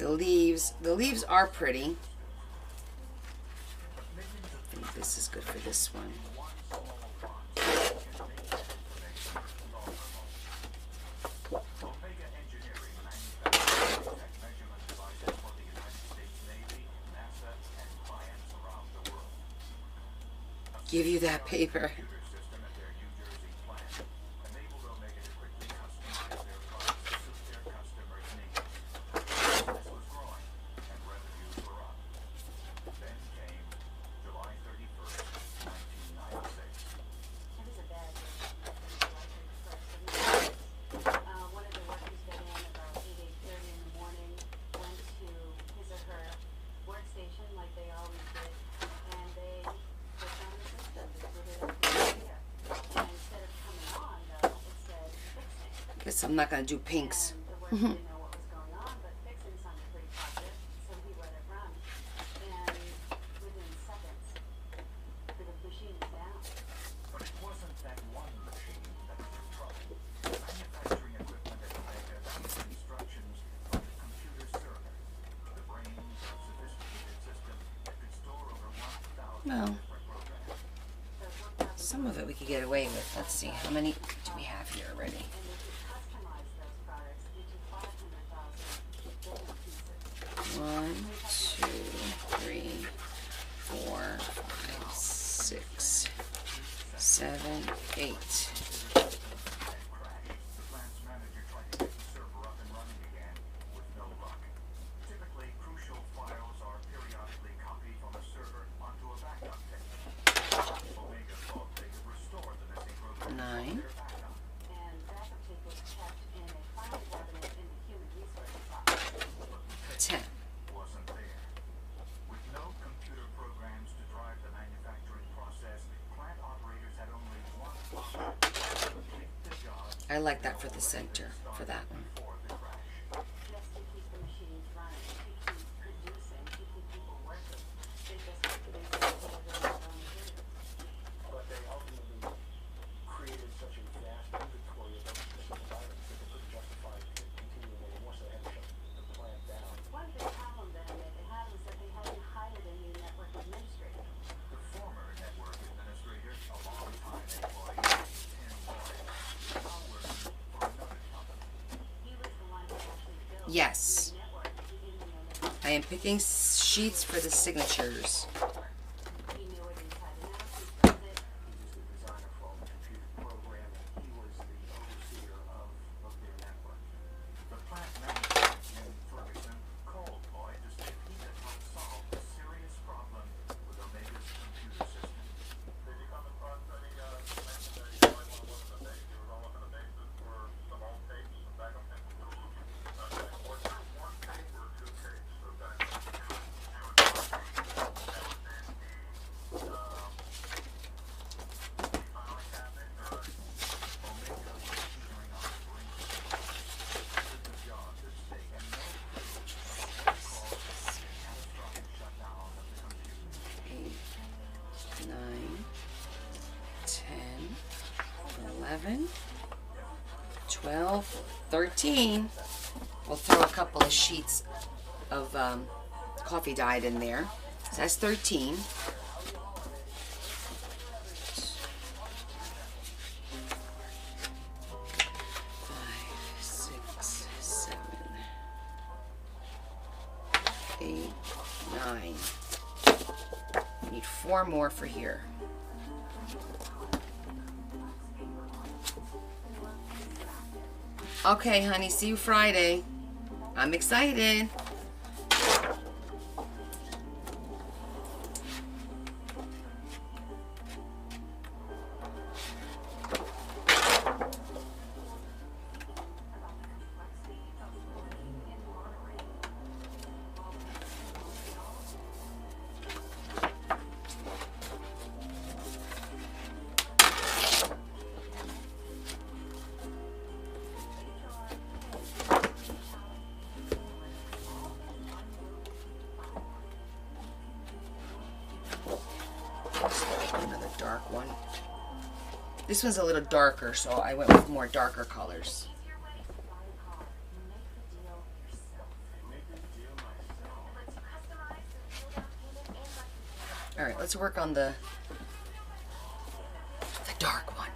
The leaves are pretty. I think this is good for this one. Give you that paper. Guess I'm not gonna do pinks. Well, some of it we could get away with. Let's see, how many do we have here already? 1, 2, 3, 4, 5, 6, 7, 8. I like that for the center, for that one. Yes, I am picking sheets for the signatures. Nine, 10, 11, 12, 13. We'll throw a couple of sheets of coffee dyed in there. So that's 13. 9. Need 4 more for here. Okay, honey, see you Friday. I'm excited. Another dark one. This one's a little darker, so I went with more darker colors. All right, let's work on the dark one.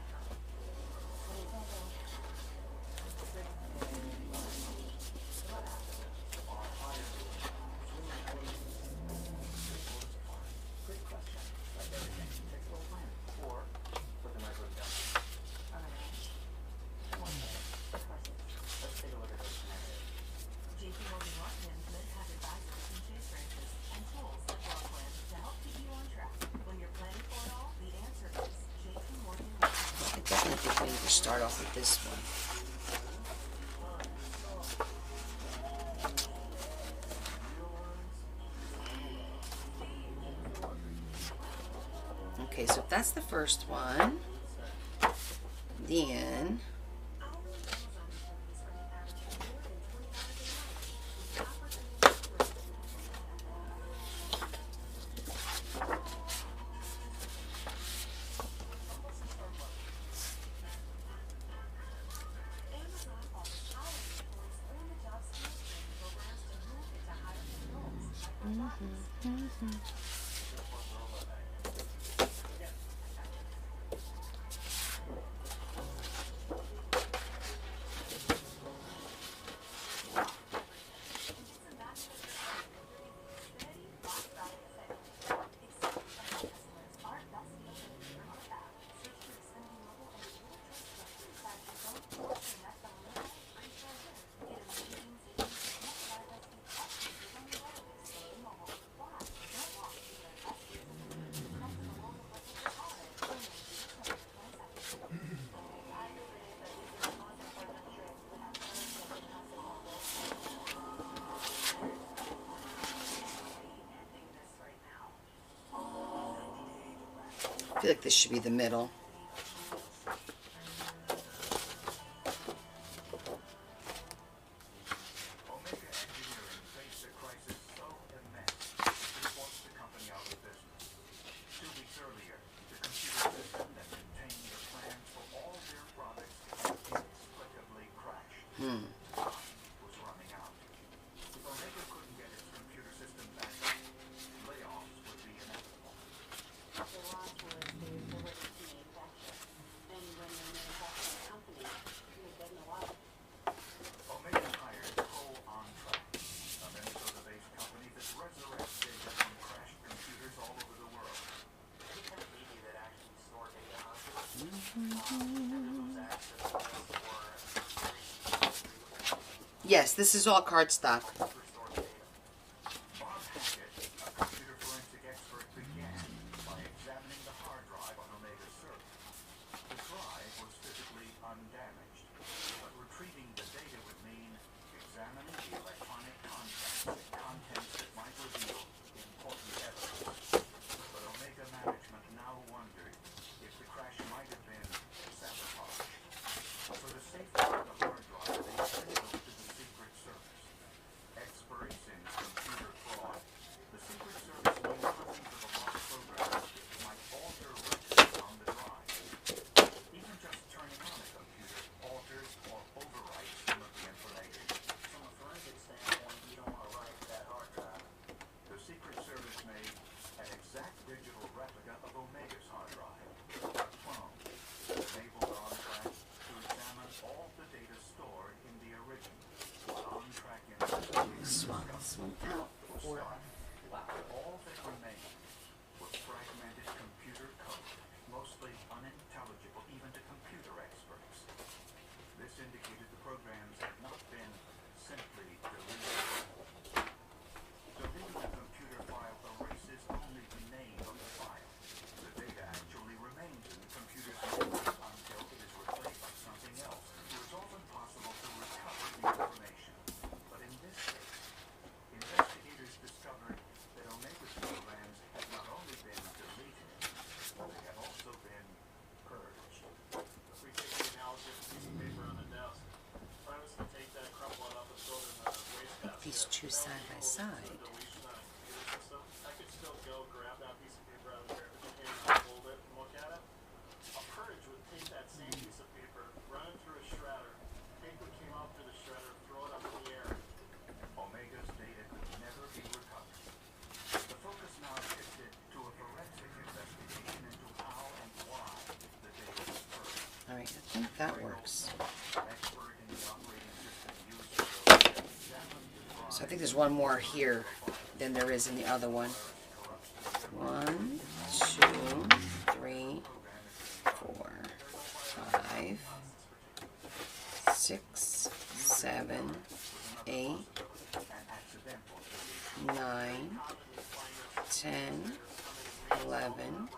I definitely think we need to start off with this one. Okay, so if that's the first one, then I feel like this should be the middle. Yes, this is all cardstock. These two side by side. So I think there's one more here than there is in the other one. 1, 2, 3, 4, 5, 6, 7, 8, 9, 10, 11,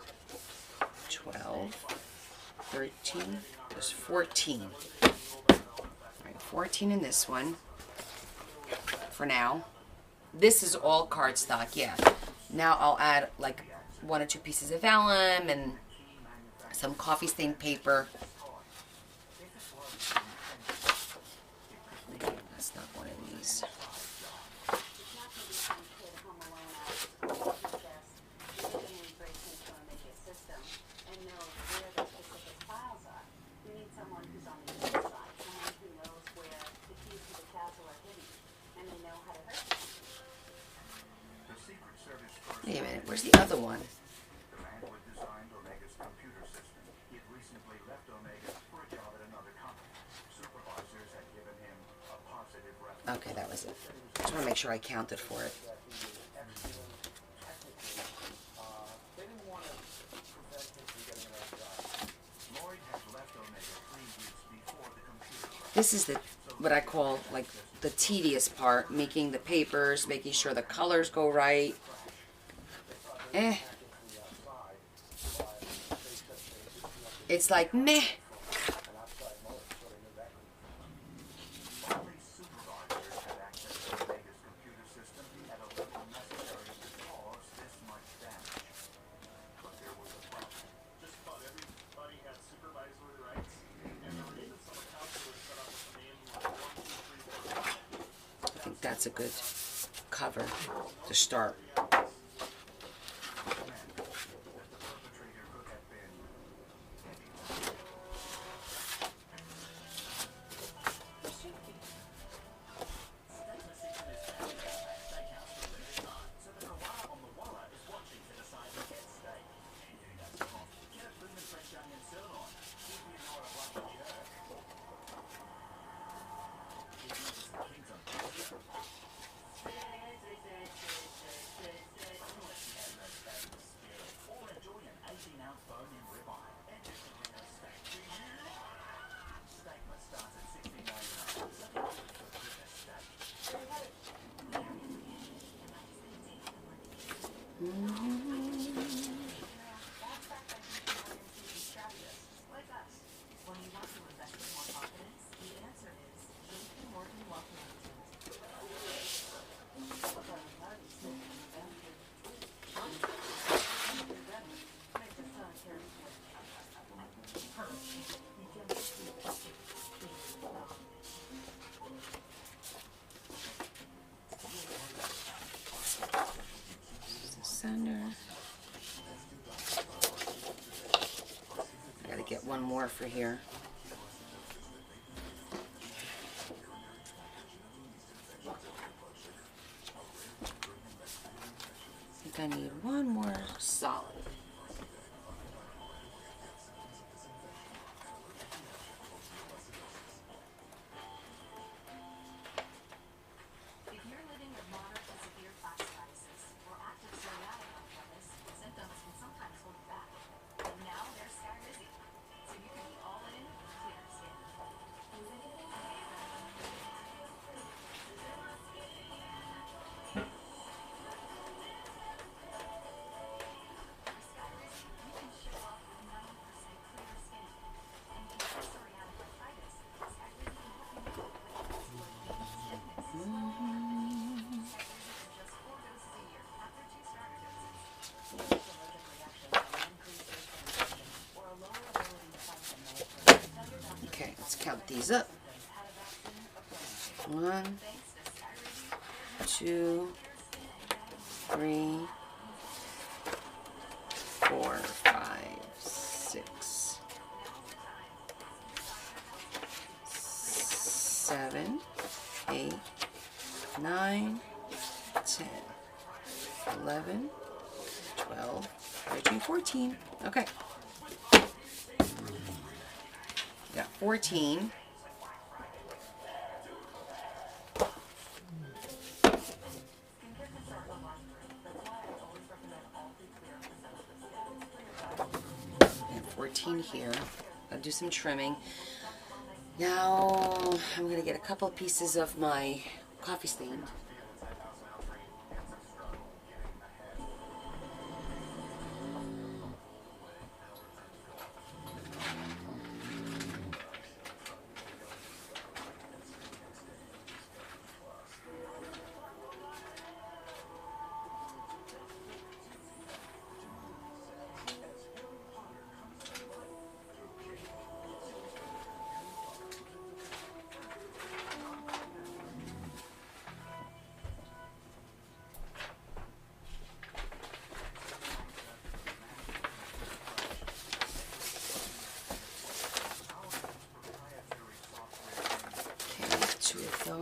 12, 13, there's 14. All right, 14 in this one for now. This is all cardstock, yeah. Now I'll add like 1 or 2 pieces of vellum and some coffee stained paper. That's not one of these. Wait a minute, where's the other one? The man who had designed Omega's computer system. He had recently left Omega for a job at another company. Supervisors had given him a positive reference. Okay, that was it. Just want to make sure I counted for it. This is what I call like the tedious part, making the papers, making sure the colors go right. It's like meh. I think that's a good cover to start. Center. I gotta get one more for here. I think I need one more solid. Okay, let's count these up. 1, 2, 3, 4, 5, 6, 7, 8, 9, 10, 11, 12, 13, 14. Okay. Got 14. here. I'll do some trimming. Now I'm going to get a couple pieces of my coffee stain.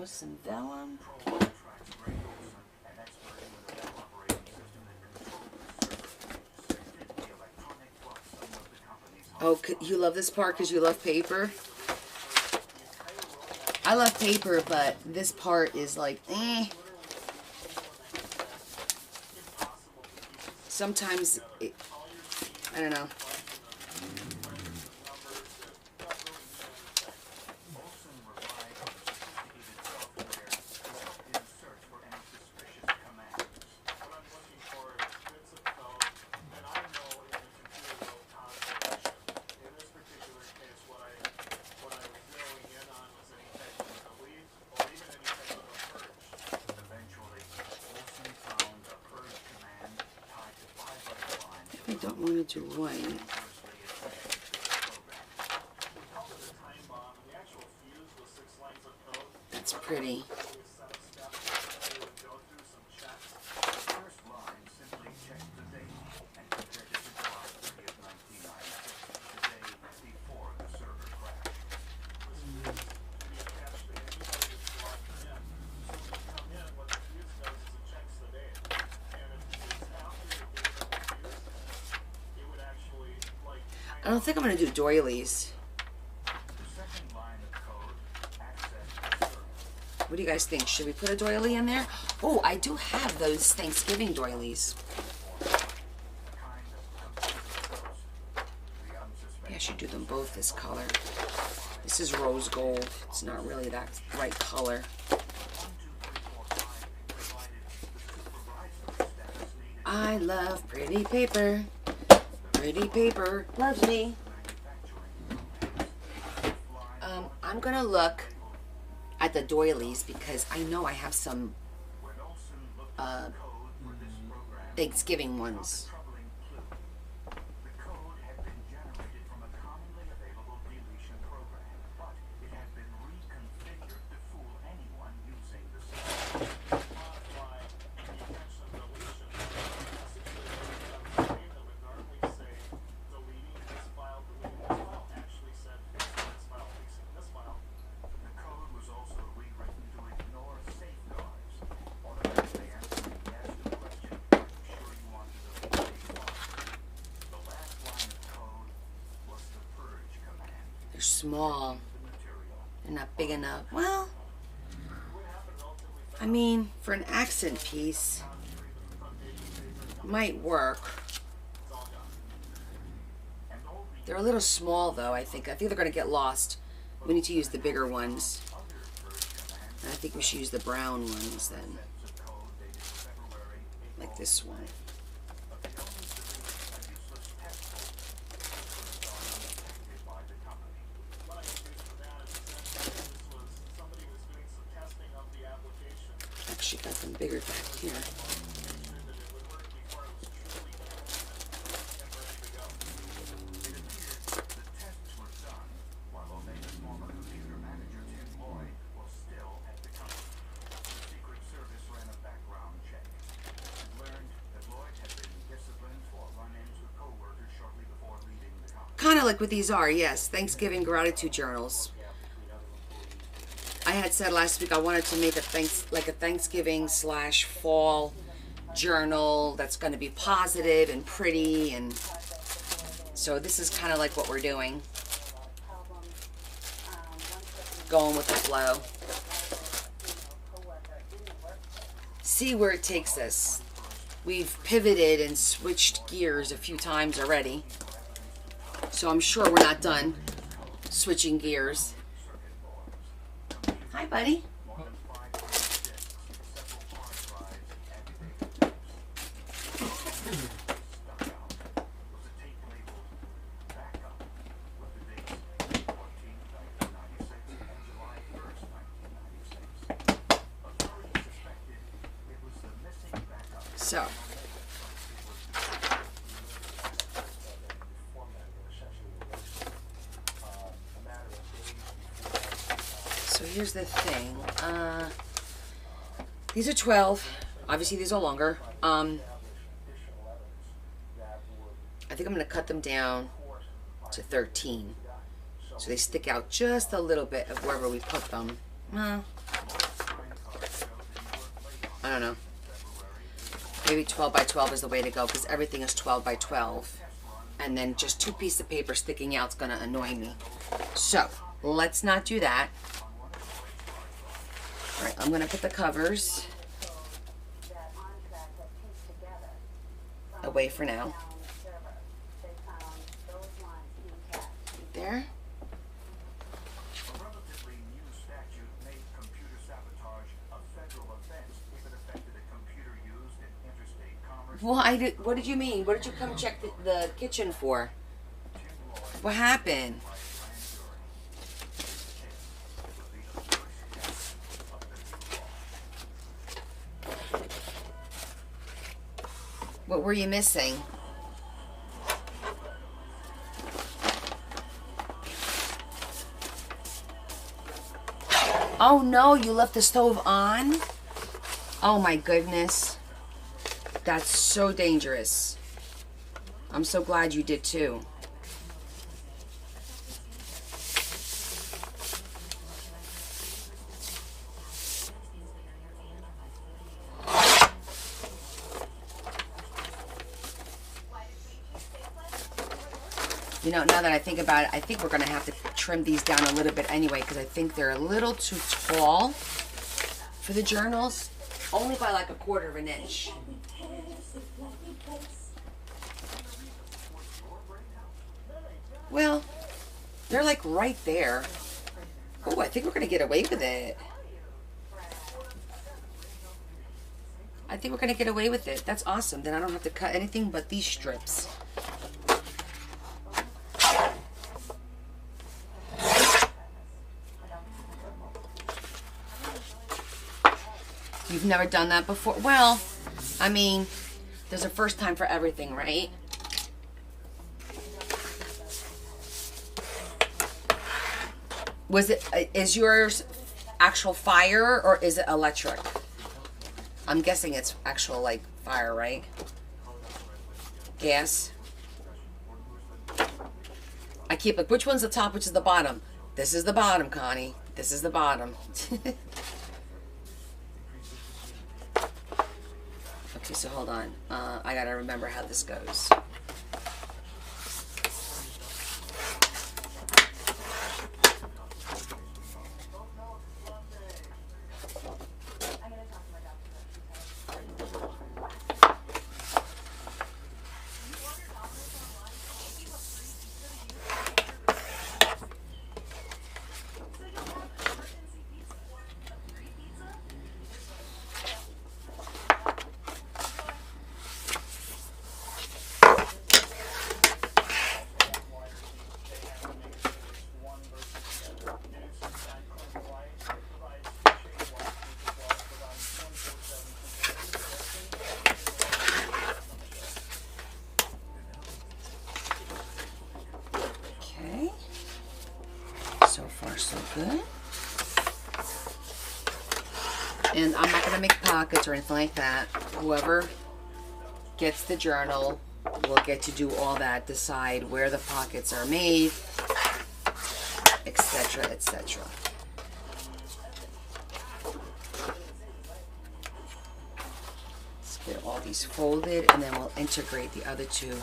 Some vellum. Oh, you love this part because you love paper? I love paper, but this part is like, eh. Sometimes, I don't know. I don't want to do white. That's pretty. I don't think I'm going to do doilies. What do you guys think? Should we put a doily in there? Oh, I do have those Thanksgiving doilies. Yeah, I should do them both this color. This is rose gold. It's not really that right color. I love pretty paper. Pretty paper loves me. I'm gonna look at the doilies because I know I have some Thanksgiving ones. They're small. They're not big enough. Well, I mean, for an accent piece, might work. They're a little small, though, I think. I think they're going to get lost. We need to use the bigger ones. And I think we should use the brown ones, then. Like this one. Actually got them bigger back here. Kind of like what these are, yes. Thanksgiving gratitude journals. I had said last week I wanted to make a Thanksgiving / fall journal that's going to be positive and pretty, and so this is kind of like what we're doing. Going with the flow. See where it takes us. We've pivoted and switched gears a few times already. So I'm sure we're not done switching gears. Hi, buddy. So, here's the thing. These are 12. Obviously, these are longer. I think I'm going to cut them down to 13. So they stick out just a little bit of wherever we put them. Well, I don't know. Maybe 12 by 12 is the way to go because everything is 12 by 12. And then just 2 pieces of paper sticking out is going to annoy me. So, let's not do that. All right, I'm going to put the covers away for now. There. Well, what did you mean? What did you come check the kitchen for? What happened? What were you missing? Oh no, you left the stove on? Oh my goodness. That's so dangerous. I'm so glad you did too. You know, now that I think about it, I think we're going to have to trim these down a little bit anyway because I think they're a little too tall for the journals. Only by like 1/4 of an inch. Well, they're like right there. Oh, I think we're going to get away with it. I think we're going to get away with it. That's awesome. Then I don't have to cut anything but these strips. You've never done that before? Well, I mean, there's a first time for everything, right? Is yours actual fire or is it electric? I'm guessing it's actual like fire, right? Gas. I keep like, which one's the top, which is the bottom? This is the bottom, Connie. This is the bottom. Okay, so hold on. I gotta remember how this goes. Good. And I'm not going to make pockets or anything like that. Whoever gets the journal will get to do all that, decide where the pockets are made, etc., etc. Let's get all these folded and then we'll integrate the other two.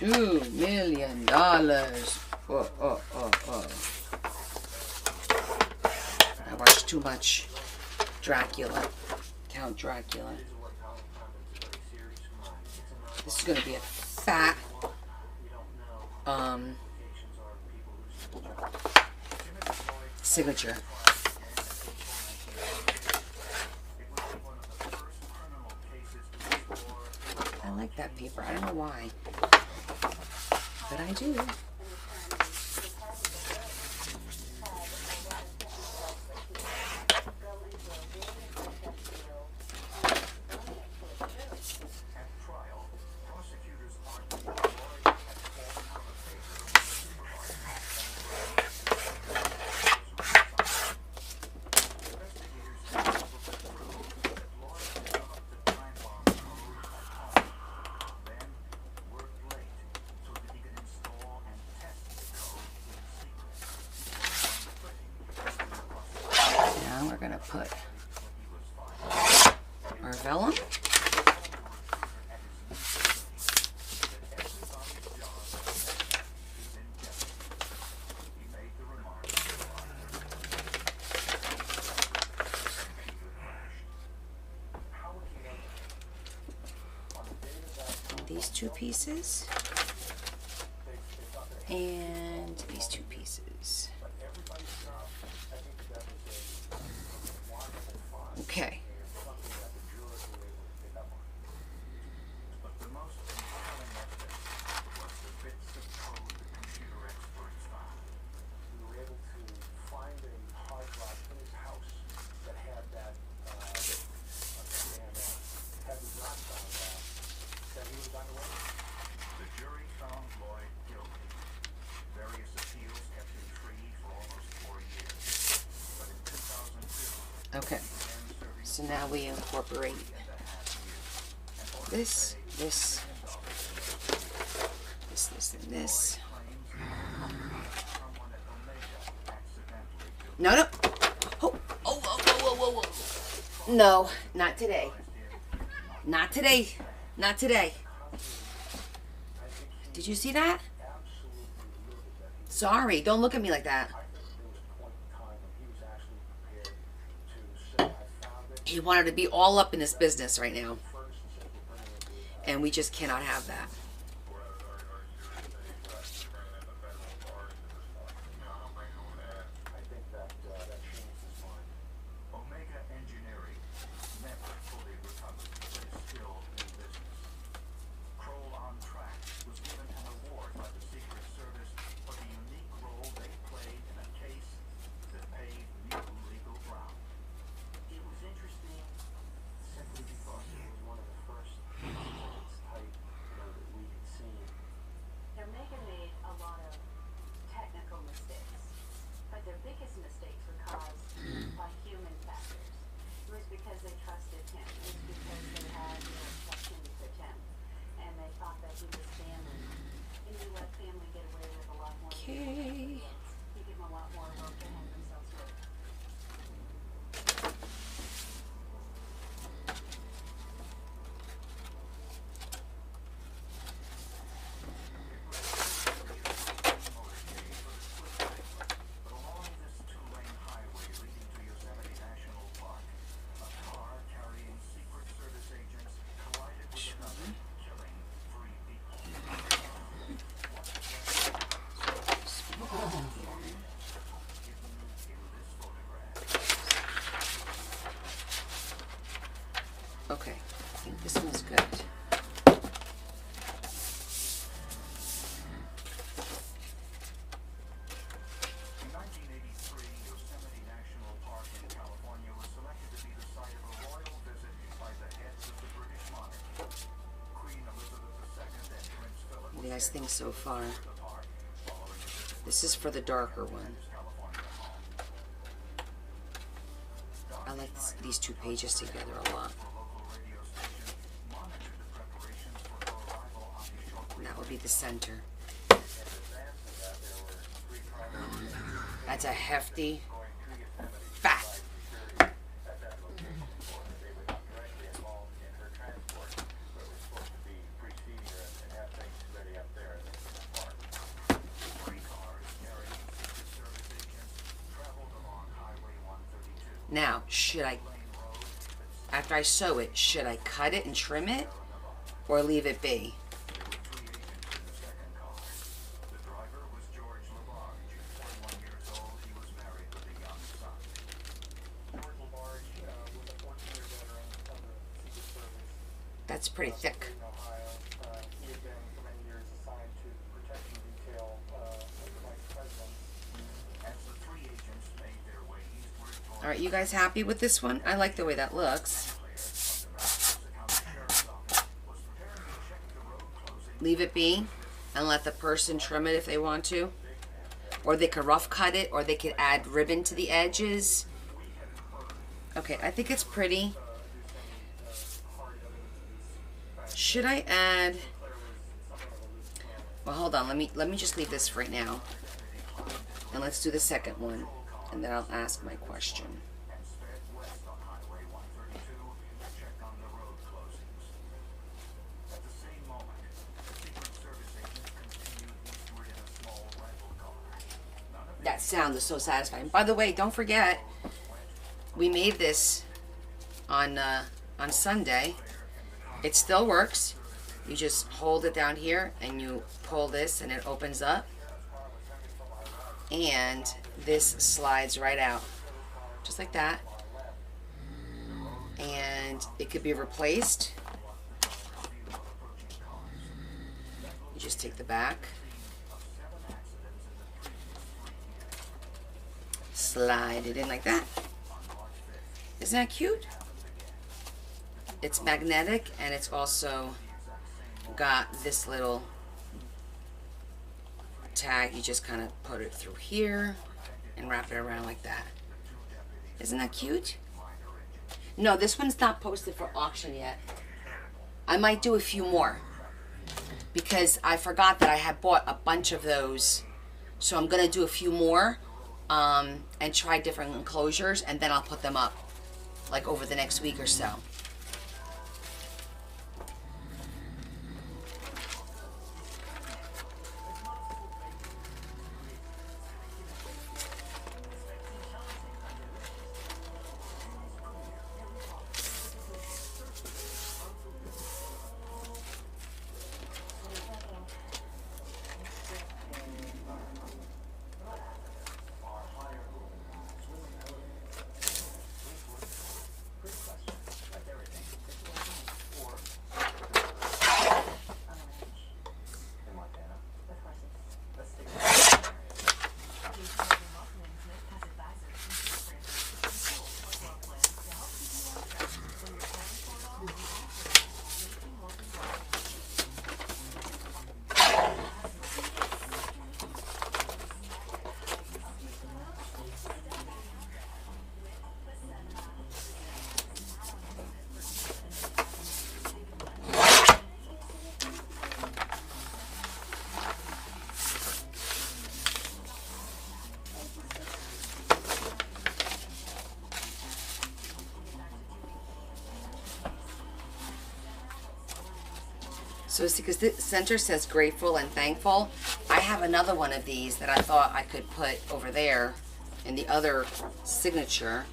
$2 million. I watched too much Dracula, Count Dracula. This is gonna be a fat signature. I like that paper. I don't know why, but I do. We're going to put our vellum. These two pieces and these two pieces. Okay. Okay, so now we incorporate this, and this. No. Oh. No, not today. Not today. Not today. Did you see that? Sorry, don't look at me like that. He wanted to be all up in this business right now. And we just cannot have that. Okay. Okay, I think this one's good. In 1983, Yosemite National Park in California was selected to be the site of a royal visit by the heads of the British monarchy. Queen Elizabeth II and Prince Philip. What do you guys think so far? This is for the darker one. I like these two pages together a lot. And that would be the center. That's a hefty, fat. Now, after I sew it, should I cut it and trim it or leave it be? That's pretty thick. All right, you guys happy with this one? I like the way that looks. Leave it be and let the person trim it if they want to. Or they could rough cut it, or they could add ribbon to the edges. Okay, I think it's pretty. Should I add... Well, hold on. Let me just leave this right now. And let's do the second one. And then I'll ask my question. That sound is so satisfying. By the way, don't forget, we made this on Sunday. It still works. You just hold it down here and you pull this and it opens up. And this slides right out. Just like that. And it could be replaced. You just take the back. Slide it in like that. Isn't that cute? It's magnetic and it's also got this little tag. You just kind of put it through here and wrap it around like that. Isn't that cute? No, this one's not posted for auction yet. I might do a few more because I forgot that I had bought a bunch of those. So I'm going to do a few more and try different enclosures, and then I'll put them up like over the next week or so. So see, because the center says grateful and thankful, I have another one of these that I thought I could put over there in the other signature.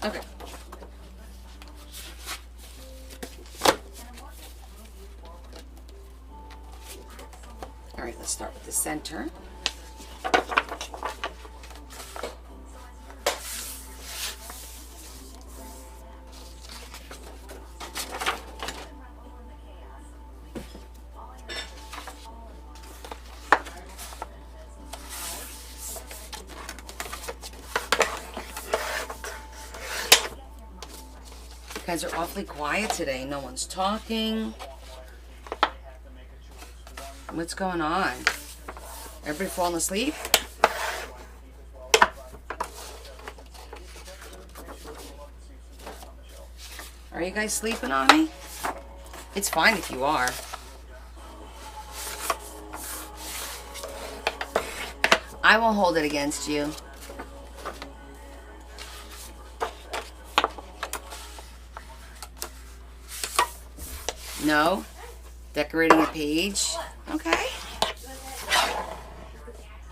Okay. All right, let's start with the center. You guys are awfully quiet today. No one's talking. What's going on? Everybody falling asleep? Are you guys sleeping on me? It's fine if you are. I won't hold it against you. No? Decorating a page? Okay.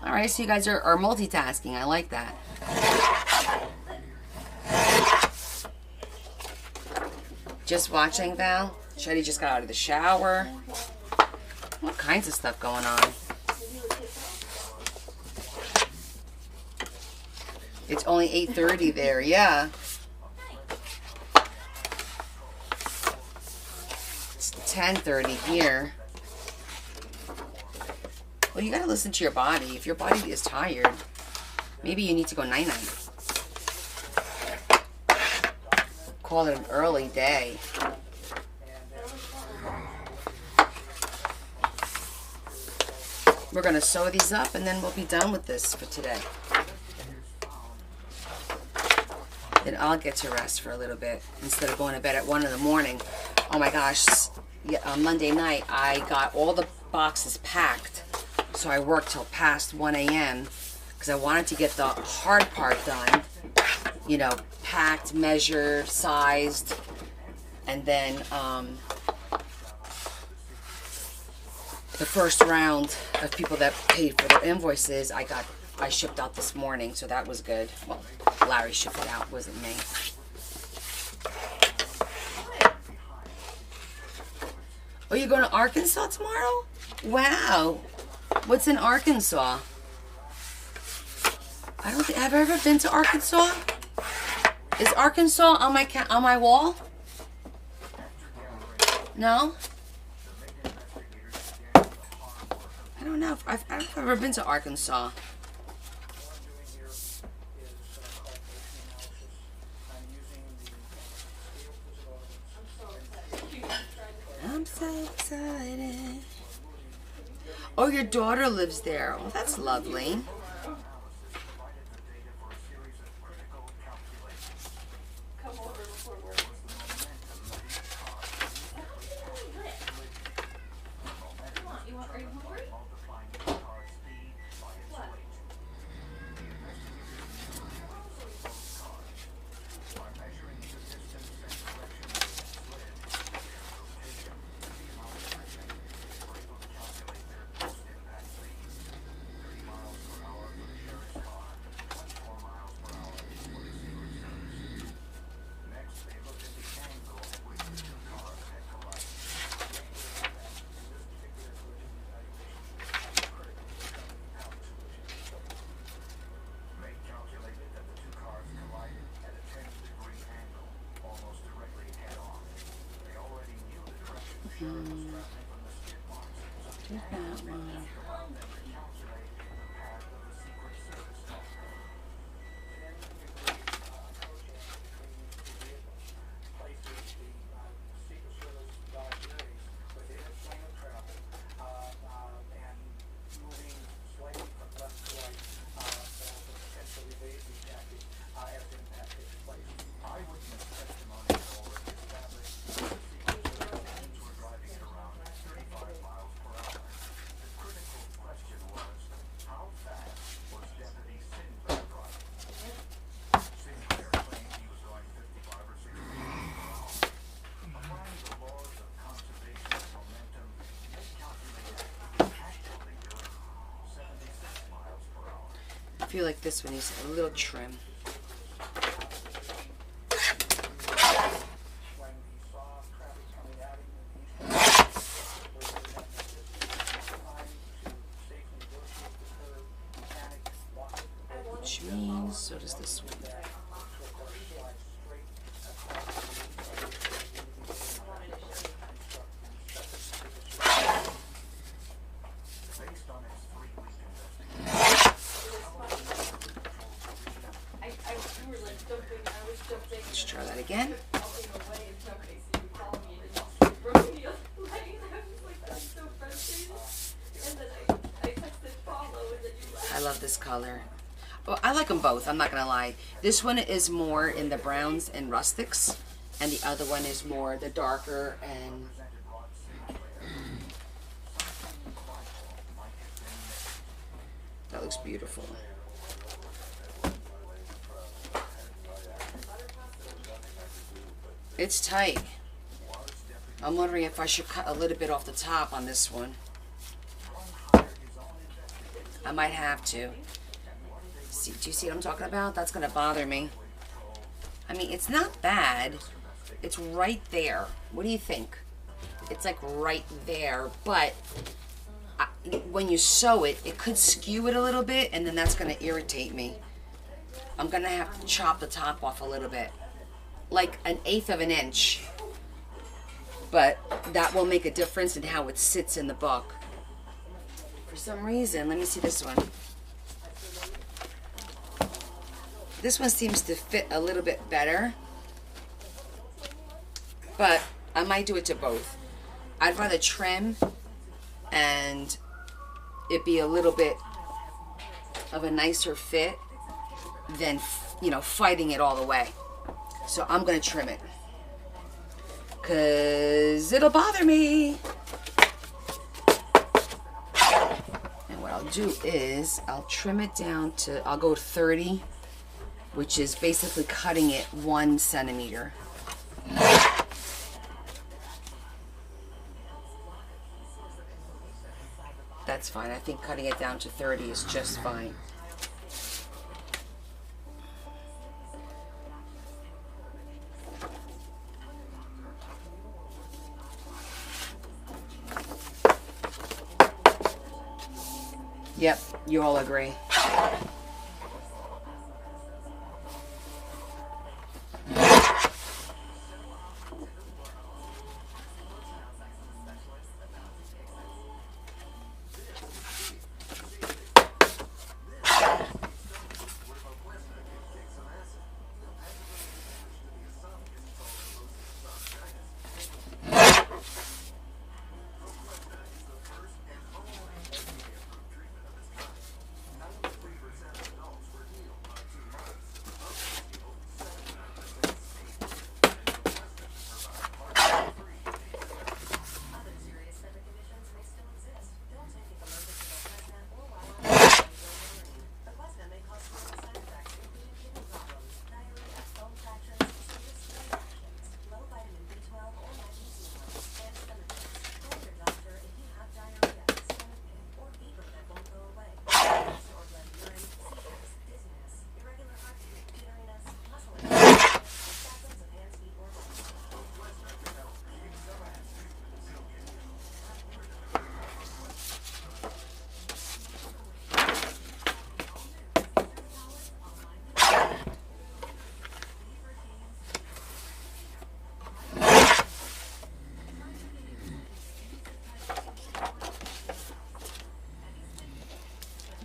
Alright, so you guys are multitasking. I like that. Just watching, Val? Shetty just got out of the shower. All kinds of stuff going on. It's only 8:30 there, yeah. It's 10:30 here. Well, you gotta listen to your body. If your body is tired, maybe you need to go night-night. Call it an early day. We're gonna sew these up and then we'll be done with this for today. Then I'll get to rest for a little bit instead of going to bed at 1 in the morning. Oh my gosh, yeah, on Monday night I got all the boxes packed, so I worked till past 1 a.m. because I wanted to get the hard part done. You know, packed, measured, sized, and then the first round of people that paid for their invoices I shipped out this morning, so that was good. Well, Larry shipped it out, wasn't me. Oh, you're going to Arkansas tomorrow? Wow. What's in Arkansas? I don't think I've ever been to Arkansas. Is Arkansas on my wall? No? I don't know. I've ever been to Arkansas. I'm so excited. Oh, your daughter lives there. Oh, that's lovely. I feel like this one needs a little trim. Which means, so does this one. Let's try that again. I love this color. Oh, I like them both, I'm not gonna lie. This one is more in the browns and rustics, and the other one is more the darker, and that looks beautiful. It's tight. I'm wondering if I should cut a little bit off the top on this one. I might have to. See, do you see what I'm talking about? That's going to bother me. I mean, it's not bad. It's right there. What do you think? It's like right there, but when you sew it, it could skew it a little bit, and then that's going to irritate me. I'm going to have to chop the top off a little bit. Like 1/8 of an inch. But that will make a difference in how it sits in the book. For some reason, let me see this one. This one seems to fit a little bit better. But I might do it to both. I'd rather trim and it be a little bit of a nicer fit than, you know, fighting it all the way. So I'm going to trim it, because it'll bother me. And what I'll do is I'll trim it down to, I'll go 30, which is basically cutting it 1 centimeter. That's fine. I think cutting it down to 30 is just fine. Yep, you all agree.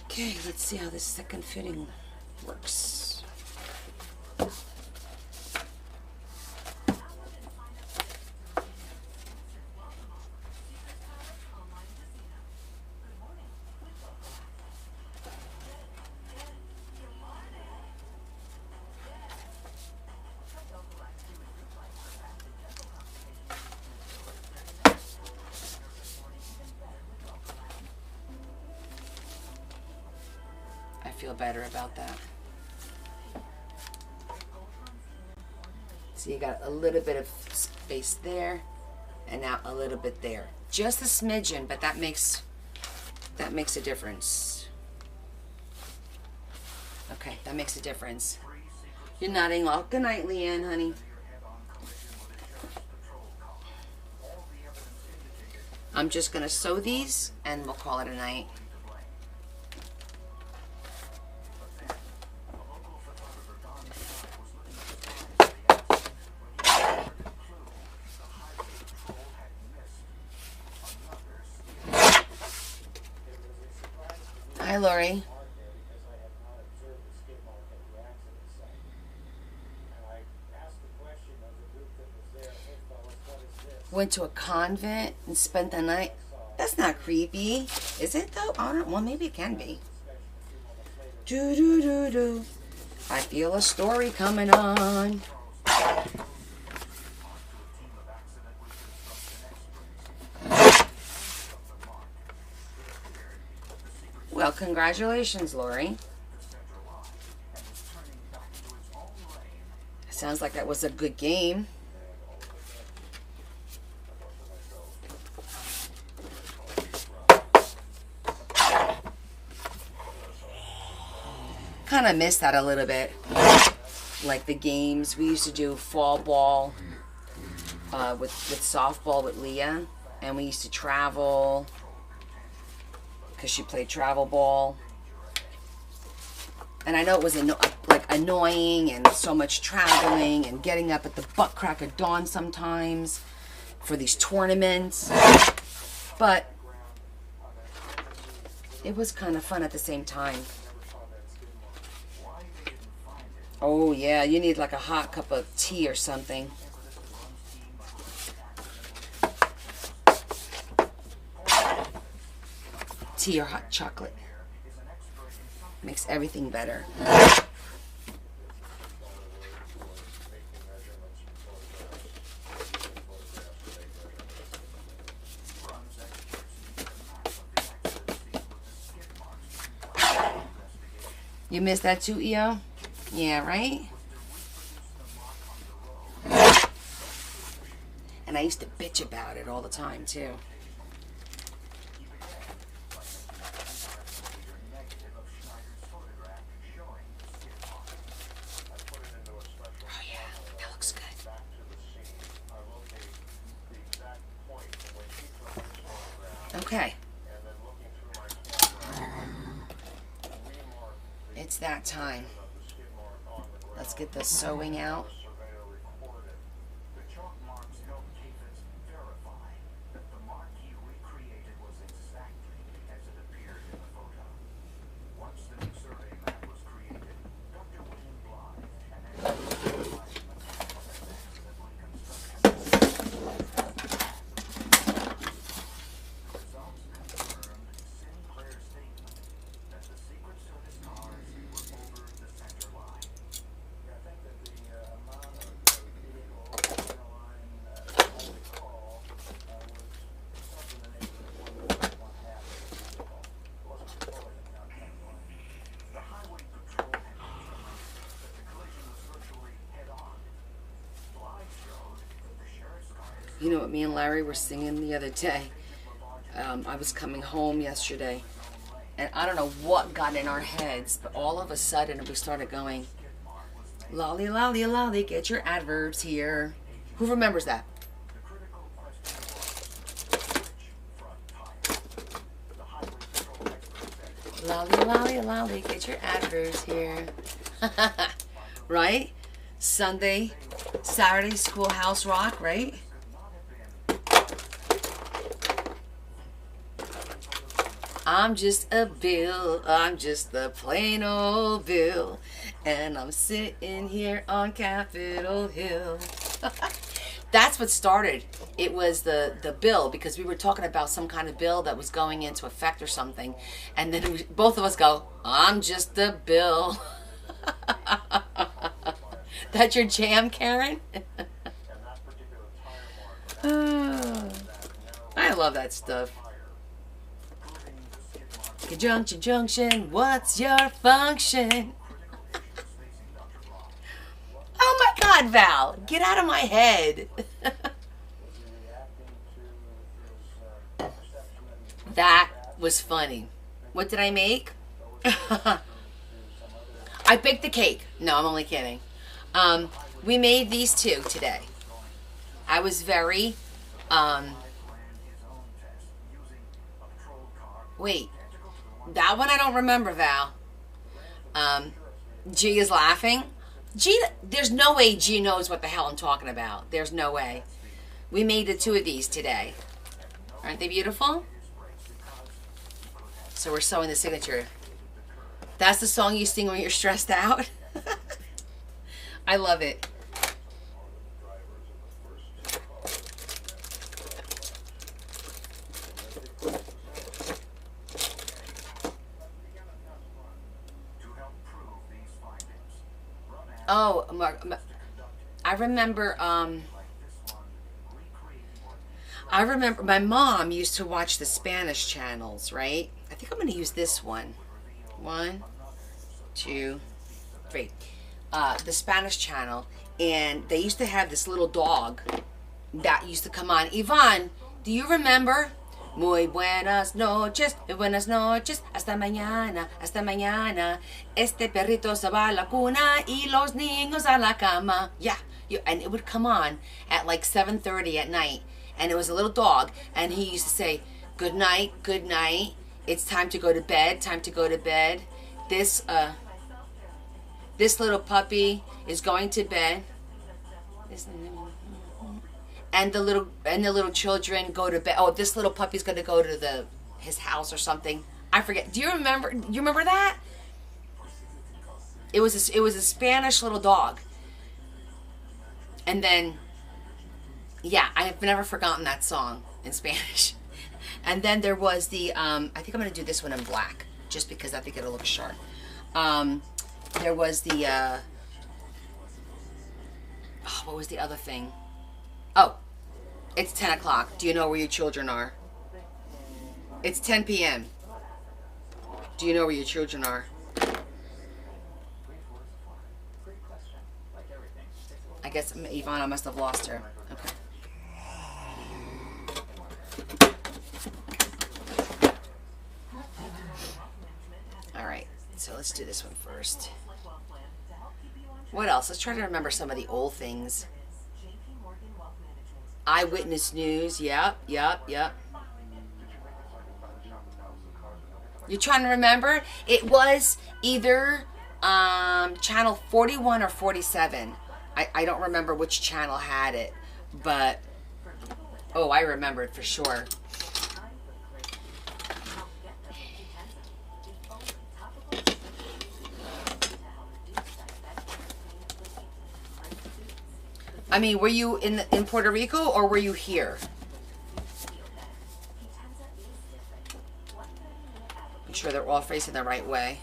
Okay, let's see how this second fitting works. Feel better about that. So you got a little bit of space there, and now a little bit there. Just a smidgen, but that makes a difference. Okay, that makes a difference. You're nodding off. Good night, Leanne, honey. I'm just gonna sew these, and we'll call it a night. Hi, Lori. Went to a convent and spent the night. That's not creepy, is it though? I don't. Well, maybe it can be. Do do do do. I feel a story coming on. congratulations, Lori. Sounds like that was a good game. Kind of miss that a little bit. Like the games we used to do, fall ball with softball with Leah, and we used to travel because she played travel ball. And I know it was like annoying and so much traveling and getting up at the butt crack of dawn sometimes for these tournaments. But it was kind of fun at the same time. Oh yeah, you need like a hot cup of tea or something. Tea or hot chocolate. Makes everything better. You missed that too, EO? Yeah, right? And I used to bitch about it all the time too. Okay. It's that time. Let's get the sewing out. You know what me and Larry were singing the other day? I was coming home yesterday, and I don't know what got in our heads, but all of a sudden we started going, lolly, lolly, lolly, get your adverbs here. Who remembers that? Lolly, lolly, lolly, get your adverbs here. Right? Sunday, Saturday, schoolhouse rock, right? I'm just a Bill, I'm just the plain old Bill, and I'm sitting here on Capitol Hill. That's what started. It was the bill, because we were talking about some kind of bill that was going into effect or something, and then both of us go, I'm just a Bill. That's your jam, Karen? I love that stuff. Conjunction, junction, what's your function? Oh my God, Val, get out of my head. That was funny. What did I make? I baked the cake. No, I'm only kidding. We made these two today. I was very, wait. That one I don't remember, Val. G is laughing. G, there's no way G knows what the hell I'm talking about. There's no way. We made the two of these today. Aren't they beautiful? So we're sewing the signature. That's the song you sing when you're stressed out? I love it. Oh, I remember my mom used to watch the Spanish channels, right? I think I'm going to use this one. 1, 2, 3. The Spanish channel, and they used to have this little dog that used to come on. Yvonne, do you remember? Muy buenas noches, hasta mañana. Este perrito se va a la cuna y los niños a la cama. Yeah, and it would come on at like 7:30 at night, and it was a little dog, and he used to say, good night, it's time to go to bed, This little puppy is going to bed. And the little children go to bed. Oh, this little puppy's going to go to his house or something. I forget. Do you remember? You remember that? It was a Spanish little dog. And then, yeah, I have never forgotten that song in Spanish. And then there was the I think I'm going to do this one in black, just because I think it'll look sharp. There was the what was the other thing? Oh, it's 10 o'clock. Do you know where your children are? It's 10 p.m. Do you know where your children are? I guess Yvonne, I must have lost her. Okay. All right, so let's do this one first. What else? Let's try to remember some of the old things. Eyewitness News. Yep. You're trying to remember? It was either channel 41 or 47. I don't remember which channel had it, but oh, I remember it for sure. I mean, were you in Puerto Rico or were you here? I'm sure they're all facing the right way.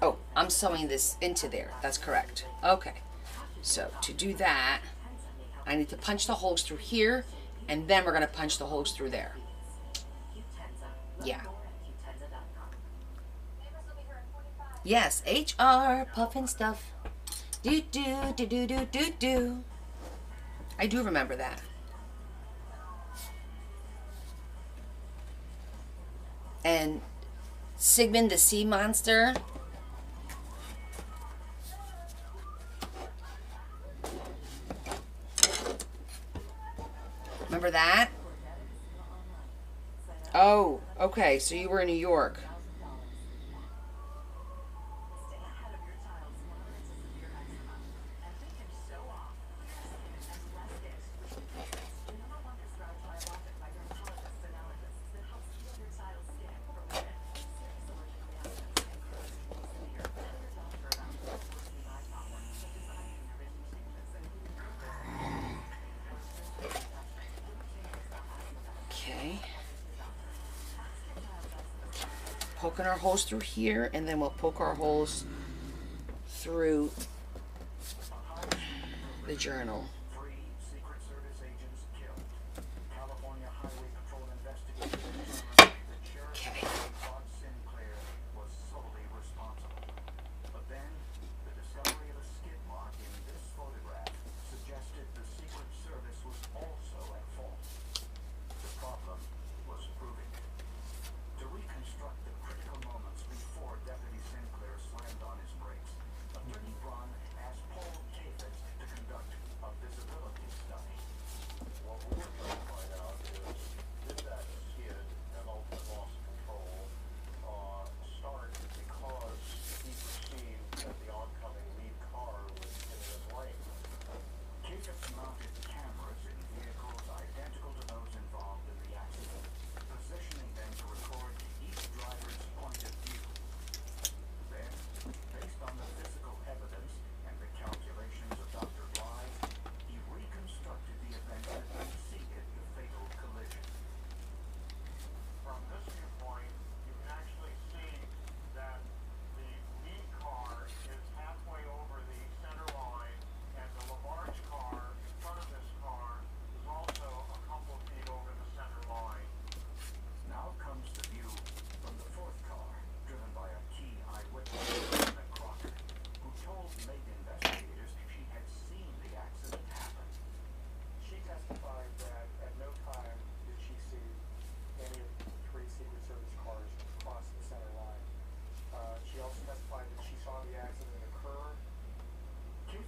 Oh, I'm sewing this into there. That's correct. Okay. So to do that, I need to punch the holes through here, and then we're going to punch the holes through there. Yeah. Yes, HR, puffin stuff. Do. I do remember that. And Sigmund the Sea Monster. Remember that? Oh, okay. So you were in New York. Poking our holes through here, and then we'll poke our holes through the journal. Okay.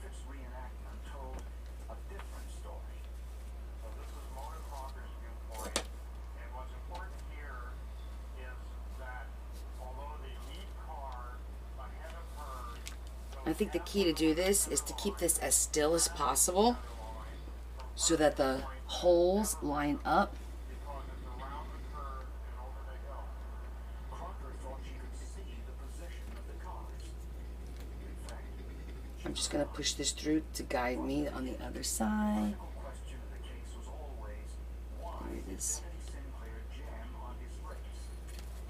Kaffitz's reenactment told a different story. So this is Mona Crocker's viewpoint, and what's important here is that although the lead car ahead of her, I think the key to do this is to keep this as still as possible so that the holes line up. because it's around the curve and over the hill. Crocker thought she could see the position of the cars. In fact, I'm just going to push this through to guide me on the other side. the question of the case was always, why There it did is. Kennedy Sinclair jam on his brakes?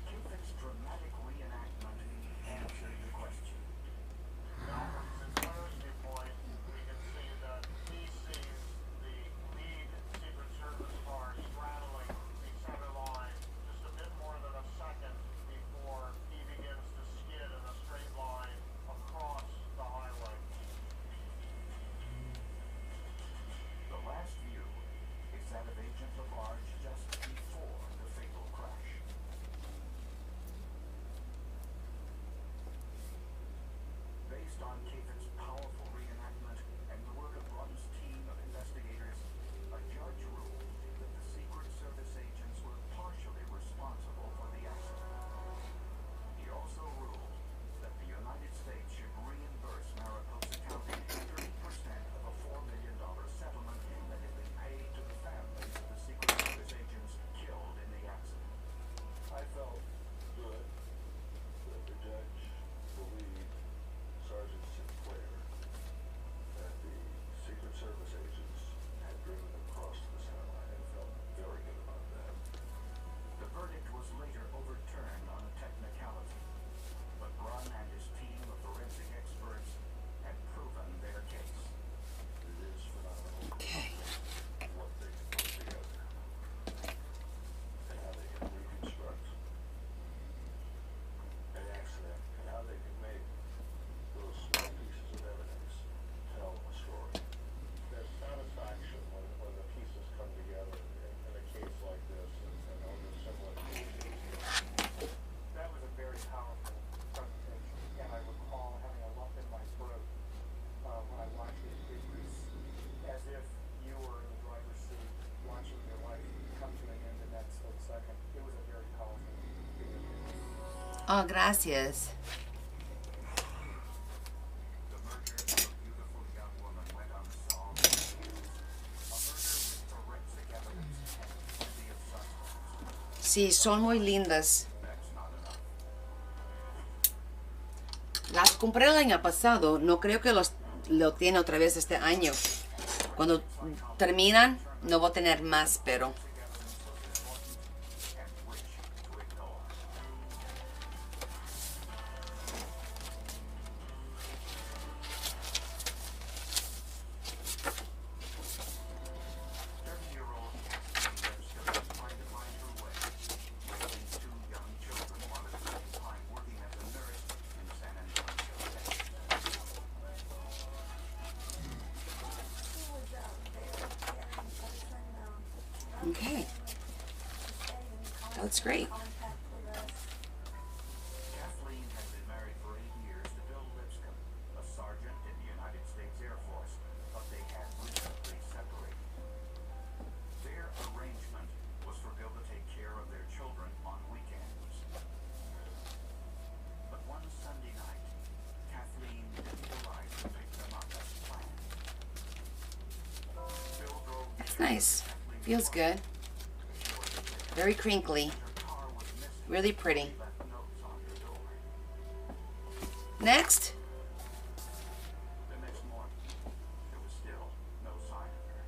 Kaffitz's dramatic reenactment answered the question. Now, from Sinclair's viewpoint, we can see that he sees the lead Secret Service car straddling the center line just a bit more than a second before he begins to skid in a straight line across the highway. The last view is that of Agent LaBarge just before the fatal crash. Based on Kaffitz's powerful reenactment and the work of Brun's team of investigators, a judge ruled that the Secret Service agents were partially responsible for the accident. He also ruled that the United States should reimburse Mariposa County 30% of a $4 million settlement that had been paid to the families of the Secret Service agents killed in the accident. I felt good that the judge believed Sergeant Sinclair that the Secret Service agents had driven across the center line and felt very good about that. The verdict was later overturned on a technicality, but Brun and his team of forensic experts had proven their case. It is phenomenal Okay. what they can put together and how they can reconstruct an accident and how they can make those small pieces of evidence tell a story. There's satisfaction when the pieces come together in a case like this and other similar cases. That was a very powerful presentation, and I recall having a lump in my throat when I watched it. It was as if you were in the driver's seat watching your life come to an end in that split second. It was a very powerful presentation. Oh, gracias. The murder of a beautiful young woman went unsolved for years. A murder with forensic evidence and plenty of suspects. Sí, son muy lindas. That's not enough. Las compré el año pasado. No creo que lo tiene otra vez este año. Cuando terminan, no voy a tener más, pero... And which to ignore. Thirty-year-old Kathleen Webster was trying to find her way, raising two young children while at the same time working as a nurse in San Antonio, Texas. Okay. That's great. Kathleen had been married for 8 years to Bill Lipscomb, a sergeant in the United States Air Force, but they had recently separated. Their arrangement was for Bill to take care of their children on weekends. But one Sunday night, Kathleen didn't arrive to pick them up as planned. Bill drove That's nice. Feels good. Very crinkly. her car was missing. Really pretty. Left notes on her door. Next. The next morning, there was still no sign of her.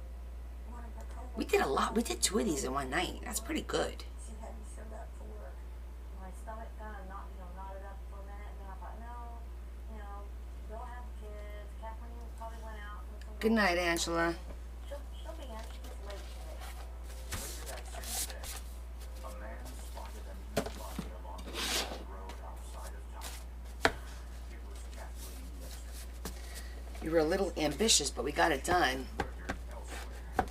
We did a lot. We did 2 of these in one night. That's pretty good. She hadn't showed up for work. My stomach kind of knotted up for a minute, and then I thought, no, they'll have kids. Kathleen probably went out. Good night, Angela. She'll be in. She gets late today. Later that same day, a man spotted a new body along the main road outside of town. It was Kathleen Webster, You were a little ambitious, but we got it done. murdered elsewhere.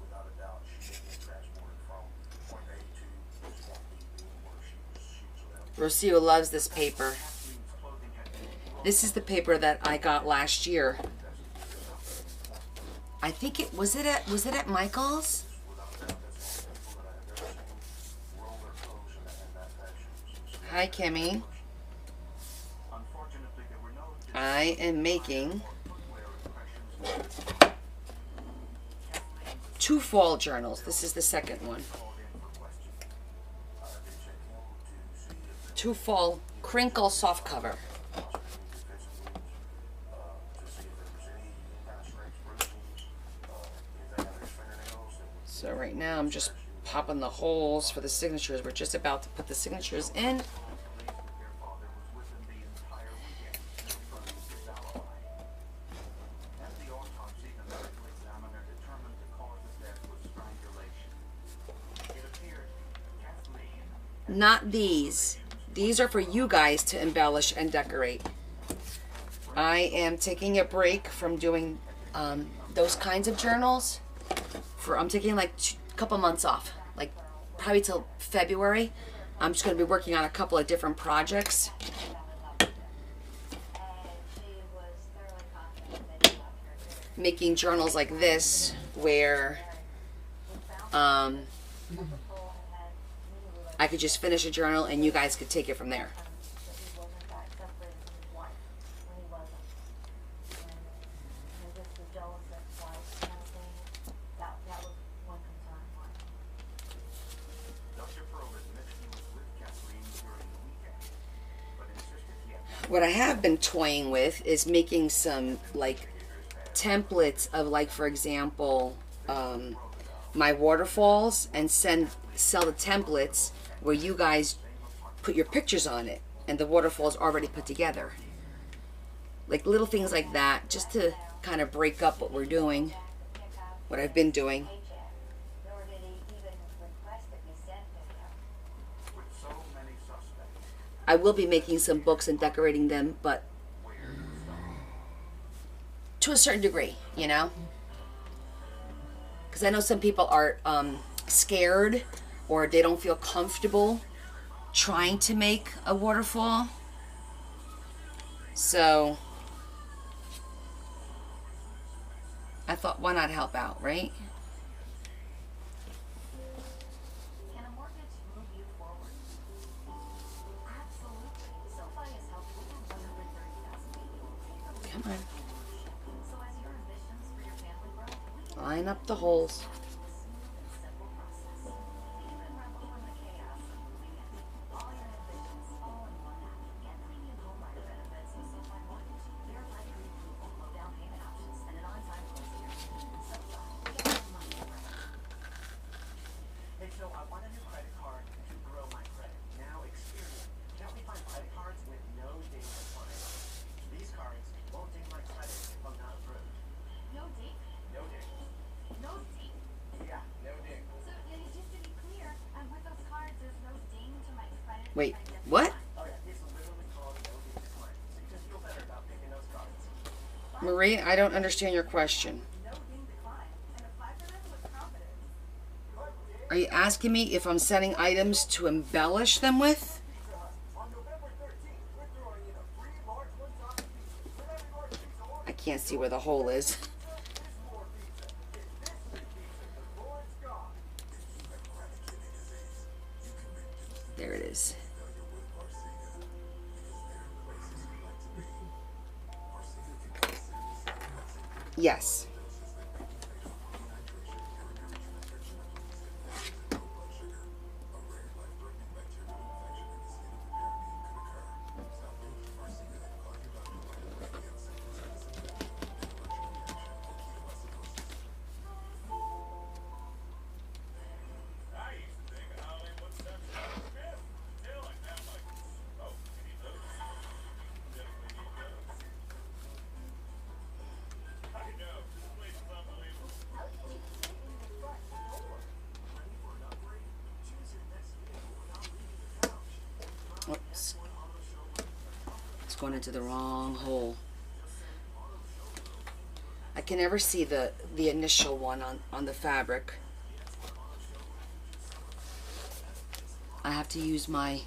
Without a doubt, she didn't get transported from point A to point B, where she was without. Rocio loves this paper. Kathleen's clothing had been This is the paper that I got last year. I think it was it at Michael's? Hi, Kimmy. I am making 2 fall journals. This is the second one. 2 fall Crinkle soft cover. So right now I'm just popping the holes for the signatures. We're just about to put the signatures in. Not these. These are for you guys to embellish and decorate. I am taking a break from doing those kinds of journals. I'm taking like a couple months off, like probably till February. I'm just going to be working on a couple of different projects. Making journals like this where I could just finish a journal and you guys could take it from there. What I have been toying with is making some like templates of, like, for example, my waterfalls, and sell the templates where you guys put your pictures on it and the waterfall's already put together. Like little things like that, just to kind of break up what we're doing, what I've been doing. I will be making some books and decorating them, but to a certain degree, you know? Because I know some people are scared, or they don't feel comfortable trying to make a waterfall. So I thought, why not help out, right? Can a mortgage move you forward? Absolutely. SoFi has helped over 130,000 people. Come on. So as your ambitions for your family grow, we can Line up the holes. smooth and simple process. You can revel in the chaos of moving in. All your ambitions, all in one app. Get premium homebuyer benefits with SoFi Mortgage. Verified pre-approval, low down payment options, and an on-time closing. SoFi, get your money right. Hey, so I want a new credit card to grow my credit. Now Experian can help me find credit cards with no ding required. These cards won't ding my credit if I'm not approved. No ding? No ding. No ding? Yeah, no ding. So, just to be clear, with those cards, there's no ding to my credit. Wait, what? Oh yeah, it's literally called no ding decline. So you can feel better about picking those cards. Marie, I don't understand your question. No ding decline. And apply for them with confidence. Are you asking me if I'm sending items to embellish them with? On November 13th, we're throwing in a free large one-time pizza. With every large pizza order, I can't see where the hole is. this more pizza. It's this free pizza before it's gone. There it is. Yes. Oops. It's going into the wrong hole. I can never see the initial one on the fabric. I have to use my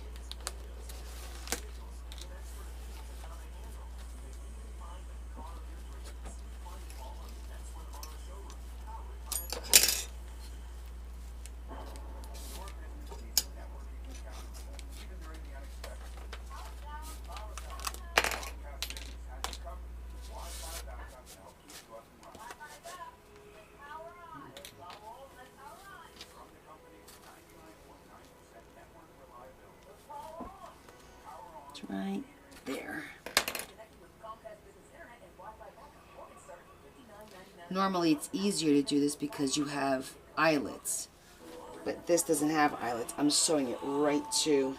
It's right there. Normally it's easier to do this because you have eyelets, but this doesn't have eyelets. I'm sewing it right to.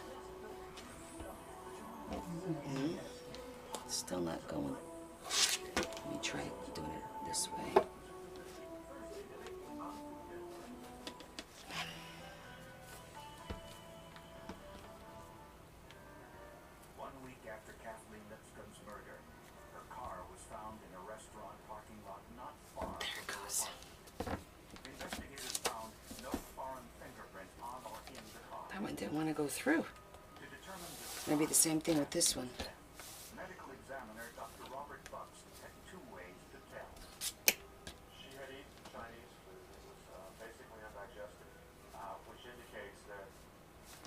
Still not going. Let me try doing it this way. 1 week after Kathleen Lipscomb's murder, her car was found in a restaurant parking lot not far There it from goes. her apartment. Investigators found no foreign fingerprint on or in the car. That one didn't want to go through. To determine the Maybe the same thing with this one. medical examiner Dr. Robert Bucks had 2 ways to tell. She had eaten Chinese food that was basically undigested, which indicates that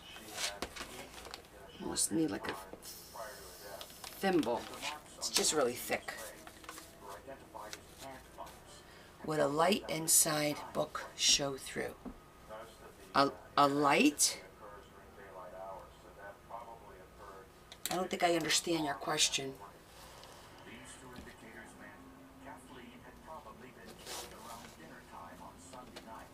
she had eaten in a short Almost need like a time prior to her death. thimble. It's just really thick. Were identified as ant bites. Would a light inside book show through? Notice that A light? occurs during daylight hours, so that probably occurred. I don't think I understand your question. These 2 indicators meant Kathleen had probably been killed around dinner time on Sunday night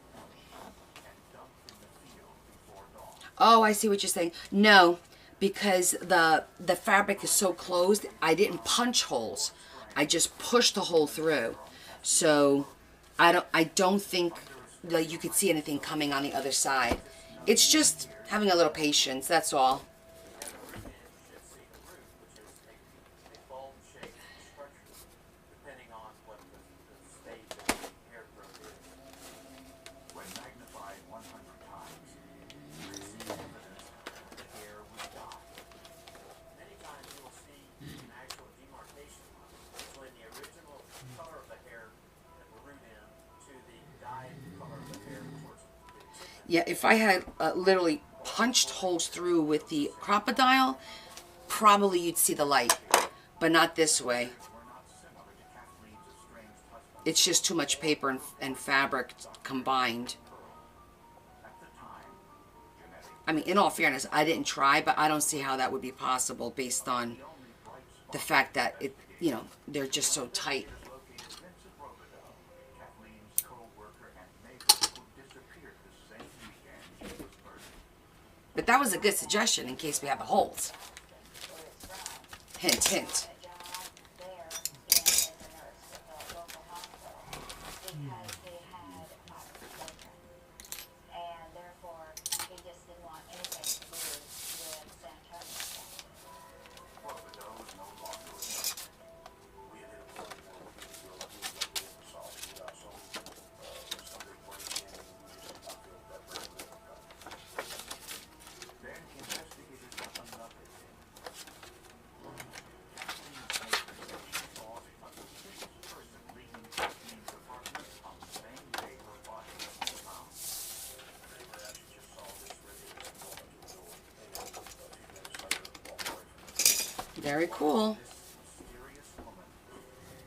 and dumped in the field before dawn. Oh, I see what you're saying. No, because the fabric is so closed, I didn't punch holes. I just pushed the hole through. So I don't think that you could see anything coming on the other side. It's just having a little patience, that's all. A bulb-shaped structure, depending on what the stage of the hair growth is. When magnified 100 times, you can see evidence that the hair was dyed. Many times you will see an actual demarcation line between the original color of the hair that marooned in to the dyed color of the hair towards the tip. Yeah, if I had literally punched holes through with the crocodile, probably you'd see the light, but not this way. Were not similar to Kathleen's estranged husband. It's just too much paper and fabric combined. At the time, genetic I mean, in all fairness, I didn't try, but I don't see how that would be possible based on the fact that they're just so tight. located Vincent Robideau, Kathleen's co-worker and neighbor who disappeared the same weekend she was murdered. But that was a good suggestion in case we have the holes. Hint, hint. A job there and as a nurse at the local hospital because they had children. And therefore, he just didn't want anything to do with San Antonio. Robideau is no longer a suspect. We had hit a point where we didn't feel like we were going to be able to solve it without somebody breaking in, and we just did not feel that person would ever come. Then investigators got another hint. Very cool.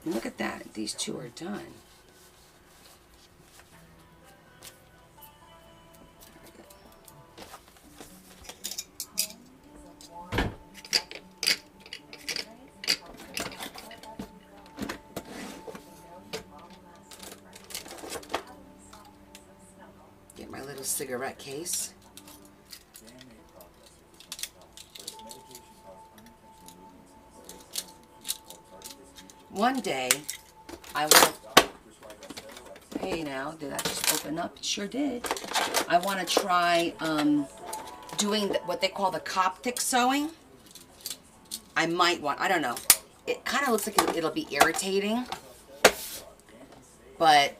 And look at that. These 2 are done. Get my little cigarette case. One day, I will. Hey now, did that just open up? It sure did. I want to try doing what they call the Coptic sewing. I might want, I don't know. It kind of looks like it'll be irritating. But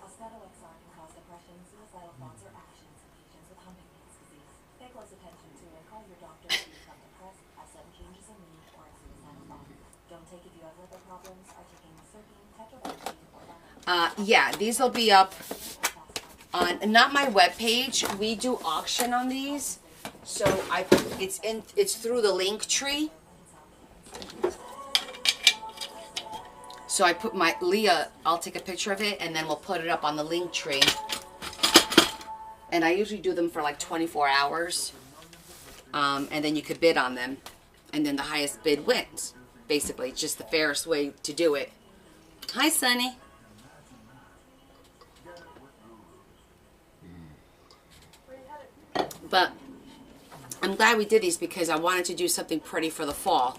Osteoxar can cause depression, suicidal thoughts, or actions in patients with Huntington's disease. Pay close attention to and call your doctor if you become depressed, have sudden changes in mood, or a suicidal thought. Don't take if you have liver problems, are taking serpine, tetrabenazine, or dimethyl. yeah, these will be up on not my webpage. We do auction on these, so it's through the link tree. So I put my Leah. I'll take a picture of it and then we'll put it up on the link tree. And I usually do them for like 24 hours. And then you could bid on them. And then the highest bid wins. Basically, it's just the fairest way to do it. Hi, Sunny. But I'm glad we did these because I wanted to do something pretty for the fall.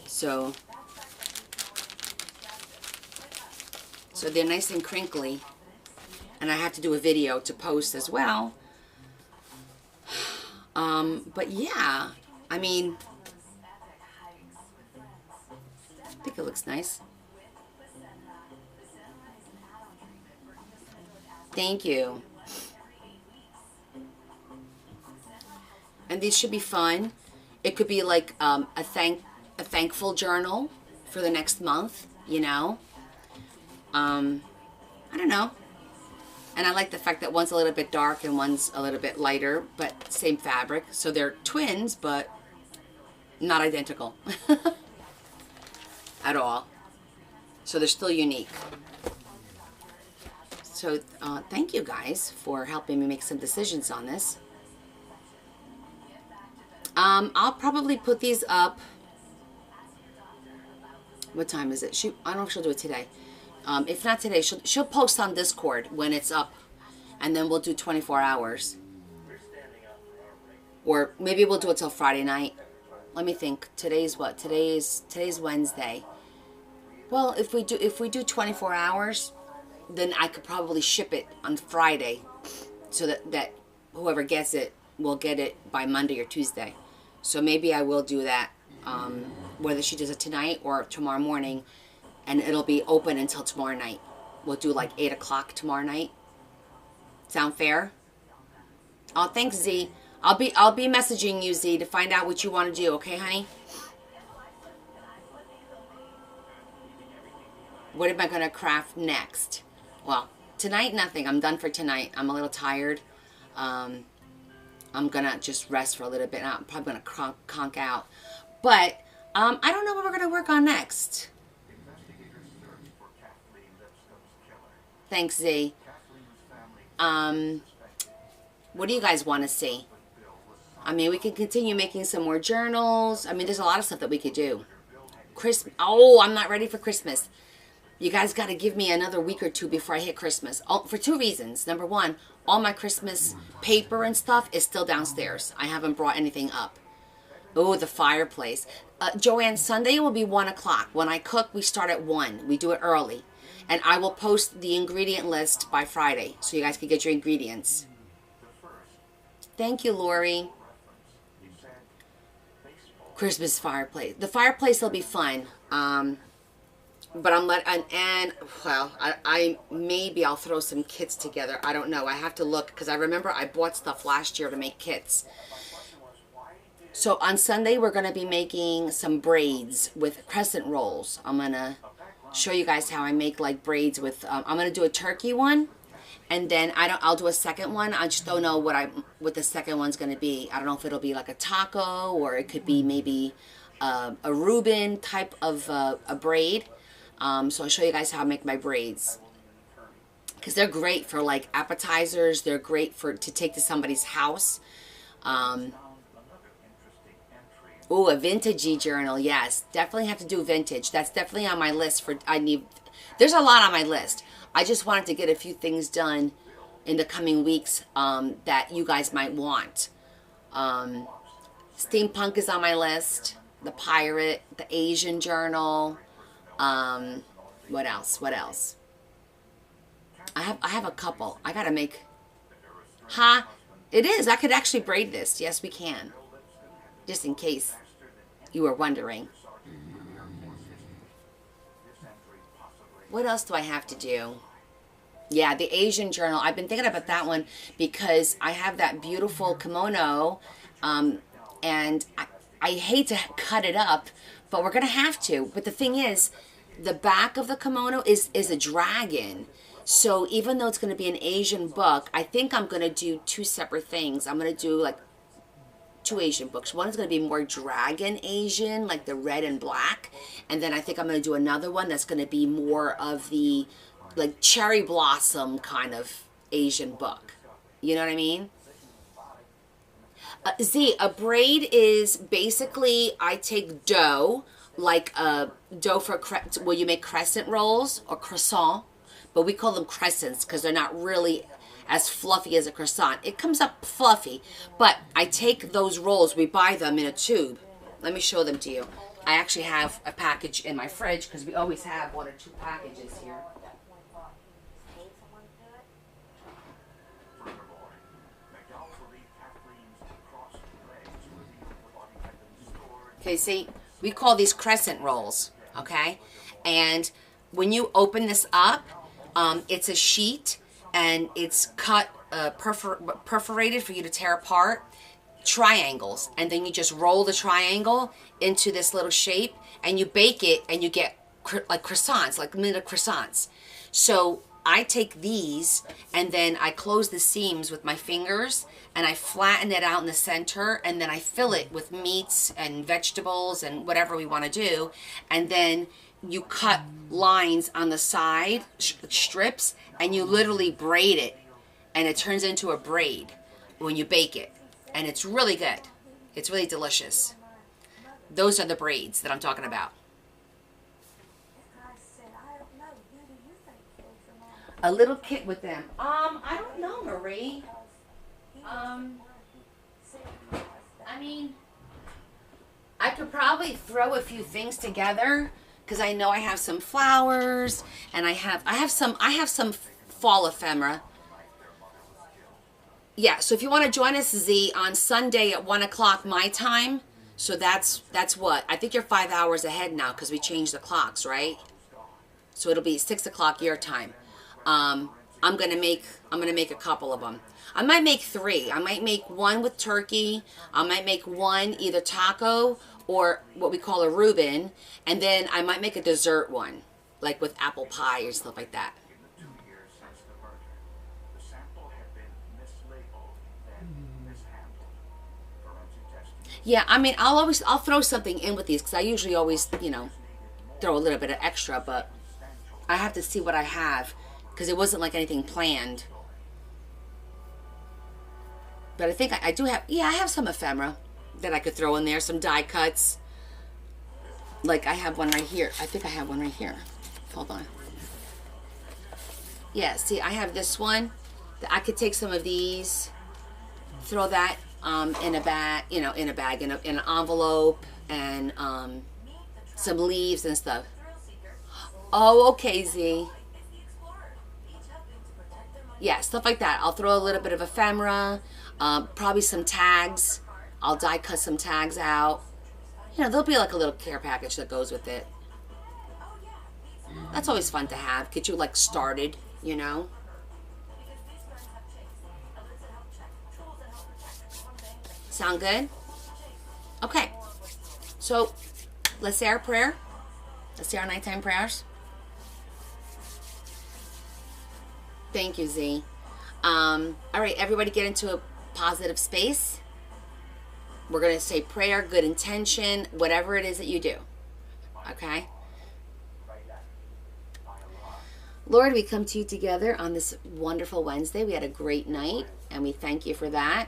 So they're nice and crinkly. And I have to do a video to post as well. But yeah, I mean, I think it looks nice. Thank you. And these should be fun. It could be like a thankful journal for the next month, you know. I don't know. And I like the fact that one's a little bit dark and one's a little bit lighter, but same fabric. So they're twins, but not identical at all. So they're still unique. So thank you guys for helping me make some decisions on this. I'll probably put these up. What time is it? I don't know if she'll do it today. If not today, she'll post on Discord when it's up, and then we'll do 24 hours. Or maybe we'll do it till Friday night. Let me think. Today's what? Today's Wednesday. Well, if we do 24 hours, then I could probably ship it on Friday, so that whoever gets it will get it by Monday or Tuesday. So maybe I will do that, whether she does it tonight or tomorrow morning. And it'll be open until tomorrow night. We'll do like 8 o'clock tomorrow night. Sound fair? Oh, thanks, Z. I'll be messaging you, Z, to find out what you want to do. Okay, honey? What am I going to craft next? Well, tonight, nothing. I'm done for tonight. I'm a little tired. I'm going to just rest for a little bit. I'm probably going to conk out. But I don't know what we're going to work on next. Thanks, Z. What do you guys want to see? I mean, we can continue making some more journals. I mean, there's a lot of stuff that we could do. Oh, I'm not ready for Christmas. You guys got to give me another week or two before I hit Christmas. For two reasons. Number one, all my Christmas paper and stuff is still downstairs. I haven't brought anything up. Oh, the fireplace. Joanne, Sunday will be 1 o'clock. When I cook, we start at 1. We do it early. And I will post the ingredient list by Friday, so you guys can get your ingredients. Thank you, Lori. Christmas fireplace. The fireplace will be fun. But maybe I'll throw some kits together. I don't know. I have to look, because I remember I bought stuff last year to make kits. So on Sunday, we're going to be making some braids with crescent rolls. I'm going to show you guys how I make like braids with, I'm going to do a turkey one, and then I'll do a second one. I just don't know what the second one's going to be. I don't know if it'll be like a taco, or it could be maybe a Reuben type of a braid. So I'll show you guys how I make my braids, because they're great for like appetizers. They're great to take to somebody's house. Oh, a vintagey journal. Yes, definitely have to do vintage. That's definitely on my list there's a lot on my list. I just wanted to get a few things done in the coming weeks that you guys might want. Steampunk is on my list. The pirate, the Asian journal. What else? I have a couple. I gotta make. It is. I could actually braid this. Yes, we can. Just in case you were wondering. What else do I have to do? Yeah, the Asian journal. I've been thinking about that one because I have that beautiful kimono, and I hate to cut it up, but we're going to have to. But the thing is, the back of the kimono is a dragon. So even though it's going to be an Asian book, I think I'm going to do two separate things. I'm going to do like two Asian books. One is going to be more dragon Asian, like the red and black. And then I think I'm going to do another one that's going to be more of the like cherry blossom kind of Asian book. You know what I mean? Z, a braid is basically, I take dough, like dough for, well, you make crescent rolls or croissant, but we call them crescents because they're not really as fluffy as a croissant. It comes up fluffy, but I take those rolls, we buy them in a tube. Let me show them to you. I actually have a package in my fridge because we always have 1 or 2 packages here. Furthermore, McDowell's relieved Kathleen's crossed legs, revealing her body had been stored. Okay, see, we call these crescent rolls, okay? And when you open this up, it's a sheet and it's cut, perforated for you to tear apart, triangles. And then you just roll the triangle into this little shape and you bake it and you get like croissants, like mini croissants. So I take these and then I close the seams with my fingers and I flatten it out in the center and then I fill it with meats and vegetables and whatever we want to do. And then you cut lines on the side, strips, and you literally braid it. And it turns into a braid when you bake it. And it's really good. It's really delicious. Those are the braids that I'm talking about. A little kit with them. I don't know, Marie. I mean, I could probably throw a few things together because I know I have some flowers and I have some fall ephemera. Yeah, so if you want to join us, Z, on Sunday at 1 o'clock my time, so that's what? I think you're 5 hours ahead now because we changed the clocks, right? So it'll be 6 o'clock your time. I'm gonna make a couple of them. I might make 3. I might make 1 with turkey. I might make 1 either taco or what we call a Reuben, and then I might make a dessert one, like with apple pie or stuff like that. In the 2 years since the murder, the sample had been mislabeled and mishandled. Forensic testing Yeah, I mean, I'll throw something in with these because I usually always, throw a little bit of extra, but I have to see what I have because it wasn't like anything planned. But I think I do have, I have some ephemera that I could throw in there, some die cuts. Like I have one right here. I think I have one right here. Hold on. Yeah, see, I have this one. I could take some of these, throw that in a bag, in an envelope, and some leaves and stuff. Oh, okay, Z. Yeah, stuff like that. I'll throw a little bit of ephemera, probably some tags. I'll die cut some tags out. There'll be like a little care package that goes with it. That's always fun to have. Get you like started, Sound good? Okay. So, let's say our prayer. Let's say our nighttime prayers. Thank you, Z. All right, everybody get into a positive space. We're going to say prayer, good intention, whatever it is that you do. Okay? Lord, we come to you together on this wonderful Wednesday. We had a great night, and we thank you for that.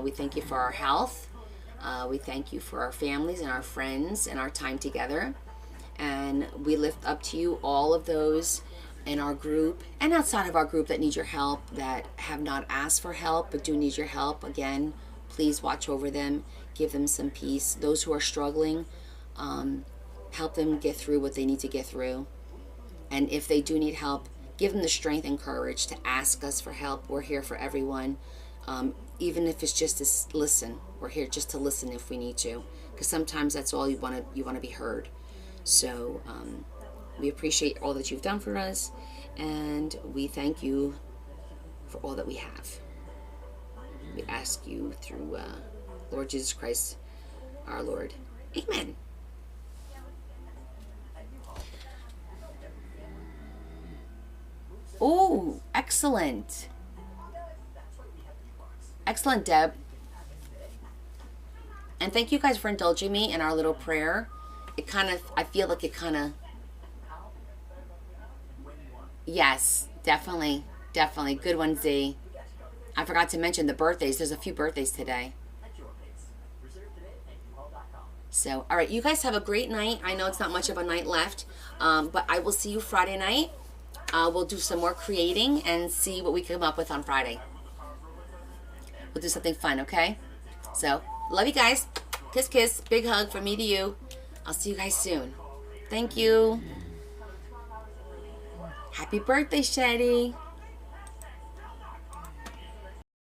We thank you for our health. We thank you for our families and our friends and our time together. And we lift up to you all of those in our group and outside of our group that need your help, that have not asked for help but do need your help. Again, please watch over them, give them some peace. Those who are struggling, help them get through what they need to get through. And if they do need help, give them the strength and courage to ask us for help. We're here for everyone. Even if it's just to listen, we're here just to listen if we need to, because sometimes that's all you want to be heard. So we appreciate all that you've done for us, and we thank you for all that we have. We ask you through Lord Jesus Christ, our Lord. Amen. Oh, excellent. Excellent, Deb. And thank you guys for indulging me in our little prayer. I feel like yes, definitely. Good one, Z. I forgot to mention the birthdays. There's a few birthdays today. So, all right, you guys have a great night. I know it's not much of a night left, but I will see you Friday night. We'll do some more creating and see what we come up with on Friday. We'll do something fun, okay? So, love you guys. Kiss, kiss. Big hug from me to you. I'll see you guys soon. Thank you. Happy birthday, Shetty.